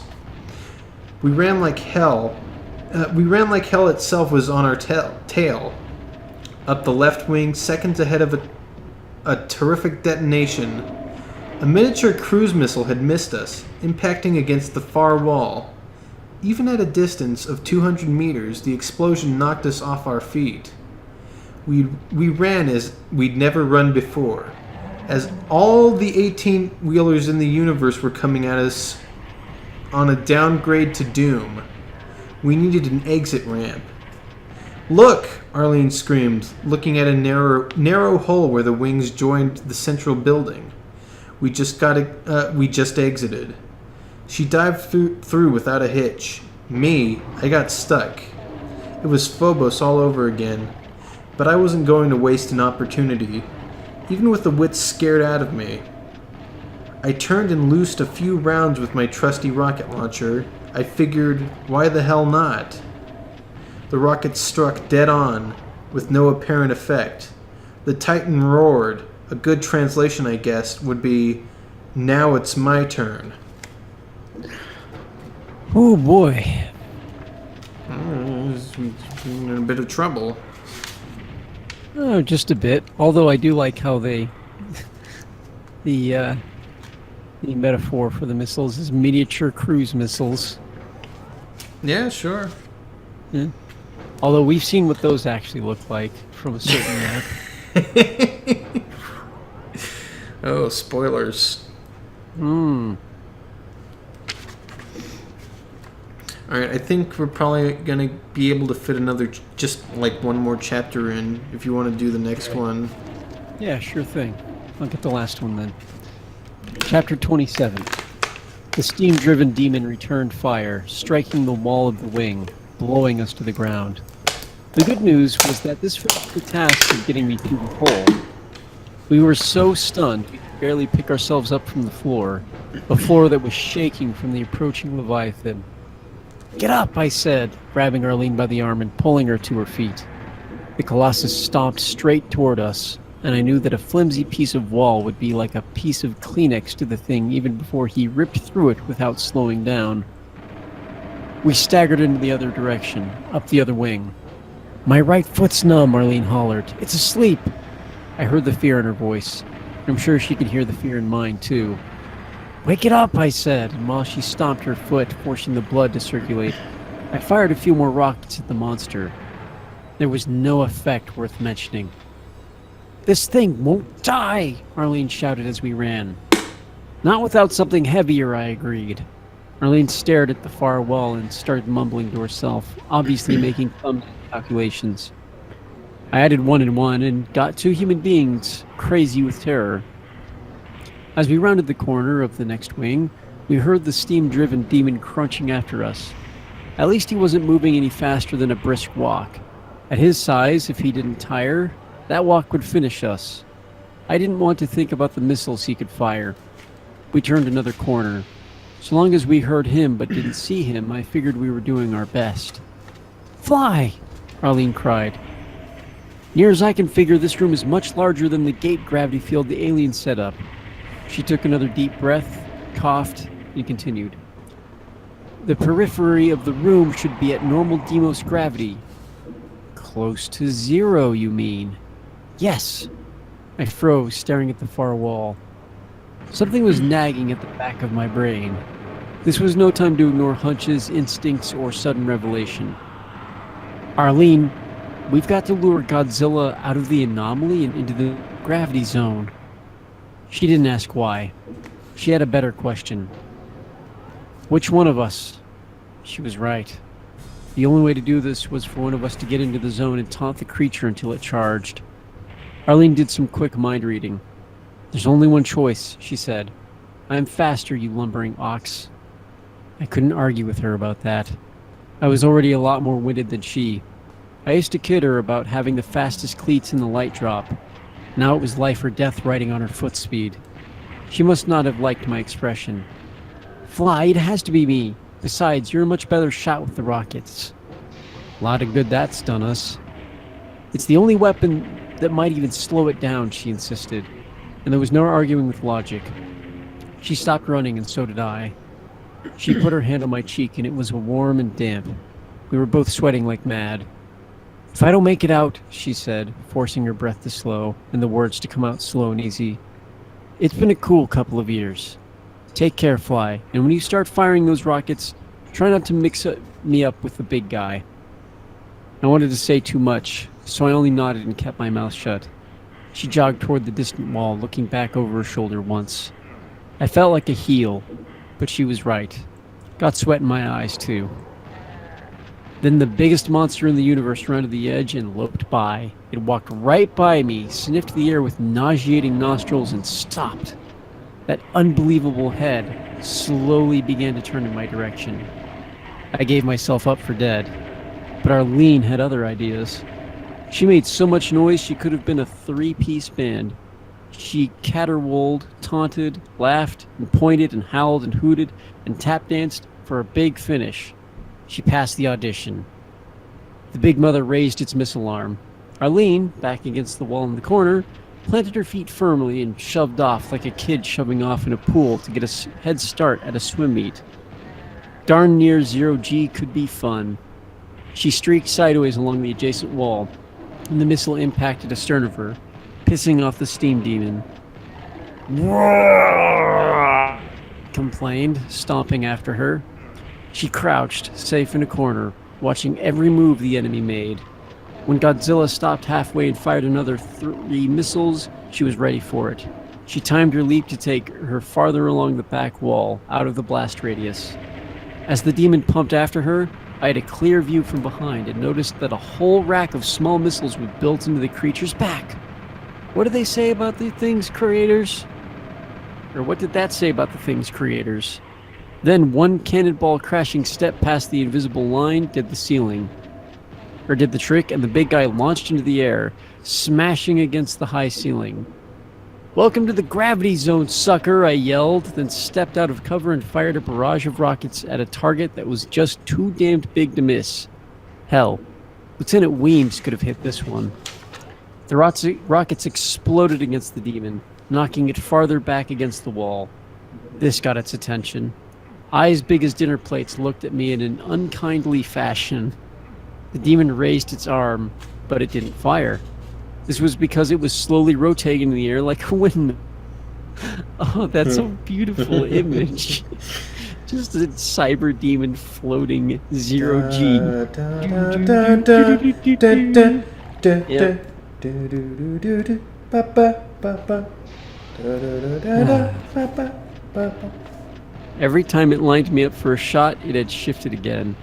[SPEAKER 2] We ran like hell. Hell itself was on our tail. Up the left wing, seconds ahead of a terrific detonation. A miniature cruise missile had missed us, impacting against the far wall. Even at a distance of 200 meters, the explosion knocked us off our feet. We ran as we'd never run before, as all the 18-wheelers in the universe were coming at us on a downgrade to doom. We needed an exit ramp. "Look!" Arlene screamed, looking at a narrow hole where the wings joined the central building. We just exited. She dived through without a hitch. Me, I got stuck. It was Phobos all over again, but I wasn't going to waste an opportunity, even with the wits scared out of me. I turned and loosed a few rounds with my trusty rocket launcher. I figured, why the hell not? The rocket struck dead on, with no apparent effect. The Titan roared. A good translation, I guess, would be, "Now it's my turn."
[SPEAKER 1] Oh boy.
[SPEAKER 2] In a bit of trouble.
[SPEAKER 1] Oh, just a bit. Although I do like how the metaphor for the missiles is miniature cruise missiles.
[SPEAKER 2] Yeah, sure.
[SPEAKER 1] Yeah. Although we've seen what those actually look like from a certain map.
[SPEAKER 2] Oh, spoilers.
[SPEAKER 1] Hmm.
[SPEAKER 2] Alright, I think we're probably going to be able to fit just like one more chapter in, if you want to do the next one.
[SPEAKER 1] Yeah, sure thing. I'll get the last one then. Chapter 27. The steam-driven demon returned fire, striking the wall of the wing, blowing us to the ground. The good news was that this finished the task of getting me through the hole. We were so stunned we could barely pick ourselves up from the floor, a floor that was shaking from the approaching Leviathan. "Get up," I said, grabbing Arlene by the arm and pulling her to her feet. The Colossus stomped straight toward us, and I knew that a flimsy piece of wall would be like a piece of Kleenex to the thing even before he ripped through it without slowing down. We staggered into the other direction, up the other wing. "My right foot's numb," Arlene hollered. "It's asleep." I heard the fear in her voice. I'm sure she could hear the fear in mine, too. "Wake it up," I said, and while she stomped her foot, forcing the blood to circulate, I fired a few more rockets at the monster. There was no effect worth mentioning. "This thing won't die," Arlene shouted as we ran. "Not without something heavier," I agreed. Arlene stared at the far wall and started mumbling to herself, obviously making clumsy calculations. I added 1 and 1 and got 2 human beings crazy with terror. As we rounded the corner of the next wing, we heard the steam-driven demon crunching after us. At least he wasn't moving any faster than a brisk walk. At his size, if he didn't tire, that walk would finish us. I didn't want to think about the missiles he could fire. We turned another corner. So long as we heard him but didn't see him, I figured we were doing our best. "Fly!" Arlene cried. Near as I can figure, this room is much larger than the gate gravity field the aliens set up. She took another deep breath, coughed, and continued. The periphery of the room should be at normal Deimos gravity. Close to zero, you mean? Yes. I froze, staring at the far wall. Something was nagging at the back of my brain. This was no time to ignore hunches, instincts, or sudden revelation. Arlene, we've got to lure Godzilla out of the anomaly and into the gravity zone. She didn't ask why. She had a better question. Which one of us? She was right. The only way to do this was for one of us to get into the zone and taunt the creature until it charged. Arlene did some quick mind reading. There's only one choice, she said. I am faster, you lumbering ox. I couldn't argue with her about that. I was already a lot more winded than she. I used to kid her about having the fastest cleats in the light drop. Now it was life or death riding on her foot speed. She must not have liked my expression. Fly, it has to be me. Besides, you're a much better shot with the rockets. A lot of good that's done us. It's the only weapon that might even slow it down, she insisted. And there was no arguing with logic. She stopped running, and so did I. She put her hand on my cheek, and it was warm and damp. We were both sweating like mad. If I don't make it out, she said, forcing her breath to slow, and the words to come out slow and easy. It's been a cool couple of years. Take care, Fly, and when you start firing those rockets, try not to mix me up with the big guy. I wanted to say too much, so I only nodded and kept my mouth shut. She jogged toward the distant wall, looking back over her shoulder once. I felt like a heel, but she was right. Got sweat in my eyes, too. Then the biggest monster in the universe rounded the edge and loped by. It walked right by me, sniffed the air with nauseating nostrils, and stopped. That unbelievable head slowly began to turn in my direction. I gave myself up for dead, but Arlene had other ideas. She made so much noise she could have been a three-piece band. She caterwauled, taunted, laughed, and pointed, and howled, and hooted, and tap-danced for a big finish. She passed the audition. The big mother raised its missile arm. Arlene, back against the wall in the corner, planted her feet firmly and shoved off like a kid shoving off in a pool to get a head start at a swim meet. Darn near zero-G could be fun. She streaked sideways along the adjacent wall, and the missile impacted astern of her, pissing off the steam demon. Roar! Complained, stomping after her. She crouched, safe in a corner, watching every move the enemy made. When Godzilla stopped halfway and fired another 3 missiles, she was ready for it. She timed her leap to take her farther along the back wall, out of the blast radius. As the demon pumped after her, I had a clear view from behind and noticed that a whole rack of small missiles was built into the creature's back. What did they say about the thing's creators? Or what did that say about the thing's creators? Then one cannonball crashing step past the invisible line did the trick, and the big guy launched into the air, smashing against the high ceiling. Welcome to the gravity zone, sucker, I yelled, then stepped out of cover and fired a barrage of rockets at a target that was just too damned big to miss. Hell, Lieutenant Weems could have hit this one. The rockets exploded against the demon, knocking it farther back against the wall. This got its attention. Eyes big as dinner plates looked at me in an unkindly fashion. The demon raised its arm, but it didn't fire. This was because it was slowly rotating in the air like a windmill. Oh, that's a beautiful image. Just a cyber demon floating zero-G. Every time it lined me up for a shot, it had shifted again.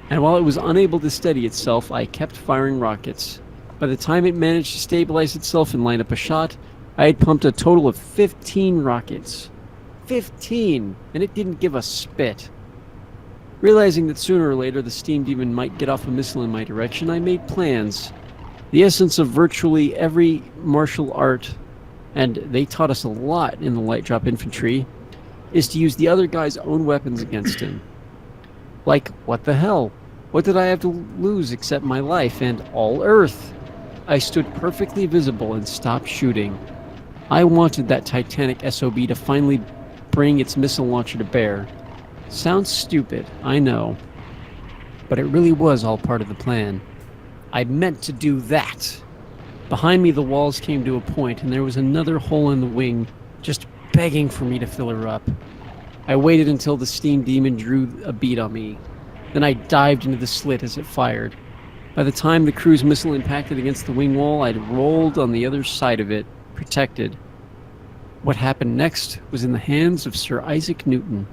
[SPEAKER 1] And while it was unable to steady itself, I kept firing rockets. By the time it managed to stabilize itself and line up a shot, I had pumped a total of 15 rockets. 15! And it didn't give a spit. Realizing that sooner or later the steam demon might get off a missile in my direction, I made plans. The essence of virtually every martial art, and they taught us a lot in the light drop infantry, is to use the other guy's own weapons against him. Like, what the hell? What did I have to lose except my life and all Earth? I stood perfectly visible and stopped shooting. I wanted that Titanic SOB to finally bring its missile launcher to bear. Sounds stupid, I know. But it really was all part of the plan. I meant to do that. Behind me, the walls came to a point, and there was another hole in the wing, just begging for me to fill her up. I waited until the steam demon drew a bead on me. Then I dived into the slit as it fired. By the time the cruise missile impacted against the wing wall, I'd rolled on the other side of it, protected. What happened next was in the hands of Sir Isaac Newton.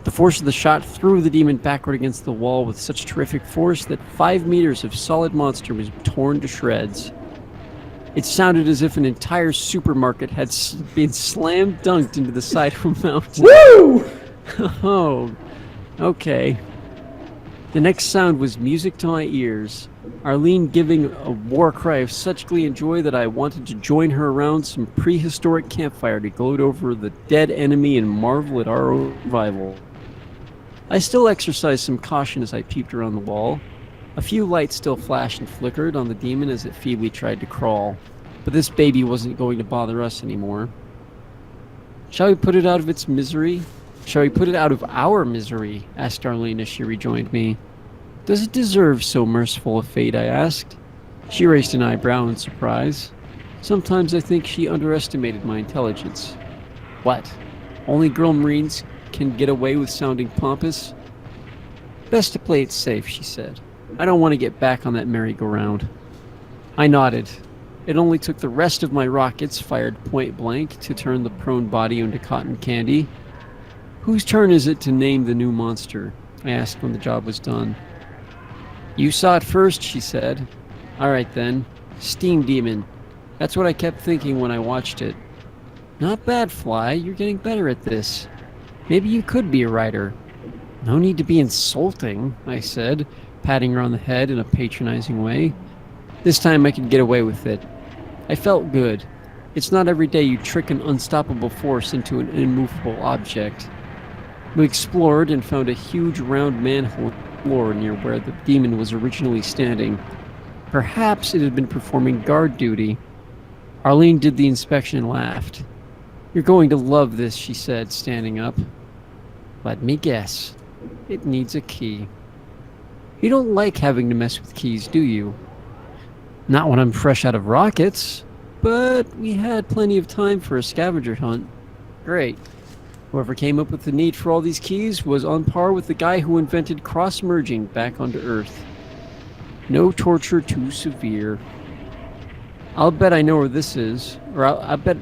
[SPEAKER 1] The force of the shot threw the demon backward against the wall with such terrific force that 5 meters of solid monster was torn to shreds. It sounded as if an entire supermarket had been slam dunked into the side of a mountain.
[SPEAKER 3] Woo!
[SPEAKER 1] Oh, okay. The next sound was music to my ears. Arlene giving a war cry of such glee and joy that I wanted to join her around some prehistoric campfire to gloat over the dead enemy and marvel at our revival. I still exercised some caution as I peeped around the wall. A few lights still flashed and flickered on the demon as it feebly tried to crawl, but this baby wasn't going to bother us anymore. Shall we put it out of its misery? Shall we put it out of our misery? Asked Arlene as she rejoined me. Does it deserve so merciful a fate? I asked. She raised an eyebrow in surprise. Sometimes I think she underestimated my intelligence. What? Only girl Marines can get away with sounding pompous? Best to play it safe, she said. I don't want to get back on that merry-go-round. I nodded. It only took the rest of my rockets, fired point blank, to turn the prone body into cotton candy. Whose turn is it to name the new monster? I asked when the job was done. You saw it first, she said. All right then. Steam Demon. That's what I kept thinking when I watched it. Not bad, Fly. You're getting better at this. Maybe you could be a writer. No need to be insulting, I said, patting her on the head in a patronizing way. This time I could get away with it. I felt good. It's not every day you trick an unstoppable force into an immovable object. We explored and found a huge round manhole floor near where the demon was originally standing. Perhaps it had been performing guard duty. Arlene did the inspection and laughed. You're going to love this, she said, standing up. Let me guess. It needs a key. You don't like having to mess with keys, do you? Not when I'm fresh out of rockets, but we had plenty of time for a scavenger hunt. Great. Whoever came up with the need for all these keys was on par with the guy who invented cross-merging back onto Earth. No torture too severe. I'll bet I know where this is, or I'll bet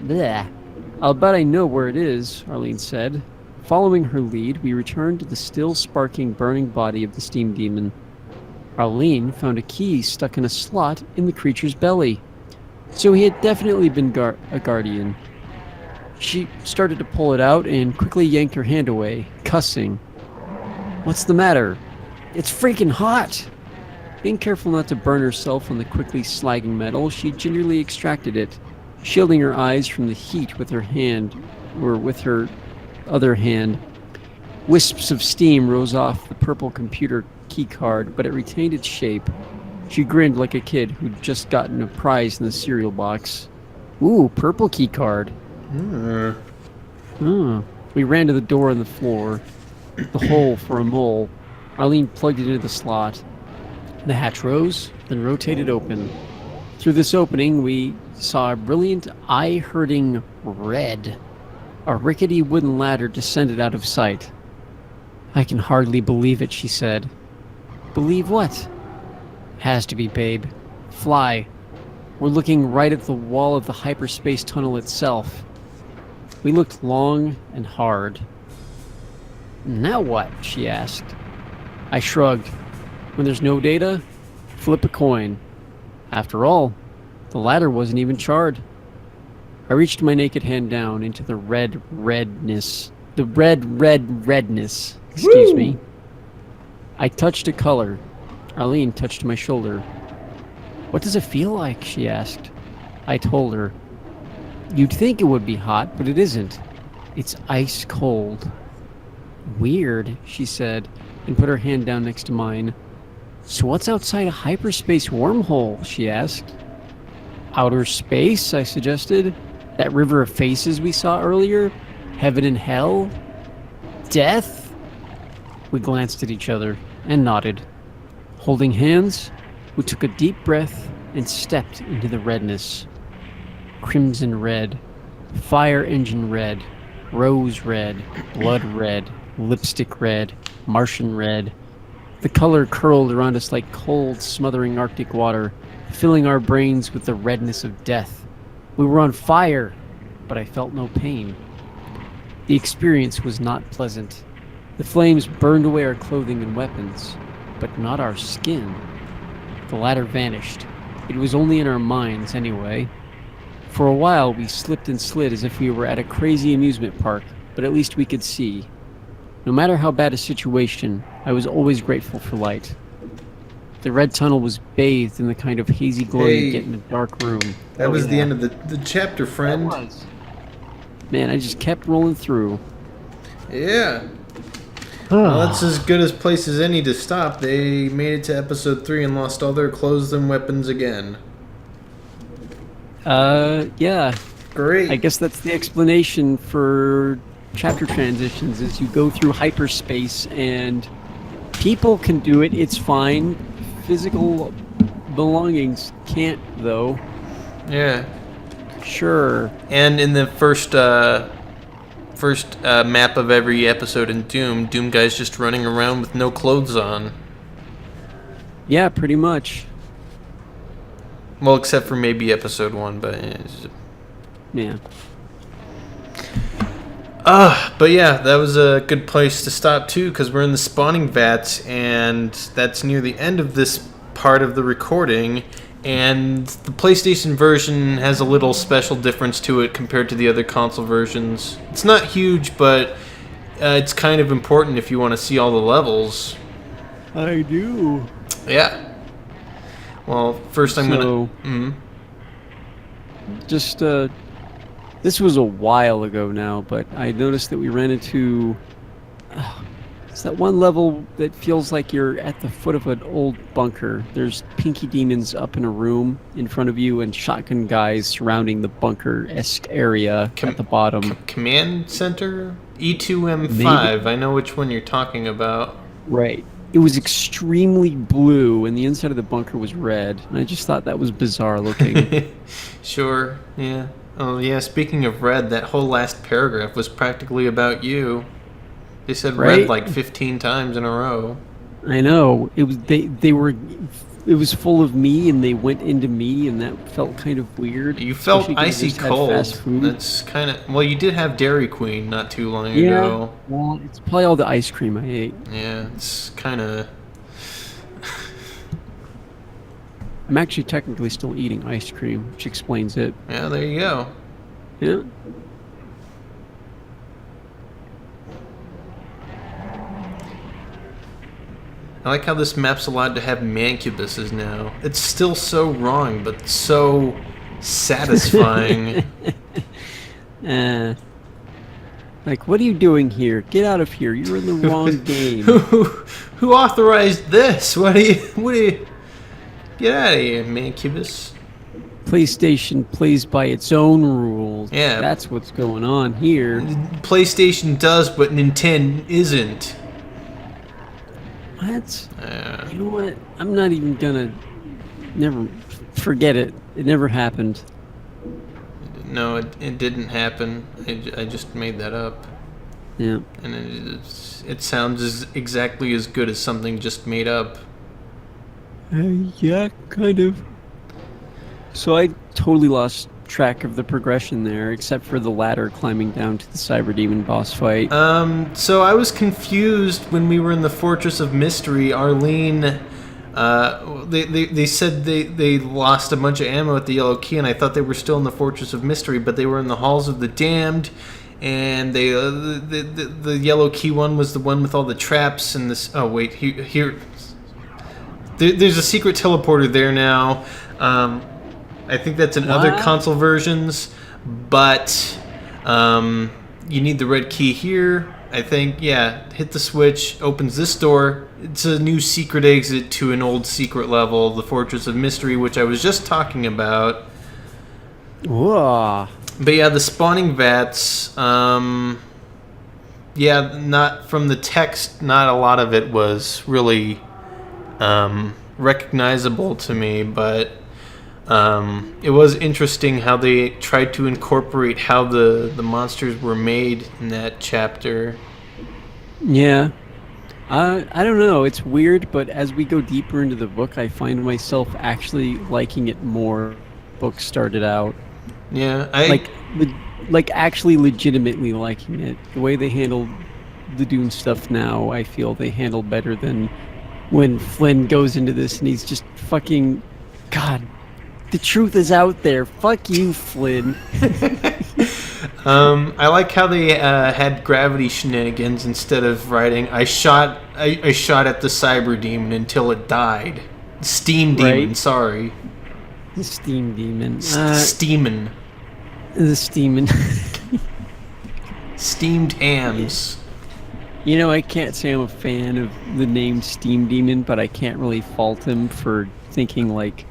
[SPEAKER 1] I know where it is, Arlene said. Following her lead, we returned to the still sparking, burning body of the steam demon. Arlene found a key stuck in a slot in the creature's belly. So he had definitely been a guardian. She started to pull it out and quickly yanked her hand away, cussing. What's the matter? It's freaking hot! Being careful not to burn herself on the quickly slagging metal, she gingerly extracted it, shielding her eyes from the heat with her other hand. Wisps of steam rose off the purple computer keycard, but it retained its shape. She grinned like a kid who'd just gotten a prize in the cereal box. Ooh, purple keycard. We ran to the door in the floor, the hole for a mole. Arlene plugged it into the slot. The hatch rose, then rotated open. Through this opening, we saw a brilliant, eye-hurting red. A rickety wooden ladder descended out of sight. I can hardly believe it, she said. Believe what? Has to be, babe. Fly. We're looking right at the wall of the hyperspace tunnel itself. We looked long and hard. Now what? She asked. I shrugged. When there's no data, flip a coin. After all, the ladder wasn't even charred. I reached my naked hand down into the redness. Excuse me. I touched a color. Arlene touched my shoulder. What does it feel like? She asked. I told her. You'd think it would be hot, but it isn't. It's ice cold. Weird, she said, and put her hand down next to mine. So what's outside a hyperspace wormhole? She asked. Outer space, I suggested. That river of faces we saw earlier. Heaven and hell. Death. We glanced at each other and nodded. Holding hands, we took a deep breath and stepped into the redness. Crimson red, fire engine red, rose red, blood red, lipstick red, Martian red. The color curled around us like cold, smothering Arctic water, filling our brains with the redness of death. We were on fire, but I felt no pain. The experience was not pleasant. The flames burned away our clothing and weapons, but not our skin. The latter vanished. It was only in our minds, anyway. For a while, we slipped and slid as if we were at a crazy amusement park, but at least we could see. No matter how bad a situation, I was always grateful for light. The red tunnel was bathed in the kind of hazy glow you get in a dark room.
[SPEAKER 2] That was the end of the chapter, friend.
[SPEAKER 1] That was. Man, I just kept rolling through.
[SPEAKER 2] Yeah. Well, that's as good a place as any to stop. They made it to episode 3 and lost all their clothes and weapons again.
[SPEAKER 1] Yeah.
[SPEAKER 2] Great.
[SPEAKER 1] I guess that's the explanation for chapter transitions, is you go through hyperspace and people can do it, it's fine. Physical belongings can't, though.
[SPEAKER 2] Yeah.
[SPEAKER 1] Sure.
[SPEAKER 2] And in the first map of every episode in Doom guy's just running around with no clothes on.
[SPEAKER 1] Yeah, pretty much.
[SPEAKER 2] Well, except for maybe episode 1, but
[SPEAKER 1] yeah.
[SPEAKER 2] But yeah, that was a good place to stop too, because we're in the spawning vats, and that's near the end of this part of the recording. And the PlayStation version has a little special difference to it compared to the other console versions. It's not huge, but it's kind of important if you want to see all the levels.
[SPEAKER 1] I do.
[SPEAKER 2] Yeah. Well, first I'm gonna.
[SPEAKER 1] Just this was a while ago now, but I noticed that we ran into. It's that one level that feels like you're at the foot of an old bunker. There's pinky demons up in a room in front of you and shotgun guys surrounding the bunker-esque area at the bottom.
[SPEAKER 2] Command Center? E2M5.
[SPEAKER 1] Maybe.
[SPEAKER 2] I know which one you're talking about.
[SPEAKER 1] Right. It was extremely blue, and the inside of the bunker was red. And I just thought that was bizarre looking.
[SPEAKER 2] Sure, yeah. Oh, yeah, speaking of red, that whole last paragraph was practically about you. They said
[SPEAKER 1] Right?
[SPEAKER 2] red like 15 times in a row.
[SPEAKER 1] I know. It was they were. It was full of me, and they went into me, and that felt kind of weird.
[SPEAKER 2] You felt
[SPEAKER 1] especially 'cause I
[SPEAKER 2] icy
[SPEAKER 1] just had
[SPEAKER 2] cold.
[SPEAKER 1] fast food.
[SPEAKER 2] That's kind of... Well, you did have Dairy Queen not too long
[SPEAKER 1] Yeah.
[SPEAKER 2] ago.
[SPEAKER 1] Well, it's probably all the ice cream I ate.
[SPEAKER 2] Yeah, it's kind of...
[SPEAKER 1] I'm actually technically still eating ice cream, which explains it.
[SPEAKER 2] Yeah, there you go.
[SPEAKER 1] Yeah.
[SPEAKER 2] I like how this map's allowed to have mancubuses now. It's still so wrong, but so satisfying.
[SPEAKER 1] Like, what are you doing here? Get out of here. You're in the wrong game.
[SPEAKER 2] Who authorized this? What do you... Get out of here, mancubus.
[SPEAKER 1] PlayStation plays by its own rules.
[SPEAKER 2] Yeah.
[SPEAKER 1] That's what's going on here.
[SPEAKER 2] PlayStation does, but Nintendo isn't.
[SPEAKER 1] What? You know what? I'm not even gonna... Never... Forget it. It never happened.
[SPEAKER 2] No, it didn't happen. I just made that up.
[SPEAKER 1] Yeah.
[SPEAKER 2] And it sounds exactly as good as something just made up.
[SPEAKER 1] Yeah, kind of. So I totally lost track of the progression there, except for the ladder climbing down to the Cyber Demon boss fight.
[SPEAKER 2] So I was confused when we were in the Fortress of Mystery. Arlene, they said they lost a bunch of ammo at the Yellow Key, and I thought they were still in the Fortress of Mystery, but they were in the Halls of the Damned, and they the Yellow Key one was the one with all the traps and this. Oh wait, here. There's a secret teleporter there now. I think that's in other console versions, but you need the red key here. I think, yeah, hit the switch, opens this door. It's a new secret exit to an old secret level, the Fortress of Mystery, which I was just talking about.
[SPEAKER 1] Whoa.
[SPEAKER 2] But yeah, the spawning vats, yeah, not from the text, not a lot of it was really recognizable to me, but it was interesting how they tried to incorporate how the monsters were made in that chapter.
[SPEAKER 1] Yeah. I don't know. It's weird, but as we go deeper into the book, I find myself actually liking it more. Book started out
[SPEAKER 2] Yeah,
[SPEAKER 1] like actually legitimately liking it. The way they handle the Dune stuff now, I feel they handle better than when Flynn goes into this and he's just fucking God. The truth is out there. Fuck you, Flynn.
[SPEAKER 2] I like how they had gravity shenanigans instead of writing. I shot at the cyber demon until it died. Steam demon,
[SPEAKER 1] Right?
[SPEAKER 2] sorry.
[SPEAKER 1] The steam demon.
[SPEAKER 2] Steamin'.
[SPEAKER 1] The steaming.
[SPEAKER 2] Steamed hams.
[SPEAKER 1] You know, I can't say I'm a fan of the name Steam Demon, but I can't really fault him for thinking like,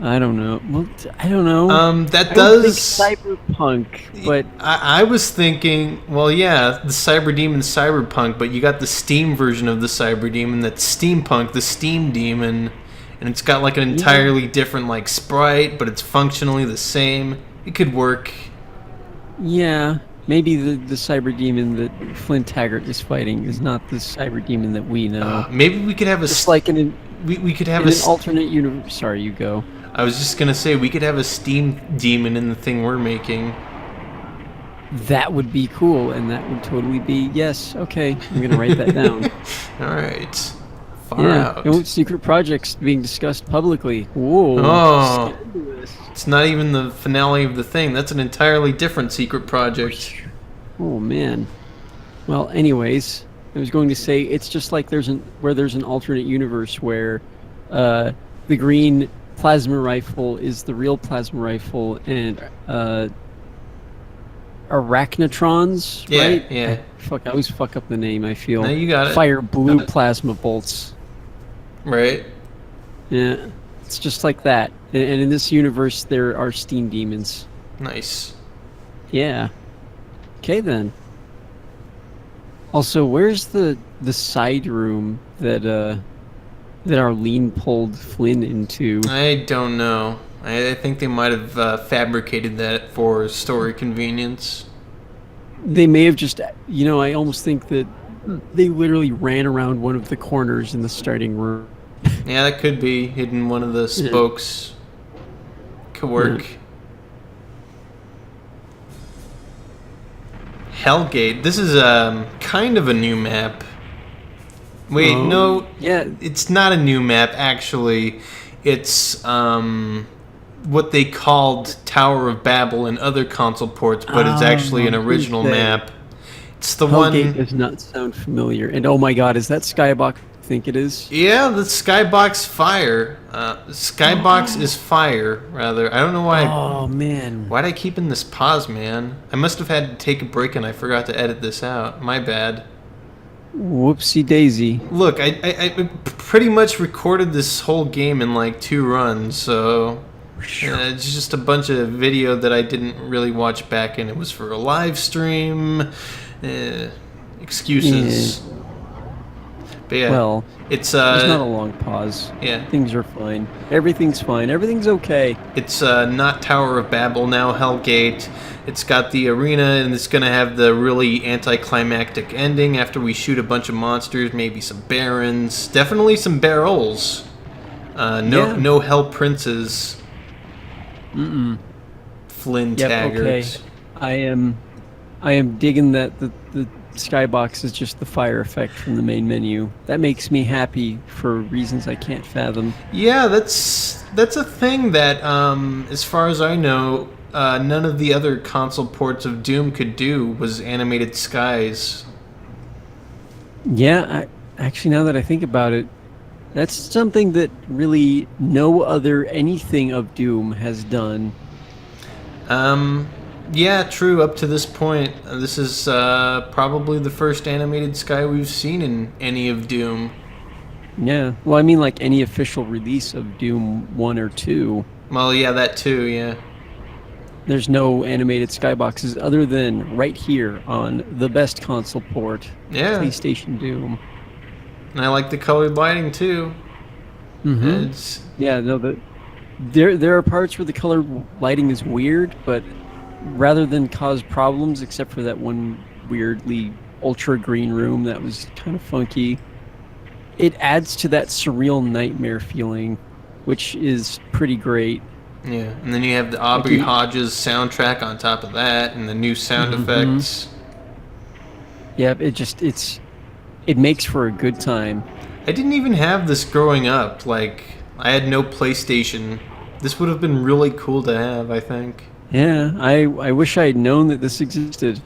[SPEAKER 1] I don't know. Well, I don't know.
[SPEAKER 2] That
[SPEAKER 1] I would
[SPEAKER 2] does.
[SPEAKER 1] think cyberpunk, but
[SPEAKER 2] I was thinking, well, yeah, the cyber demon, cyberpunk, but you got the Steam version of the cyber demon that's steampunk, the Steam demon, and it's got like an entirely different like sprite, but it's functionally the same. It could work.
[SPEAKER 1] yeah, maybe the cyber demon that Flint Taggart is fighting is not the cyber demon that we know.
[SPEAKER 2] Maybe we could have a.
[SPEAKER 1] It's like in
[SPEAKER 2] we could have
[SPEAKER 1] an
[SPEAKER 2] a.
[SPEAKER 1] alternate universe. Sorry, you go.
[SPEAKER 2] I was just gonna say we could have a Steam demon in the thing we're making.
[SPEAKER 1] That would be cool, and that would totally be yes. Okay, I'm gonna write that down.
[SPEAKER 2] All right, far out.
[SPEAKER 1] No secret projects being discussed publicly. Whoa.
[SPEAKER 2] Oh.
[SPEAKER 1] Scandalous.
[SPEAKER 2] It's not even the finale of the thing. That's an entirely different secret project.
[SPEAKER 1] Oh man. Well, anyways, I was going to say it's just like there's an alternate universe where the green plasma rifle is the real plasma rifle and arachnotrons,
[SPEAKER 2] Yeah,
[SPEAKER 1] right?
[SPEAKER 2] yeah.
[SPEAKER 1] I always fuck up the name, I feel.
[SPEAKER 2] No, you got it.
[SPEAKER 1] Fire blue plasma bolts.
[SPEAKER 2] Right.
[SPEAKER 1] Yeah. It's just like that. And in this universe there are steam demons.
[SPEAKER 2] Nice.
[SPEAKER 1] Yeah. Okay then. Also, where's the side room that Arlene pulled Flynn into?
[SPEAKER 2] I don't know. I think they might have fabricated that for story convenience.
[SPEAKER 1] They may have just, I almost think that they literally ran around one of the corners in the starting room.
[SPEAKER 2] Yeah, that could be hidden one of the spokes. Could work. Hellgate. This is kind of a new map. Wait, no.
[SPEAKER 1] Yeah.
[SPEAKER 2] It's not a new map, actually. It's what they called Tower of Babel in other console ports, but it's actually an original map. It's the
[SPEAKER 1] Hellgate
[SPEAKER 2] one.
[SPEAKER 1] does not sound familiar. And oh my god, is that Skybox? I think it is.
[SPEAKER 2] Yeah, the Skybox Fire. Skybox is fire, rather. I don't know why.
[SPEAKER 1] Oh man.
[SPEAKER 2] Why'd I keep in this pause, man? I must have had to take a break and I forgot to edit this out. My bad.
[SPEAKER 1] Whoopsie daisy.
[SPEAKER 2] Look, I pretty much recorded this whole game in like 2 runs, so it's just a bunch of video that I didn't really watch back, and it was for a live stream. Excuses.
[SPEAKER 1] Yeah.
[SPEAKER 2] But yeah,
[SPEAKER 1] Well,
[SPEAKER 2] it's
[SPEAKER 1] there's not a long pause.
[SPEAKER 2] yeah,
[SPEAKER 1] Things are fine. Everything's fine. Everything's okay.
[SPEAKER 2] it's not Tower of Babel now, Hellgate. It's got the arena, and it's gonna have the really anticlimactic ending after we shoot a bunch of monsters, maybe some barons, definitely some barrels. No hell princes. Flynn Taggart.
[SPEAKER 1] Okay. I am digging that the skybox is just the fire effect from the main menu. That makes me happy for reasons I can't fathom.
[SPEAKER 2] Yeah, that's a thing that, as far as I know, none of the other console ports of Doom could do was animated skies.
[SPEAKER 1] Yeah, actually, now that I think about it, that's something that really no other anything of Doom has done.
[SPEAKER 2] Yeah, true. Up to this point, this is probably the first animated sky we've seen in any of Doom.
[SPEAKER 1] Yeah, well, I mean, like any official release of Doom 1 or 2.
[SPEAKER 2] Well, yeah, that too. Yeah.
[SPEAKER 1] There's no animated skyboxes other than right here on the best console port,
[SPEAKER 2] Yeah.
[SPEAKER 1] PlayStation Doom.
[SPEAKER 2] And I like the colored lighting too.
[SPEAKER 1] Mm-hmm.
[SPEAKER 2] It's
[SPEAKER 1] Yeah, no, there are parts where the color lighting is weird, but rather than cause problems, except for that one weirdly ultra green room that was kind of funky, it adds to that surreal nightmare feeling, which is pretty great.
[SPEAKER 2] yeah. And then you have the Aubrey
[SPEAKER 1] you-
[SPEAKER 2] Hodges soundtrack on top of that, and the new sound effects.
[SPEAKER 1] Yeah, it makes for a good time.
[SPEAKER 2] I didn't even have this growing up. Like, I had no PlayStation. This would have been really cool to have, I think.
[SPEAKER 1] Yeah, I wish I had known that this existed,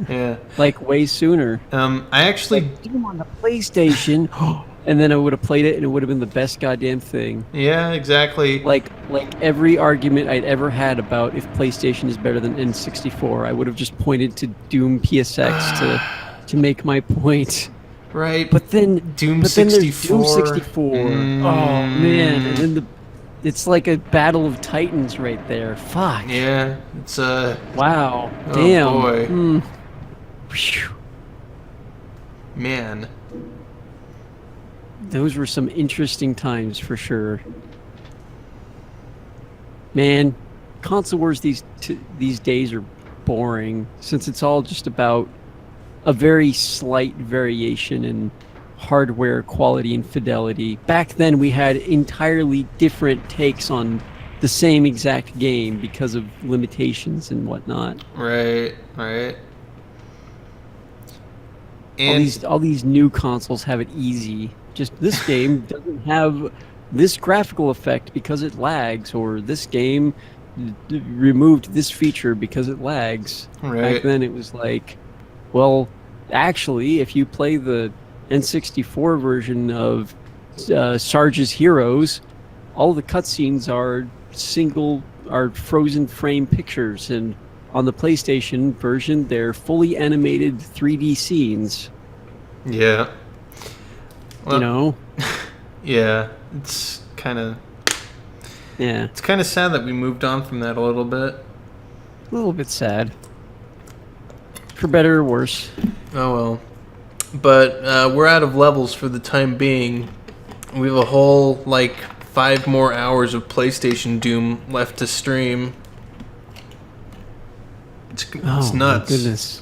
[SPEAKER 2] Yeah.
[SPEAKER 1] like way sooner.
[SPEAKER 2] I actually,
[SPEAKER 1] Doom on the PlayStation, and then I would have played it, and it would have been the best goddamn thing.
[SPEAKER 2] yeah, exactly.
[SPEAKER 1] Like every argument I'd ever had about if PlayStation is better than N64, I would have just pointed to Doom PSX to make my point.
[SPEAKER 2] Right.
[SPEAKER 1] But then
[SPEAKER 2] Doom
[SPEAKER 1] but then there's
[SPEAKER 2] 64.
[SPEAKER 1] Doom 64. Oh man, and then it's like a battle of titans right there. Fuck.
[SPEAKER 2] Yeah, it's
[SPEAKER 1] Wow.
[SPEAKER 2] Oh,
[SPEAKER 1] Damn.
[SPEAKER 2] boy.
[SPEAKER 1] Phew.
[SPEAKER 2] man.
[SPEAKER 1] Those were some interesting times for sure. Man, console wars these days are boring since it's all just about a very slight variation in hardware quality and fidelity. Back then we had entirely different takes on the same exact game because of limitations and whatnot.
[SPEAKER 2] Right. And
[SPEAKER 1] All these new consoles have it easy. Just this game doesn't have this graphical effect because it lags, or this game removed this feature because it lags.
[SPEAKER 2] Right.
[SPEAKER 1] Back then it was like, well, actually, if you play the N64 version of Sarge's Heroes, all the cutscenes are frozen frame pictures, and on the PlayStation version, they're fully animated 3D scenes.
[SPEAKER 2] yeah. Well,
[SPEAKER 1] You know?
[SPEAKER 2] Yeah, it's kind of
[SPEAKER 1] Yeah.
[SPEAKER 2] sad that we moved on from that a little bit.
[SPEAKER 1] A little bit sad. For better or worse.
[SPEAKER 2] Oh well. But we're out of levels for the time being. We have a whole 5 more hours of PlayStation Doom left to stream. It's
[SPEAKER 1] Oh, my
[SPEAKER 2] nuts.
[SPEAKER 1] goodness.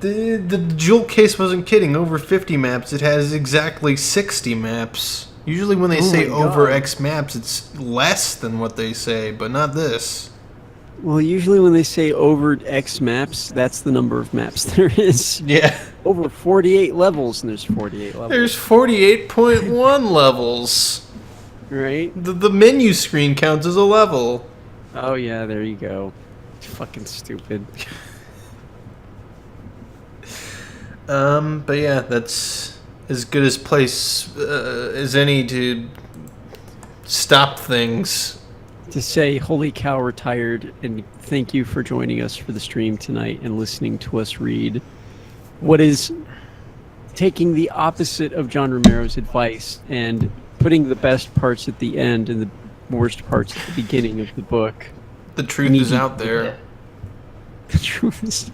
[SPEAKER 2] The jewel case wasn't kidding. Over 50 maps. It has exactly 60 maps. Usually when they say
[SPEAKER 1] my
[SPEAKER 2] over
[SPEAKER 1] God.
[SPEAKER 2] X maps, it's less than what they say, but not this.
[SPEAKER 1] Well, usually when they say over X maps, that's the number of maps there is.
[SPEAKER 2] Yeah.
[SPEAKER 1] Over 48 levels, and there's 48 levels.
[SPEAKER 2] There's 48.1 levels.
[SPEAKER 1] Right?
[SPEAKER 2] The menu screen counts as a level.
[SPEAKER 1] Oh, yeah, there you go. It's fucking stupid.
[SPEAKER 2] But yeah, that's as good as place as any to stop things.
[SPEAKER 1] To say, holy cow, we're tired, and thank you for joining us for the stream tonight and listening to us read what is taking the opposite of John Romero's advice and putting the best parts at the end and the worst parts at the beginning of the book.
[SPEAKER 2] The truth is out there.
[SPEAKER 1] The truth is...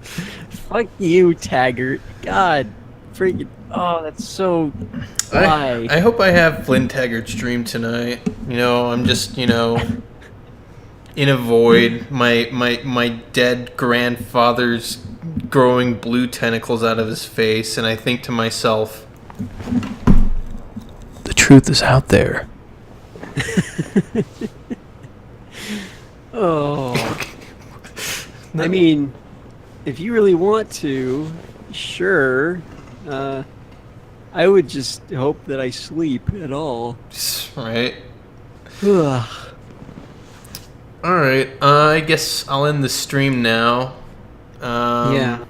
[SPEAKER 1] Fuck you, Taggart. God, freaking... Oh, that's so... Why?
[SPEAKER 2] I hope I have Flynn Taggart's dream tonight. I'm just, in a void. My dead grandfather's growing blue tentacles out of his face, and I think to myself, the truth is out there.
[SPEAKER 1] Oh. I mean, if you really want to, sure. I would just hope that I sleep at all.
[SPEAKER 2] Right.
[SPEAKER 1] Ugh.
[SPEAKER 2] Alright, I guess I'll end the stream now.
[SPEAKER 1] Yeah.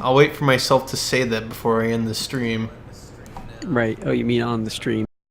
[SPEAKER 2] I'll wait for myself to say that before I end the stream.
[SPEAKER 1] Right. Oh, you mean on the stream.